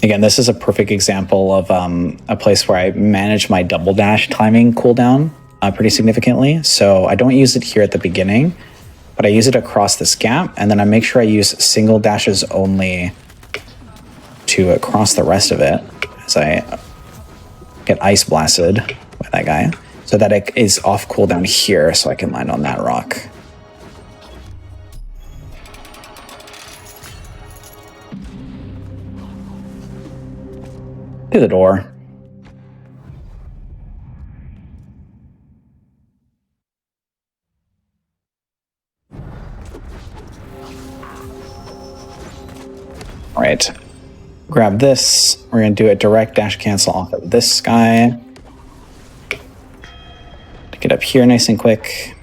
Again, this is a perfect example of a place where I manage my double dash timing cooldown pretty significantly. So I don't use it here at the beginning, but I use it across this gap, and then I make sure I use single dashes only to cross the rest of it as I get ice blasted by that guy, so that it is off cooldown here so I can land on that rock. Through the door. All right. Grab this. We're going to do a direct dash cancel off of this guy. Get up here nice and quick.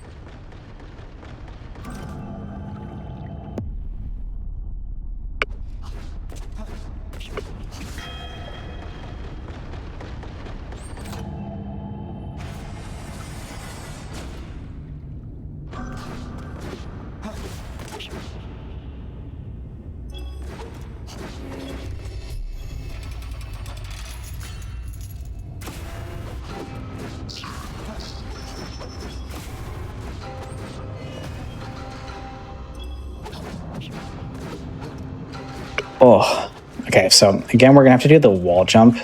Oh, okay. So again, we're gonna have to do the wall jump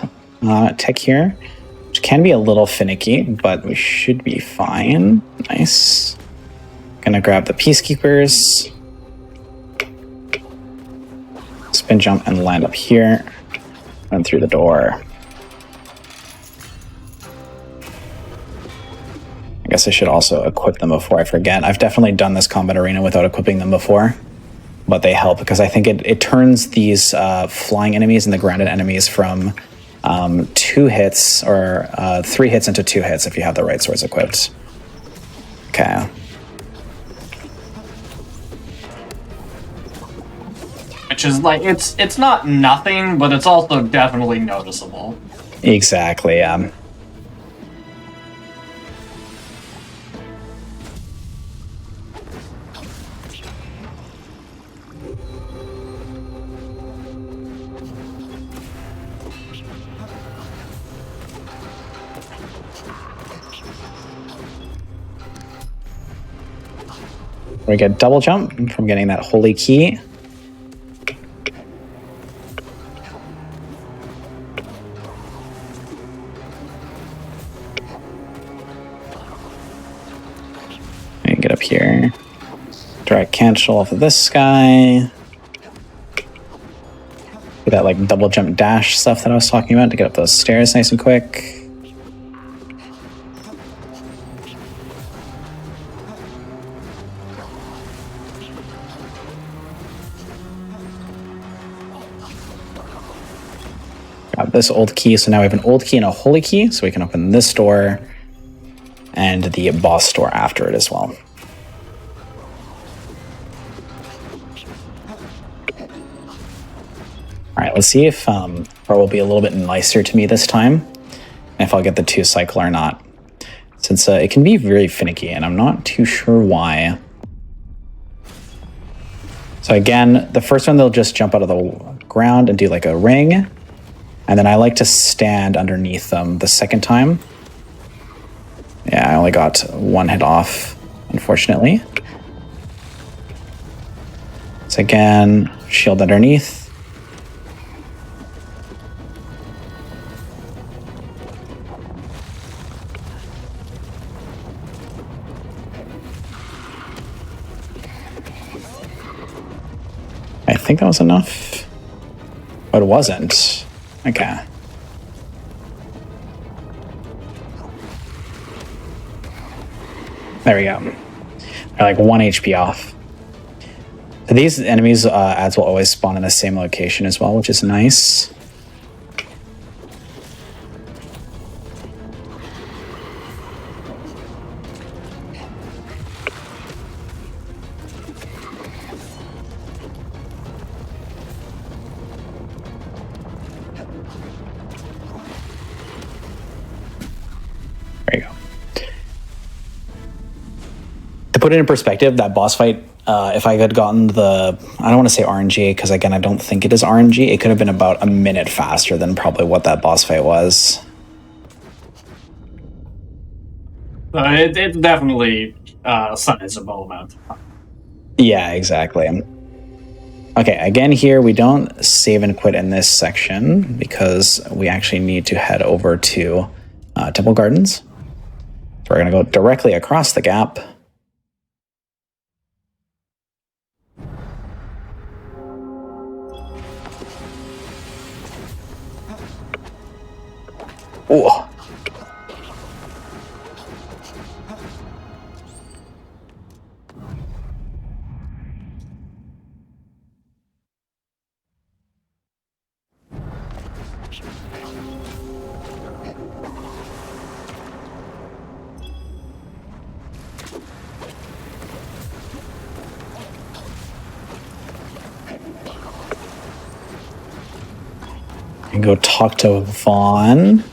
tech here, which can be a little finicky, but we should be fine. Nice. Gonna grab the peacekeepers, spin jump and land up here, and through the door. I guess I should also equip them before I forget. I've definitely done this combat arena without equipping them before, but they help because I think it turns these flying enemies and the grounded enemies from 2 hits or 3 hits into 2 hits if you have the right swords equipped. Okay. Which is like, it's not nothing, but it's also definitely noticeable. Exactly, yeah. We get double jump from getting that holy key. And get up here. Direct cancel off of this guy. Get that like double jump dash stuff that I was talking about to get up those stairs nice and quick. Grab this old key, so now we have an old key and a holy key, so we can open this door and the boss door after it as well. Alright, let's see if Pro will be a little bit nicer to me this time, and if I'll get the 2 cycle or not. Since it can be very finicky, and I'm not too sure why. So again, the first one they'll just jump out of the ground and do like a ring. And then I like to stand underneath them the second time. Yeah, I only got 1 hit off, unfortunately. So again, shield underneath. I think that was enough. But it wasn't. Okay. There we go. They're like 1 HP off. So these enemies ads will always spawn in the same location as well, which is nice. There you go. To put it in perspective, that boss fight, if I had gotten the, I don't want to say RNG, because again, I don't think it is RNG, it could have been about a minute faster than probably what that boss fight was. It's definitely a sizable amount. Yeah, exactly. Okay, again here, we don't save and quit in this section because we actually need to head over to Temple Gardens. So we're going to go directly across the gap. Oh. And go talk to Vaughn.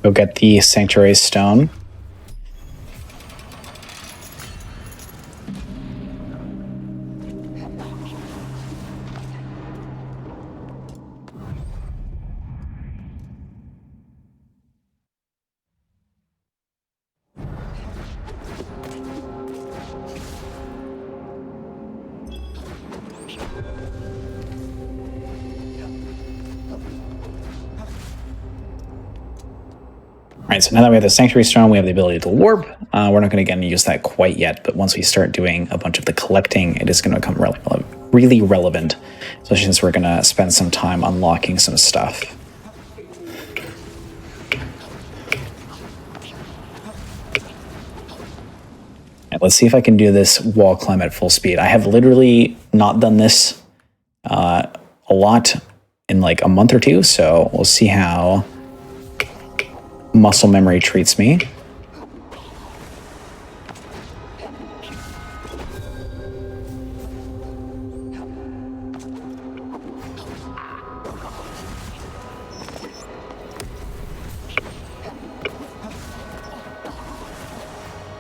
Go get the Sanctuary Stone. Alright, so now that we have the Sanctuary Stone, we have the ability to warp. We're not going to again use that quite yet, but once we start doing a bunch of the collecting, it is going to become really relevant, especially since we're going to spend some time unlocking some stuff. Right, let's see if I can do this wall climb at full speed. I have literally not done this a lot in like a month or two, so we'll see how muscle memory treats me.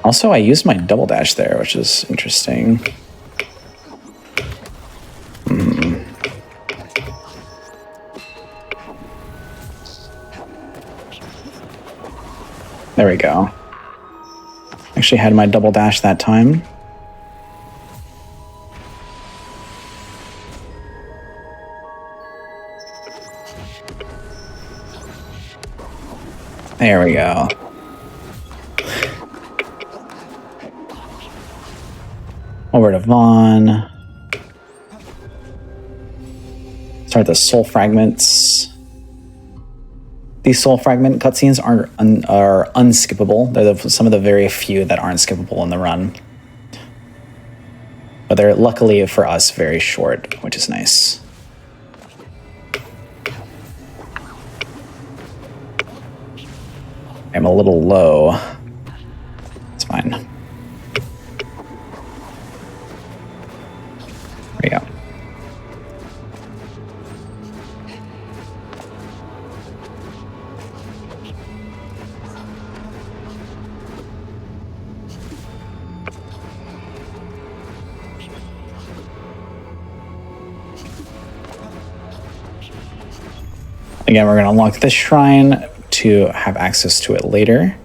Also, I used my double dash there, which is interesting. There we go. Actually had my double dash that time. There we go. Over to Vaughn. Start the soul fragments. These soul fragment cutscenes are unskippable. They're some of the very few that aren't skippable in the run. But they're luckily for us very short, which is nice. I'm a little low. It's fine. There we go. Again, we're going to unlock this shrine to have access to it later.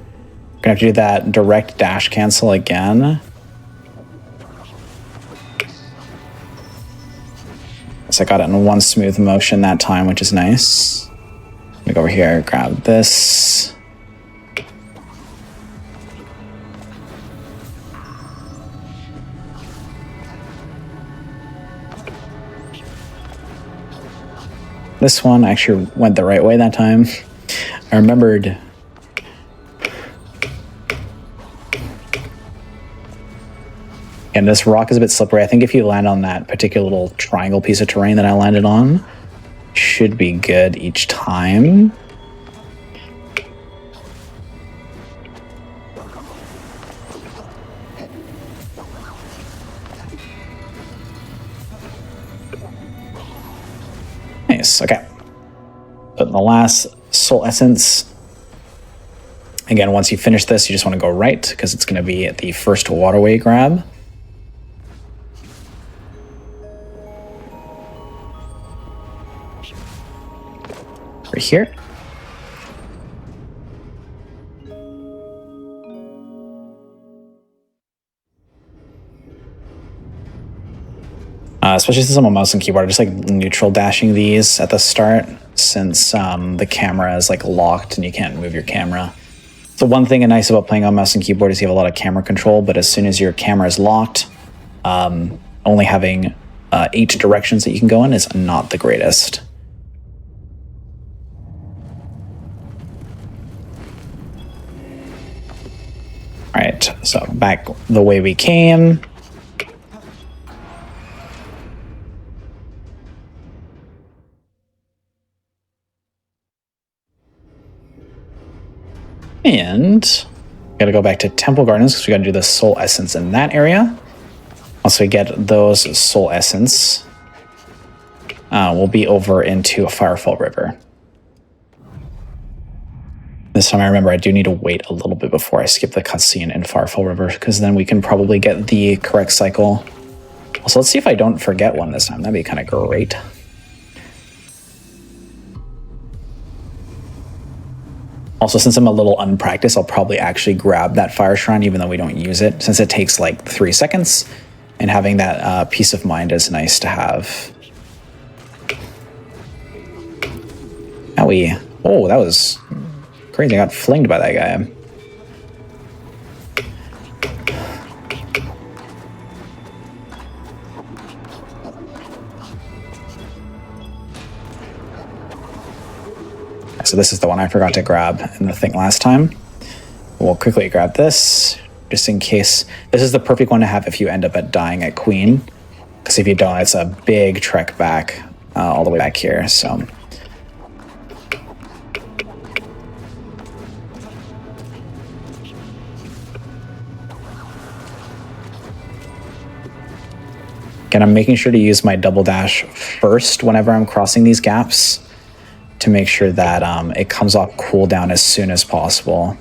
We're going to have to do that direct dash cancel again. So I got it in one smooth motion that time, which is nice. Let me go over here, grab this. this one. I actually went the right way that time. I remembered. And this rock is a bit slippery. I think if you land on that particular little triangle piece of terrain that I landed on, should be good each time. Nice, okay. But the last soul essence, again, once you finish this, you just want to go right because it's going to be the first waterway grab. Right here. Especially since I'm on mouse and keyboard, I just like neutral dashing these at the start since the camera is like locked and you can't move your camera. So one thing nice about playing on mouse and keyboard is you have a lot of camera control, but as soon as your camera is locked, only having 8 directions that you can go in is not the greatest. All right, so back the way we came. And gotta go back to Temple Gardens because we gotta do the soul essence in that area. Once we get those soul essence, we'll be over into Firefall River. This time I remember I do need to wait a little bit before I skip the cutscene in Firefall River because then we can probably get the correct cycle. So let's see if I don't forget one this time. That'd be kind of great. Also, since I'm a little unpracticed, I'll probably actually grab that fire shrine even though we don't use it, since it takes like 3 seconds, and having that peace of mind is nice to have. Oh, that was crazy. I got flinged by that guy. So this is the one I forgot to grab in the thing last time. We'll quickly grab this, just in case. This is the perfect one to have if you end up dying at Queen. Because if you don't, it's a big trek back, all the way back here, so. Again, I'm making sure to use my double dash first whenever I'm crossing these gaps, to make sure that it comes off cooldown as soon as possible.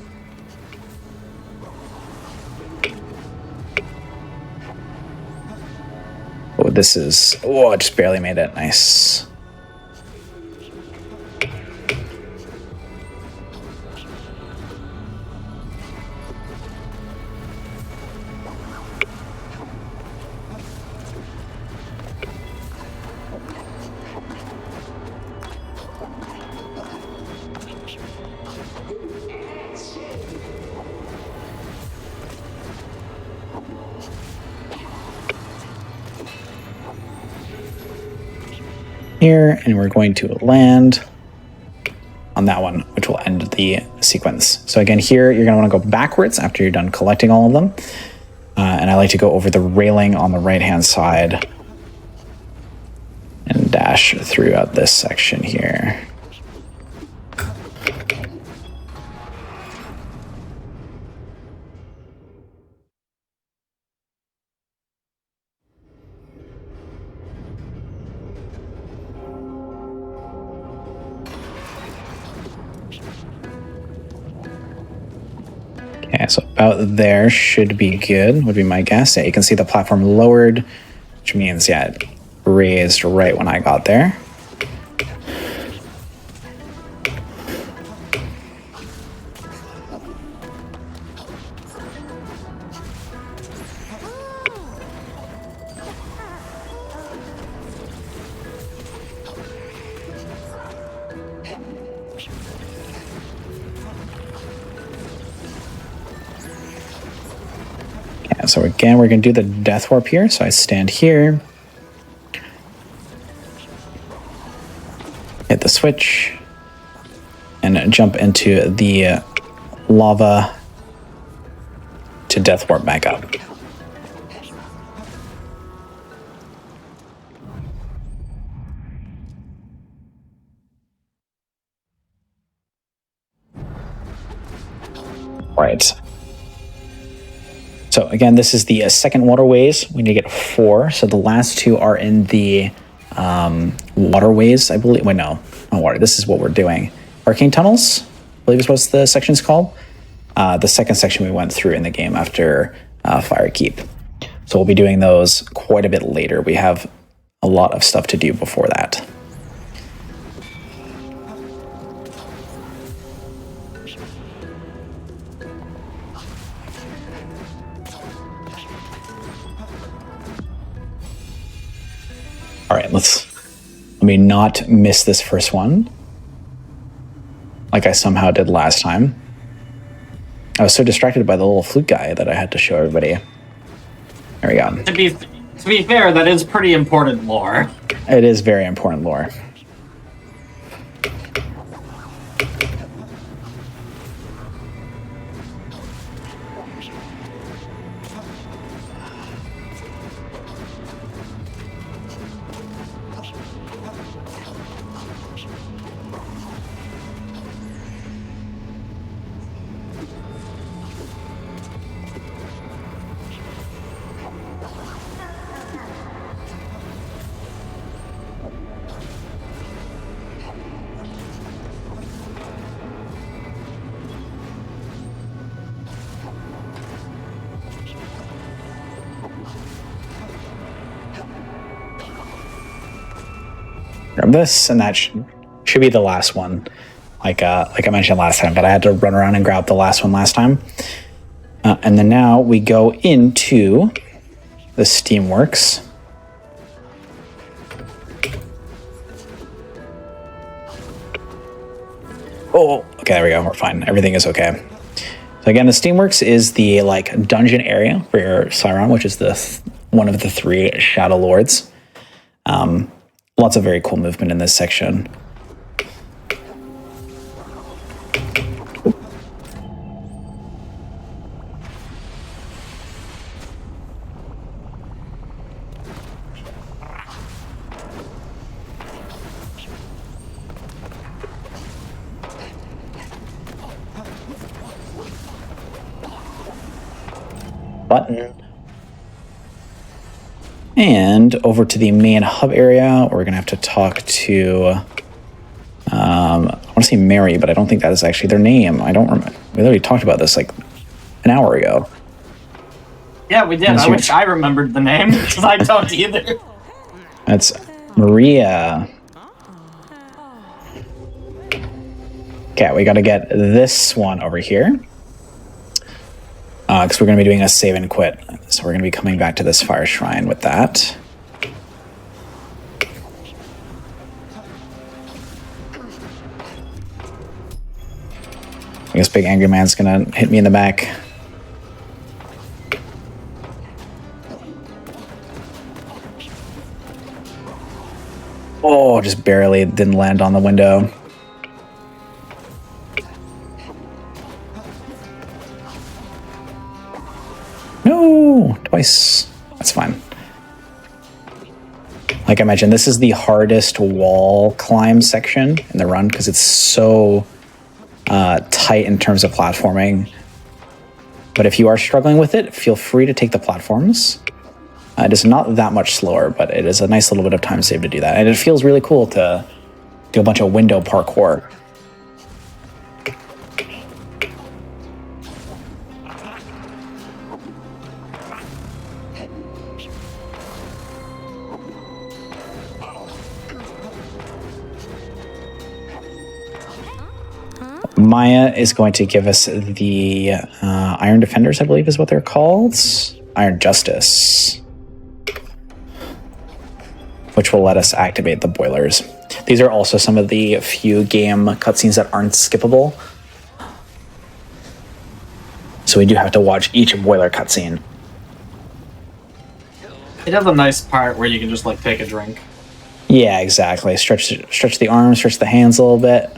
Oh, this is... Oh, I just barely made it. Nice. Here, and we're going to land on that one, which will end the sequence. So again, here you're going to want to go backwards after you're done collecting all of them, and I like to go over the railing on the right hand side and dash throughout this section here. Okay, so about there should be good, would be my guess. Yeah, you can see the platform lowered, which means, yeah, it raised right when I got there. So again, we're going to do the death warp here. So I stand here, hit the switch and jump into the lava to death warp back up. Right. So again, this is the second waterways. We need to get 4. So the last 2 are in the waterways, I believe. Wait, no, not water. This is what we're doing. Arcane tunnels, I believe is what the section's called. The second section we went through in the game after Firekeep. So we'll be doing those quite a bit later. We have a lot of stuff to do before that. All right, let me not miss this first one like I somehow did last time. I was so distracted by the little flute guy that I had to show everybody. There we go. To be fair, that is pretty important lore. It is very important lore. Grab this, and that should be the last one, like I mentioned last time, but I had to run around and grab the last one last time. And then now we go into the Steamworks. Oh, okay, there we go, we're fine. Everything is okay. So again, the Steamworks is the dungeon area for your Siron, which is one of the 3 Shadow Lords. Lots of very cool movement in this section. Button. And over to the main hub area, we're going to have to talk to, I want to say Mary, but I don't think that is actually their name. I don't remember. We literally talked about this like an hour ago. Yeah, we did. I wish I remembered the name, because I don't either. That's Maria. Okay, we got to get this one over here. Because we're going to be doing a save and quit. So we're going to be coming back to this fire shrine with that. I guess Big Angry Man's going to hit me in the back. Oh, just barely didn't land on the window. No, twice. That's fine. Like I mentioned, this is the hardest wall climb section in the run because it's so tight in terms of platforming. But if you are struggling with it, feel free to take the platforms. It is not that much slower, but it is a nice little bit of time saved to do that. And it feels really cool to do a bunch of window parkour. Maya is going to give us the Iron Defenders, I believe is what they're called. Iron Justice. Which will let us activate the boilers. These are also some of the few game cutscenes that aren't skippable. So we do have to watch each boiler cutscene. It has a nice part where you can just take a drink. Yeah, exactly. Stretch the arms, stretch the hands a little bit.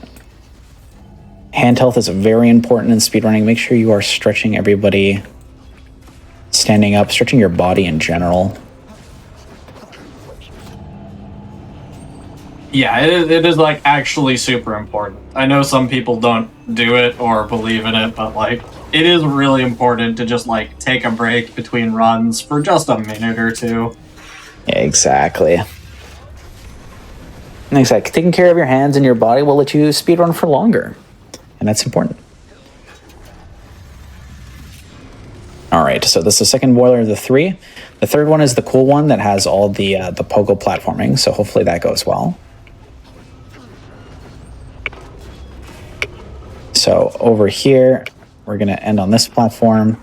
Hand health is very important in speedrunning. Make sure you are stretching everybody, standing up, stretching your body in general. Yeah, it is like actually super important. I know some people don't do it or believe in it, but like it is really important to just like take a break between runs for just a minute or two. Yeah, exactly. Exactly. Taking care of your hands and your body will let you speedrun for longer, and that's important. All right, so this is the second boiler of the 3. The third one is the cool one that has all the pogo platforming, so hopefully that goes well. So over here, we're going to end on this platform.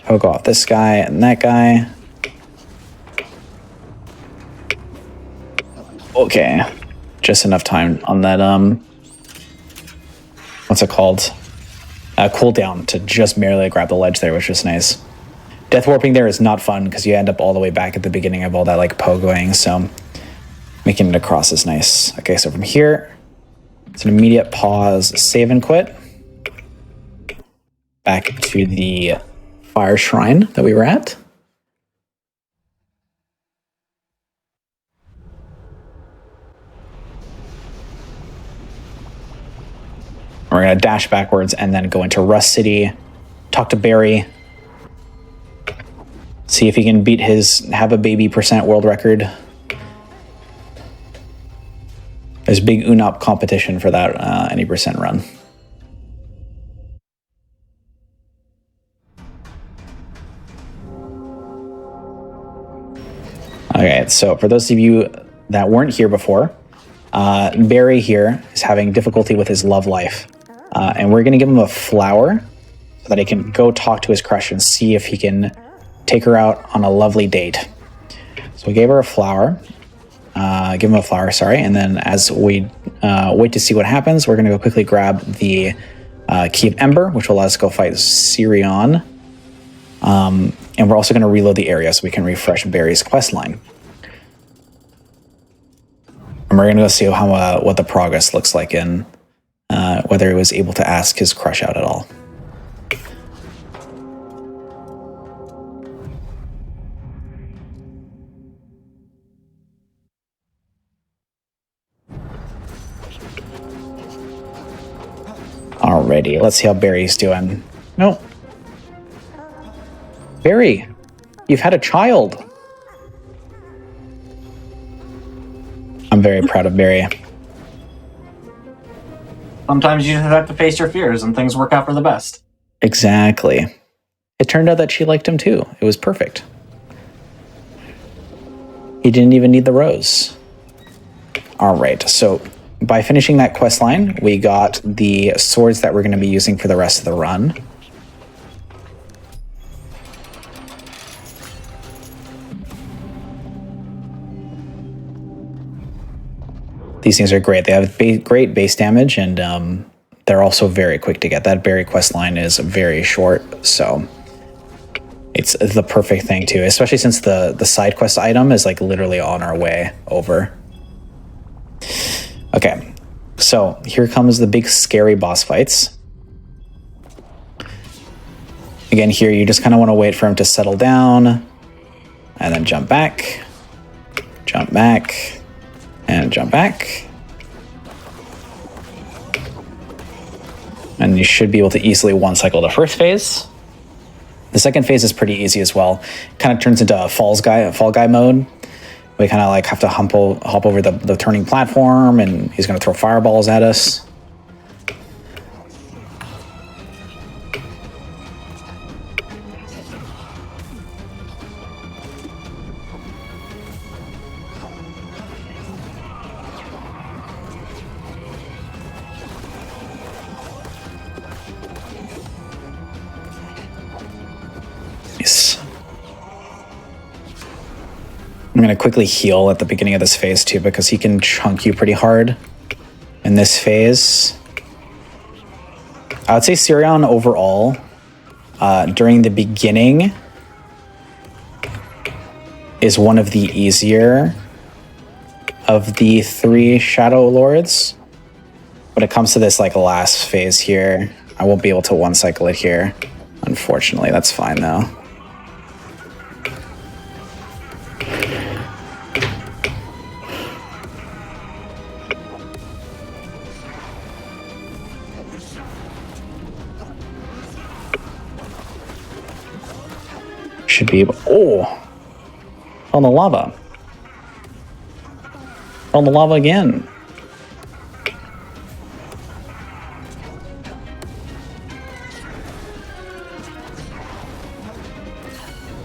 Pogo off this guy and that guy. Okay, just enough time on that, what's it called? Cooldown to just merely grab the ledge there, which is nice. Death warping there is not fun because you end up all the way back at the beginning of all that like pogoing, so making it across is nice. Okay, so from here, it's an immediate pause, save and quit. Back to the fire shrine that we were at. We're going to dash backwards and then go into Rust City, talk to Barry, see if he can beat his have a baby % world record. There's big UNOP competition for that any % run. Okay, so for those of you that weren't here before, Barry here is having difficulty with his love life. And we're going to give him a flower so that he can go talk to his crush and see if he can take her out on a lovely date. So we gave her a flower. Give him a flower, sorry. And then as we wait to see what happens, we're going to go quickly grab the Key of Ember, which will let us go fight Sirion. And we're also going to reload the area so we can refresh Barry's quest line. And we're going to go see how what the progress looks like in whether he was able to ask his crush out at all. Alrighty, let's see how Barry's doing. No. Barry, you've had a child. I'm very proud of Barry. Sometimes you just have to face your fears and things work out for the best. Exactly. It turned out that she liked him too. It was perfect. He didn't even need the rose. All right, so by finishing that quest line, we got the swords that we're going to be using for the rest of the run. These things are great. They have great base damage, and they're also very quick to get. That berry quest line is very short, so it's the perfect thing too, especially since the side quest item is like literally on our way over. Okay, so here comes the big scary boss fights. Again, here you just kind of want to wait for him to settle down, and then jump back, and jump back. And you should be able to easily one-cycle the first phase. The second phase is pretty easy as well. Kind of turns into a Fall Guy mode. We kind of like have to hop over the turning platform, and he's going to throw fireballs at us. I'm going to quickly heal at the beginning of this phase too, because he can chunk you pretty hard in this phase. I would say Sirion overall, during the beginning, is one of the easier of the 3 Shadow Lords. When it comes to this like last phase here, I won't be able to one cycle it here. Unfortunately, that's fine though. Should be able. Oh! On the lava. On the lava again.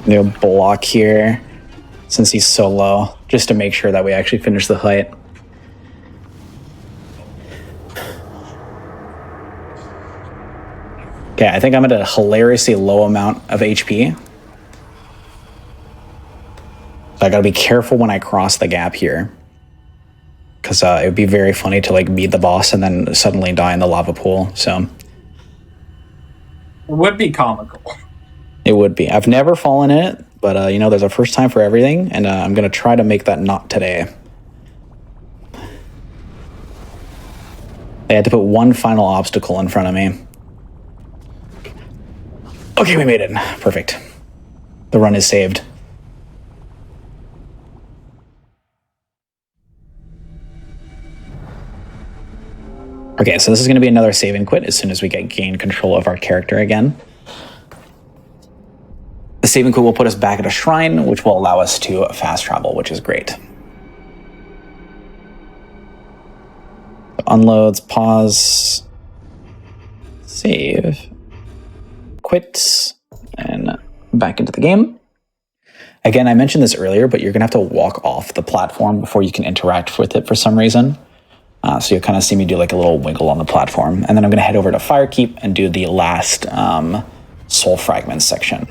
New block here, since he's so low, just to make sure that we actually finish the fight. Okay, I think I'm at a hilariously low amount of HP. So I gotta be careful when I cross the gap here. Because it would be very funny to like beat the boss and then suddenly die in the lava pool, so. It would be comical. It would be. I've never fallen in it, but you know, there's a first time for everything, and I'm gonna try to make that not today. They had to put one final obstacle in front of me. Okay, we made it. Perfect. The run is saved. Okay, so this is going to be another save and quit as soon as we gain control of our character again. The save and quit will put us back at a shrine, which will allow us to fast travel, which is great. Unloads, pause, save, quit, and back into the game. Again, I mentioned this earlier, but you're going to have to walk off the platform before you can interact with it for some reason. So you'll kind of see me do like a little wiggle on the platform. And then I'm going to head over to Firekeep and do the last soul fragments section.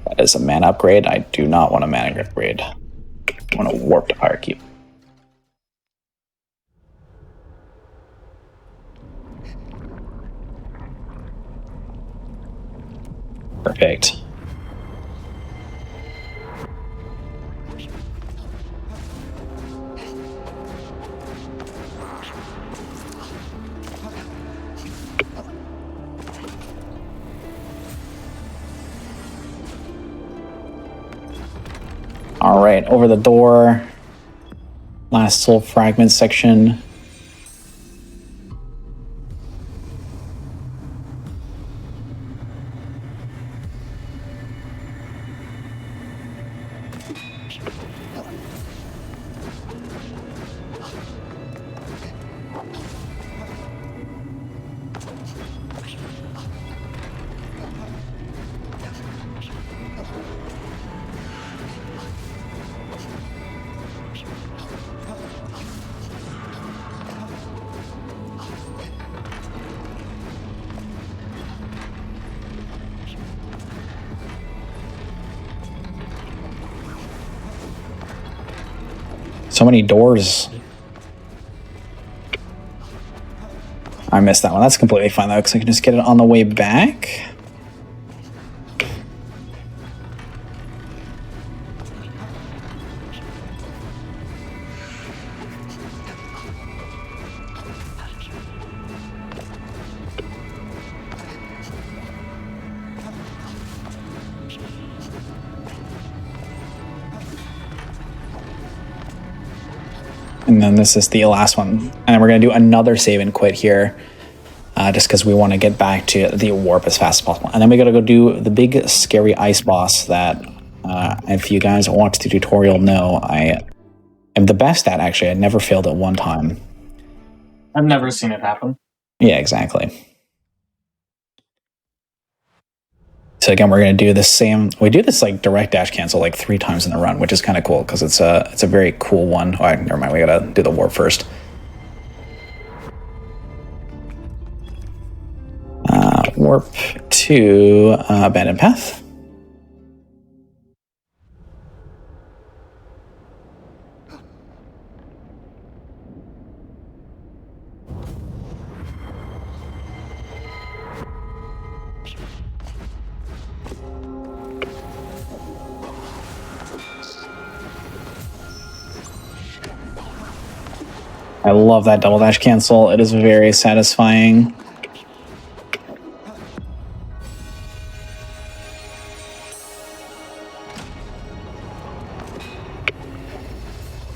That is a mana upgrade. I do not want a mana upgrade. I want to warp to Firekeep. Perfect. All right, over the door. Last soul fragment section. So many doors. I missed that one. That's completely fine though, because I can just get it on the way back. And then this is the last one. And then we're going to do another save and quit here, just because we want to get back to the warp as fast as possible. And then we got to go do the big scary ice boss that, if you guys watch the tutorial know, I am the best at. Actually, I never failed at one time. I've never seen it happen. Yeah, exactly. So again, we're going to do the same. We do this like direct dash cancel like 3 times in the run, which is kind of cool because it's a very cool one. All right, never mind. We got to do the warp first. Warp to abandoned path. I love that double dash cancel. It is very satisfying.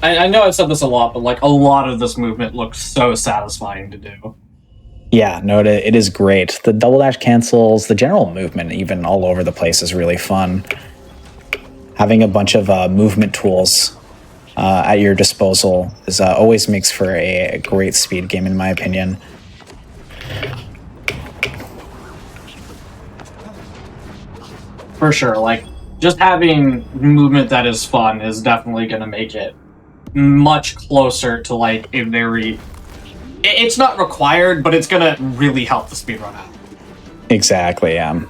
I know I've said this a lot, but like a lot of this movement looks so satisfying to do. Yeah, no, it is great. The double dash cancels, the general movement, even all over the place, is really fun. Having a bunch of movement tools at your disposal is always makes for a great speed game, in my opinion. For sure, like just having movement that is fun is definitely going to make it much closer to like a very. It's not required, but it's going to really help the speedrun out. Exactly, yeah.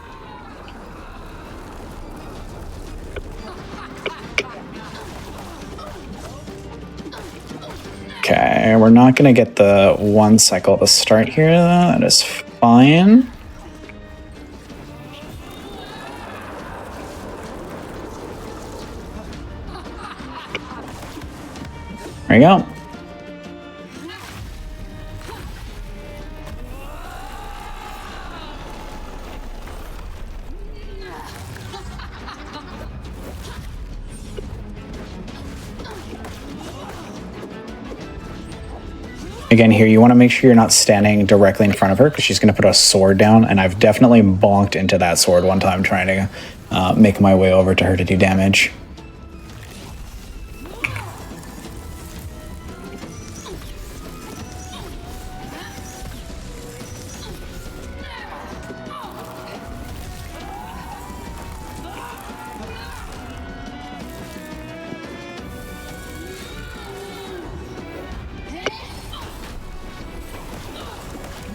Okay, we're not going to get the one cycle at the start here, though. That is fine. There you go. Again, here, you want to make sure you're not standing directly in front of her because she's going to put a sword down, and I've definitely bonked into that sword one time trying to make my way over to her to do damage.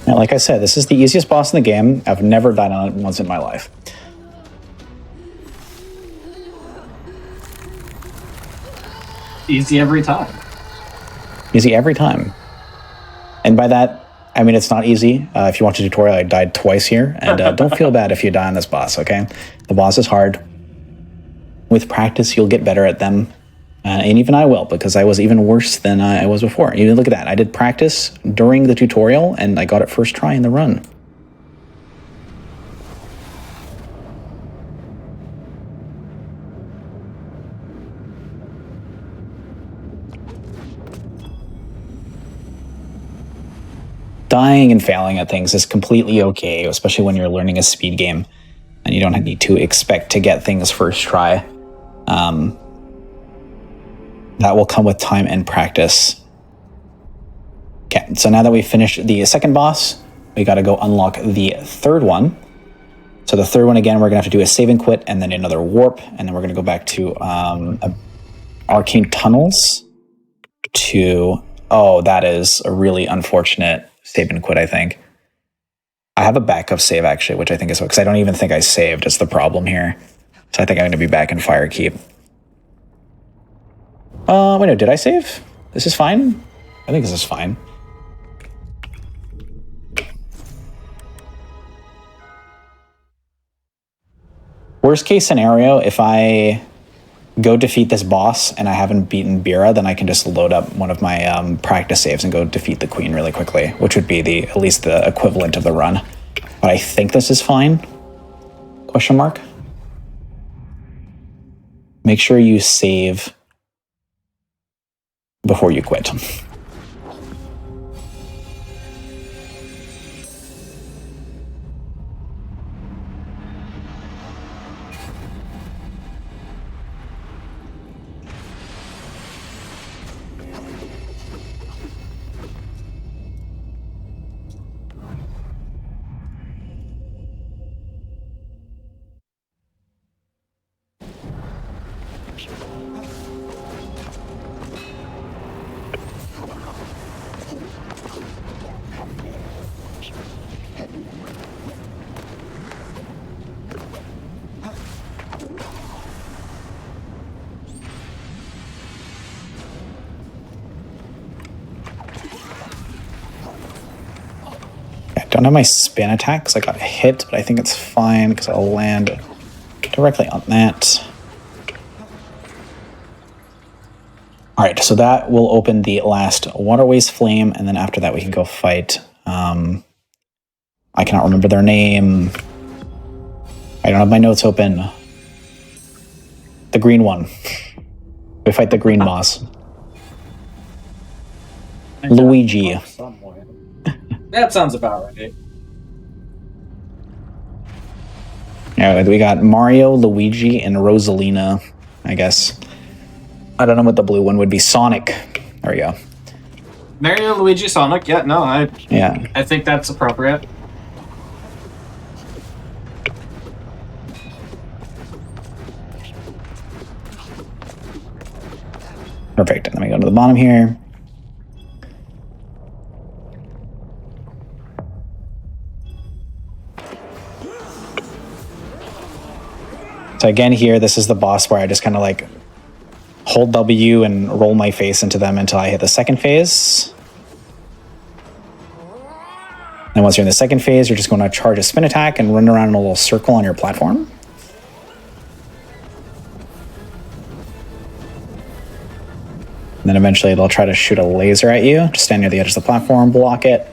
And like I said, this is the easiest boss in the game. I've never died on it once in my life. Easy every time. Easy every time. And by that, I mean it's not easy. If you watch the tutorial, I died twice here. And don't feel bad if you die on this boss, okay? The boss is hard. With practice, you'll get better at them. And even I will, because I was even worse than I was before. You look at that. I did practice during the tutorial, and I got it first try in the run. Dying and failing at things is completely okay, especially when you're learning a speed game, and you don't need to expect to get things first try. That will come with time and practice. Okay, so now that we've finished the second boss, we got to go unlock the third one. So the third one, again, we're going to have to do a save and quit, and then another warp, and then we're going to go back to Arcane Tunnels to... Oh, that is a really unfortunate save and quit, I think. I have a backup save, actually, which I think is... Because I don't even think I saved. It's the problem here. So I think I'm going to be back in Firekeep. Wait, no, did I save? This is fine? I think this is fine. Worst case scenario, if I go defeat this boss and I haven't beaten Bira, then I can just load up one of my practice saves and go defeat the queen really quickly, which would be at least the equivalent of the run. But I think this is fine? Question mark? Make sure you save before you quit. Don't have my spin attack because I got hit, but I think it's fine because I'll land directly on that. All right, so that will open the last Waterways Flame, and then after that we can go fight. I cannot remember their name. I don't have my notes open. The green one. We fight the green boss. Luigi. That sounds about right. Yeah, we got Mario, Luigi, and Rosalina, I guess. I don't know what the blue one would be. Sonic. There we go. Mario, Luigi, Sonic. Yeah, no, I think that's appropriate. Perfect. And then we go to the bottom here. So again here, this is the boss where I just kind of like hold W and roll my face into them until I hit the second phase. And once you're in the second phase, you're just going to charge a spin attack and run around in a little circle on your platform. And then eventually they'll try to shoot a laser at you. Just stand near the edge of the platform, block it.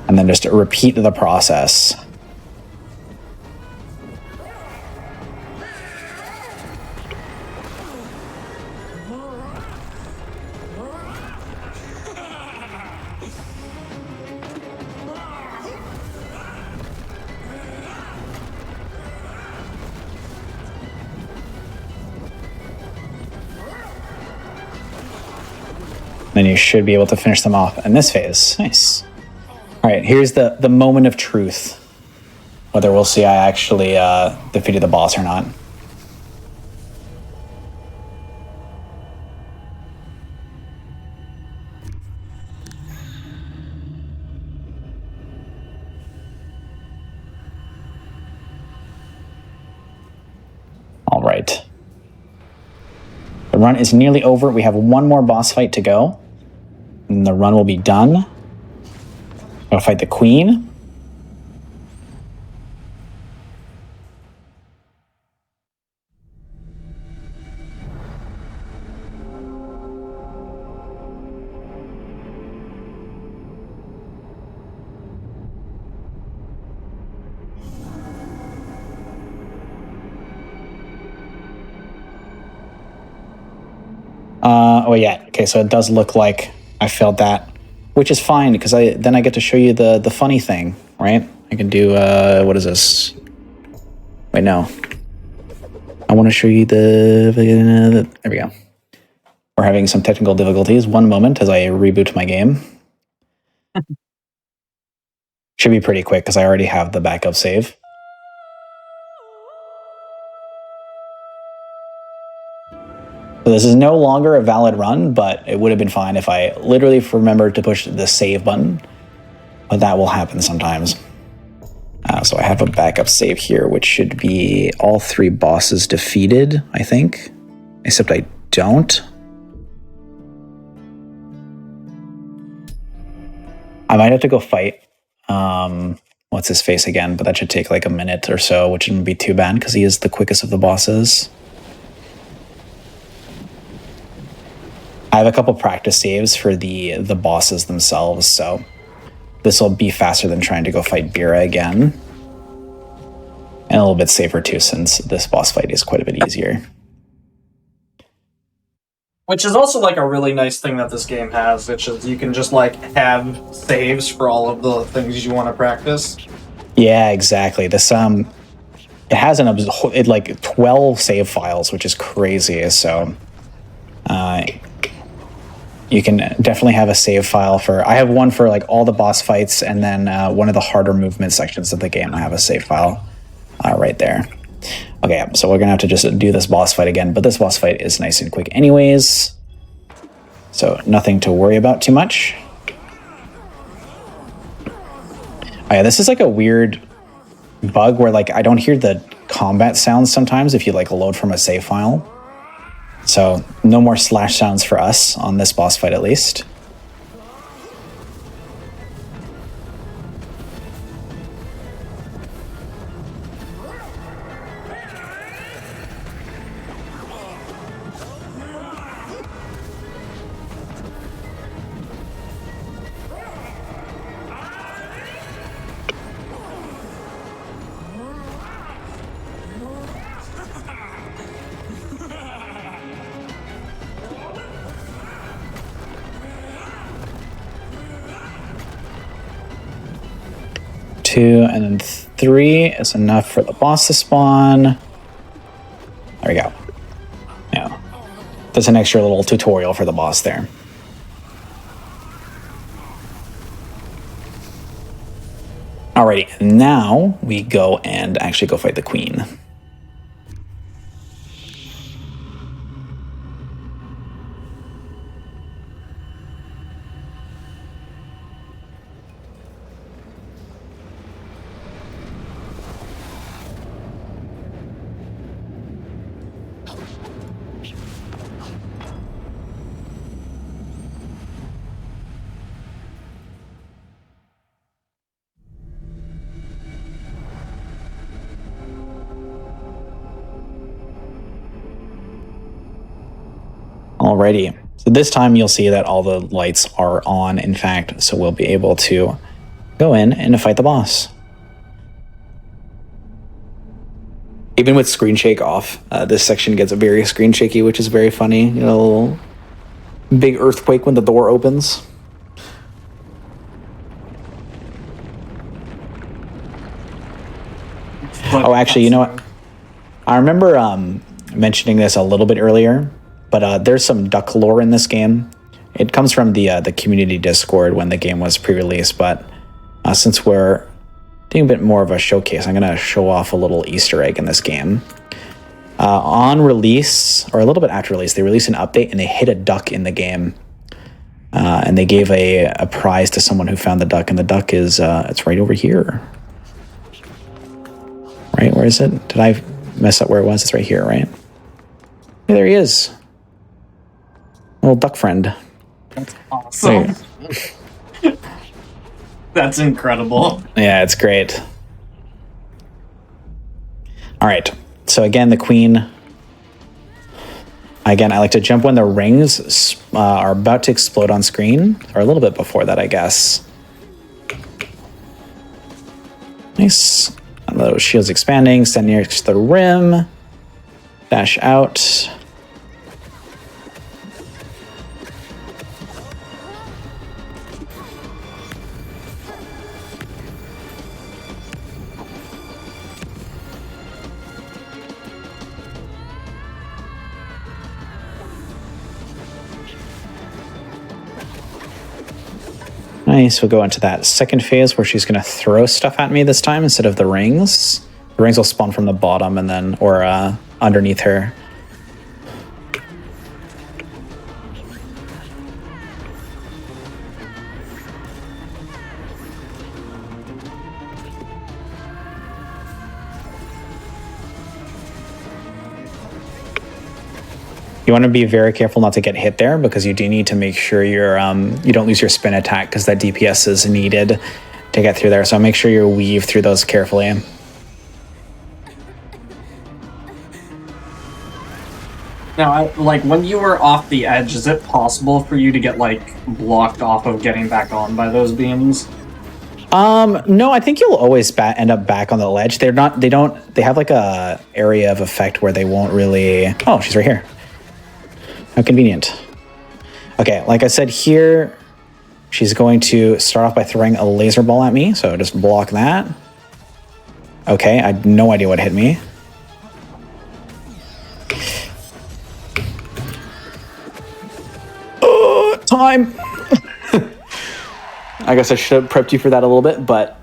And then just repeat the process. Then you should be able to finish them off in this phase. Nice. All right, here's the moment of truth. Whether we'll see I actually defeated the boss or not. All right. The run is nearly over. We have one more boss fight to go. And the run will be done. We'll fight the queen. Oh yeah, okay, so it does look like I failed that, which is fine because then I get to show you the funny thing, right? I can do what is this? Wait, no. I want to show you there we go. We're having some technical difficulties. One moment as I reboot my game. Should be pretty quick because I already have the backup save. So this is no longer a valid run, but it would have been fine if I literally remembered to push the save button. But that will happen sometimes. So I have a backup save here, which should be all 3 bosses defeated, I think. Except I don't. I might have to go fight, what's his face again, but that should take like a minute or so, which shouldn't be too bad because he is the quickest of the bosses. I have a couple practice saves for the bosses themselves, so this will be faster than trying to go fight Bira again. And a little bit safer too, since this boss fight is quite a bit easier. Which is also like a really nice thing that this game has, which is you can just like have saves for all of the things you want to practice. Yeah, exactly. This it has like 12 save files, which is crazy. So you can definitely have a save file for. I have one for like all the boss fights, and then one of the harder movement sections of the game. I have a save file right there. Okay, so we're gonna have to just do this boss fight again, but this boss fight is nice and quick anyways. So nothing to worry about too much. Oh yeah, this is like a weird bug where like I don't hear the combat sounds sometimes if you like load from a save file. So no more slash sounds for us on this boss fight at least. 2, and then 3 is enough for the boss to spawn. There we go. Yeah. There's an extra little tutorial for the boss there. Alrighty, now we go and actually go fight the queen. Alrighty, so this time you'll see that all the lights are on, in fact, so we'll be able to go in and fight the boss. Even with screen shake off, this section gets very screen shaky, which is very funny. You know, a little big earthquake when the door opens. Oh, actually, you know what? I remember mentioning this a little bit earlier, but there's some duck lore in this game. It comes from the community Discord when the game was pre-released, but since we're doing a bit more of a showcase, I'm going to show off a little Easter egg in this game. On release, or a little bit after release, they released an update and they hid a duck in the game. And they gave a prize to someone who found the duck, and the duck is, it's right over here. Right, where is it? Did I mess up where it was? It's right here, right? Yeah, there he is. Little duck friend. That's awesome. That's incredible. Yeah, it's great. All right. So again, the queen. Again, I like to jump when the rings are about to explode on screen, or a little bit before that, I guess. Nice. And those shields expanding, stand next to the rim. Dash out. Nice, we'll go into that second phase where she's going to throw stuff at me this time instead of the rings. The rings will spawn from the bottom and then, or underneath her. You want to be very careful not to get hit there, because you do need to make sure you're you don't lose your spin attack, because that DPS is needed to get through there. So make sure you weave through those carefully. Now, like, when you were off the edge, is it possible for you to get, like, blocked off of getting back on by those beams? No, I think you'll always end up back on the ledge. They have like a area of effect where they won't really... Oh, she's right here. How convenient. Okay, like I said here, she's going to start off by throwing a laser ball at me, so just block that. Okay, I had no idea what hit me. Oh, time! I guess I should have prepped you for that a little bit, but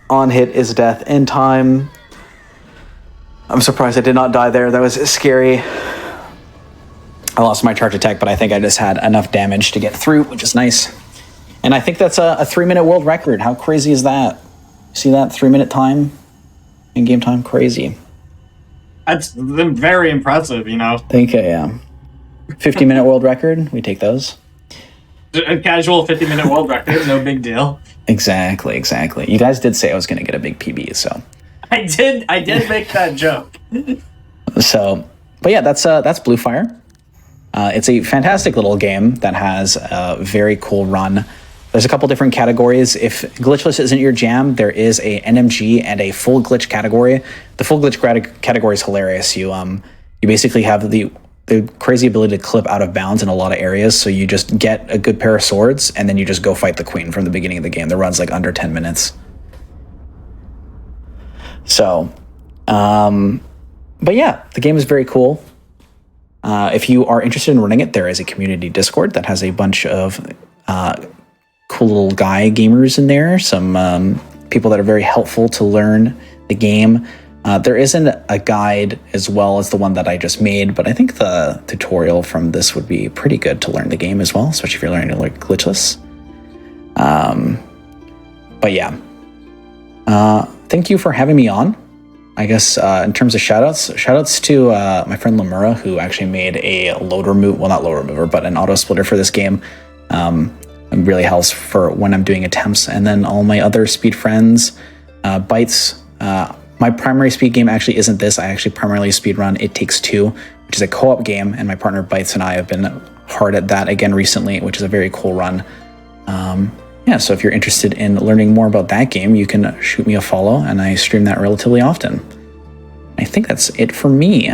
on hit is death in time. I'm surprised I did not die there. That was scary. I lost my charge attack, but I think I just had enough damage to get through, which is nice. And I think that's a 3-minute world record. How crazy is that? See that? 3-minute time? In-game time? Crazy. That's very impressive, you know? Thank you, yeah. 50-minute world record? We take those. A casual 50-minute world record, no big deal. Exactly, exactly. You guys did say I was going to get a big PB, so... I did make that joke. So, but yeah, that's Blue Fire. It's a fantastic little game that has a very cool run. There's a couple different categories. If glitchless isn't your jam, there is a NMG and a full glitch category. The full glitch category is hilarious. You basically have the crazy ability to clip out of bounds in a lot of areas. So you just get a good pair of swords and then you just go fight the queen from the beginning of the game. The run's like under 10 minutes. So, but yeah, the game is very cool. If you are interested in running it, there is a community Discord that has a bunch of cool little guy gamers in there. Some people that are very helpful to learn the game. There isn't a guide as well as the one that I just made, but I think the tutorial from this would be pretty good to learn the game as well, especially if you're learning to learn glitchless. But yeah, thank you for having me on. I guess in terms of shoutouts to my friend Lemura, who actually made a load remover, well, not load remover, but an auto splitter for this game. It really helps for when I'm doing attempts. And then all my other speed friends, Bites. My primary speed game actually isn't this. I actually primarily speedrun It Takes Two, which is a co-op game, and my partner Bites and I have been hard at that again recently, which is a very cool run. Yeah, so if you're interested in learning more about that game, you can shoot me a follow, and I stream that relatively often. I think that's it for me.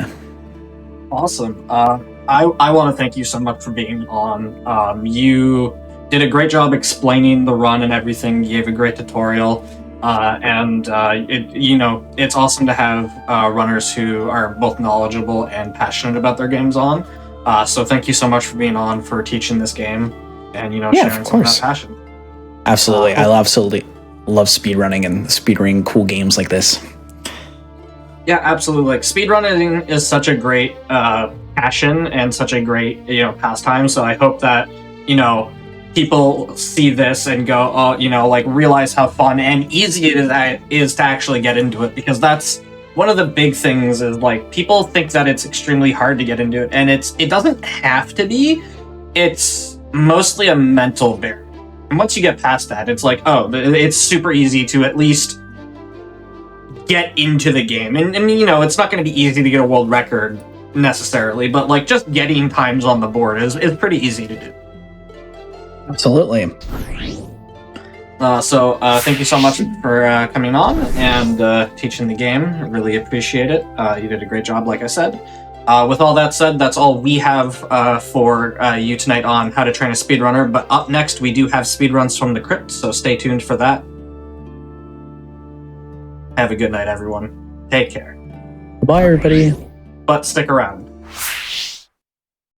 Awesome. I want to thank you so much for being on. You did a great job explaining the run and everything. You gave a great tutorial, it's awesome to have runners who are both knowledgeable and passionate about their games on. So thank you so much for being on, for teaching this game, and sharing some of that passion. Absolutely. I absolutely love speedrunning and speedrunning cool games like this. Yeah, absolutely. Like, speedrunning is such a great passion and such a great, pastime. So I hope that, people see this and go, oh, realize how fun and easy it is to actually get into it. Because that's one of the big things is, like, people think that it's extremely hard to get into it. And it doesn't have to be. It's mostly a mental barrier. And once you get past that, it's like, oh, it's super easy to at least get into the game. And it's not going to be easy to get a world record necessarily, but like just getting times on the board is pretty easy to do. Absolutely. So thank you so much for coming on and teaching the game. I really appreciate it. You did a great job, like I said. With all that said, that's all we have for you tonight on How to Train a Speedrunner. But up next, we do have speedruns from the crypt, so stay tuned for that. Have a good night, everyone. Take care. Bye, everybody. But stick around.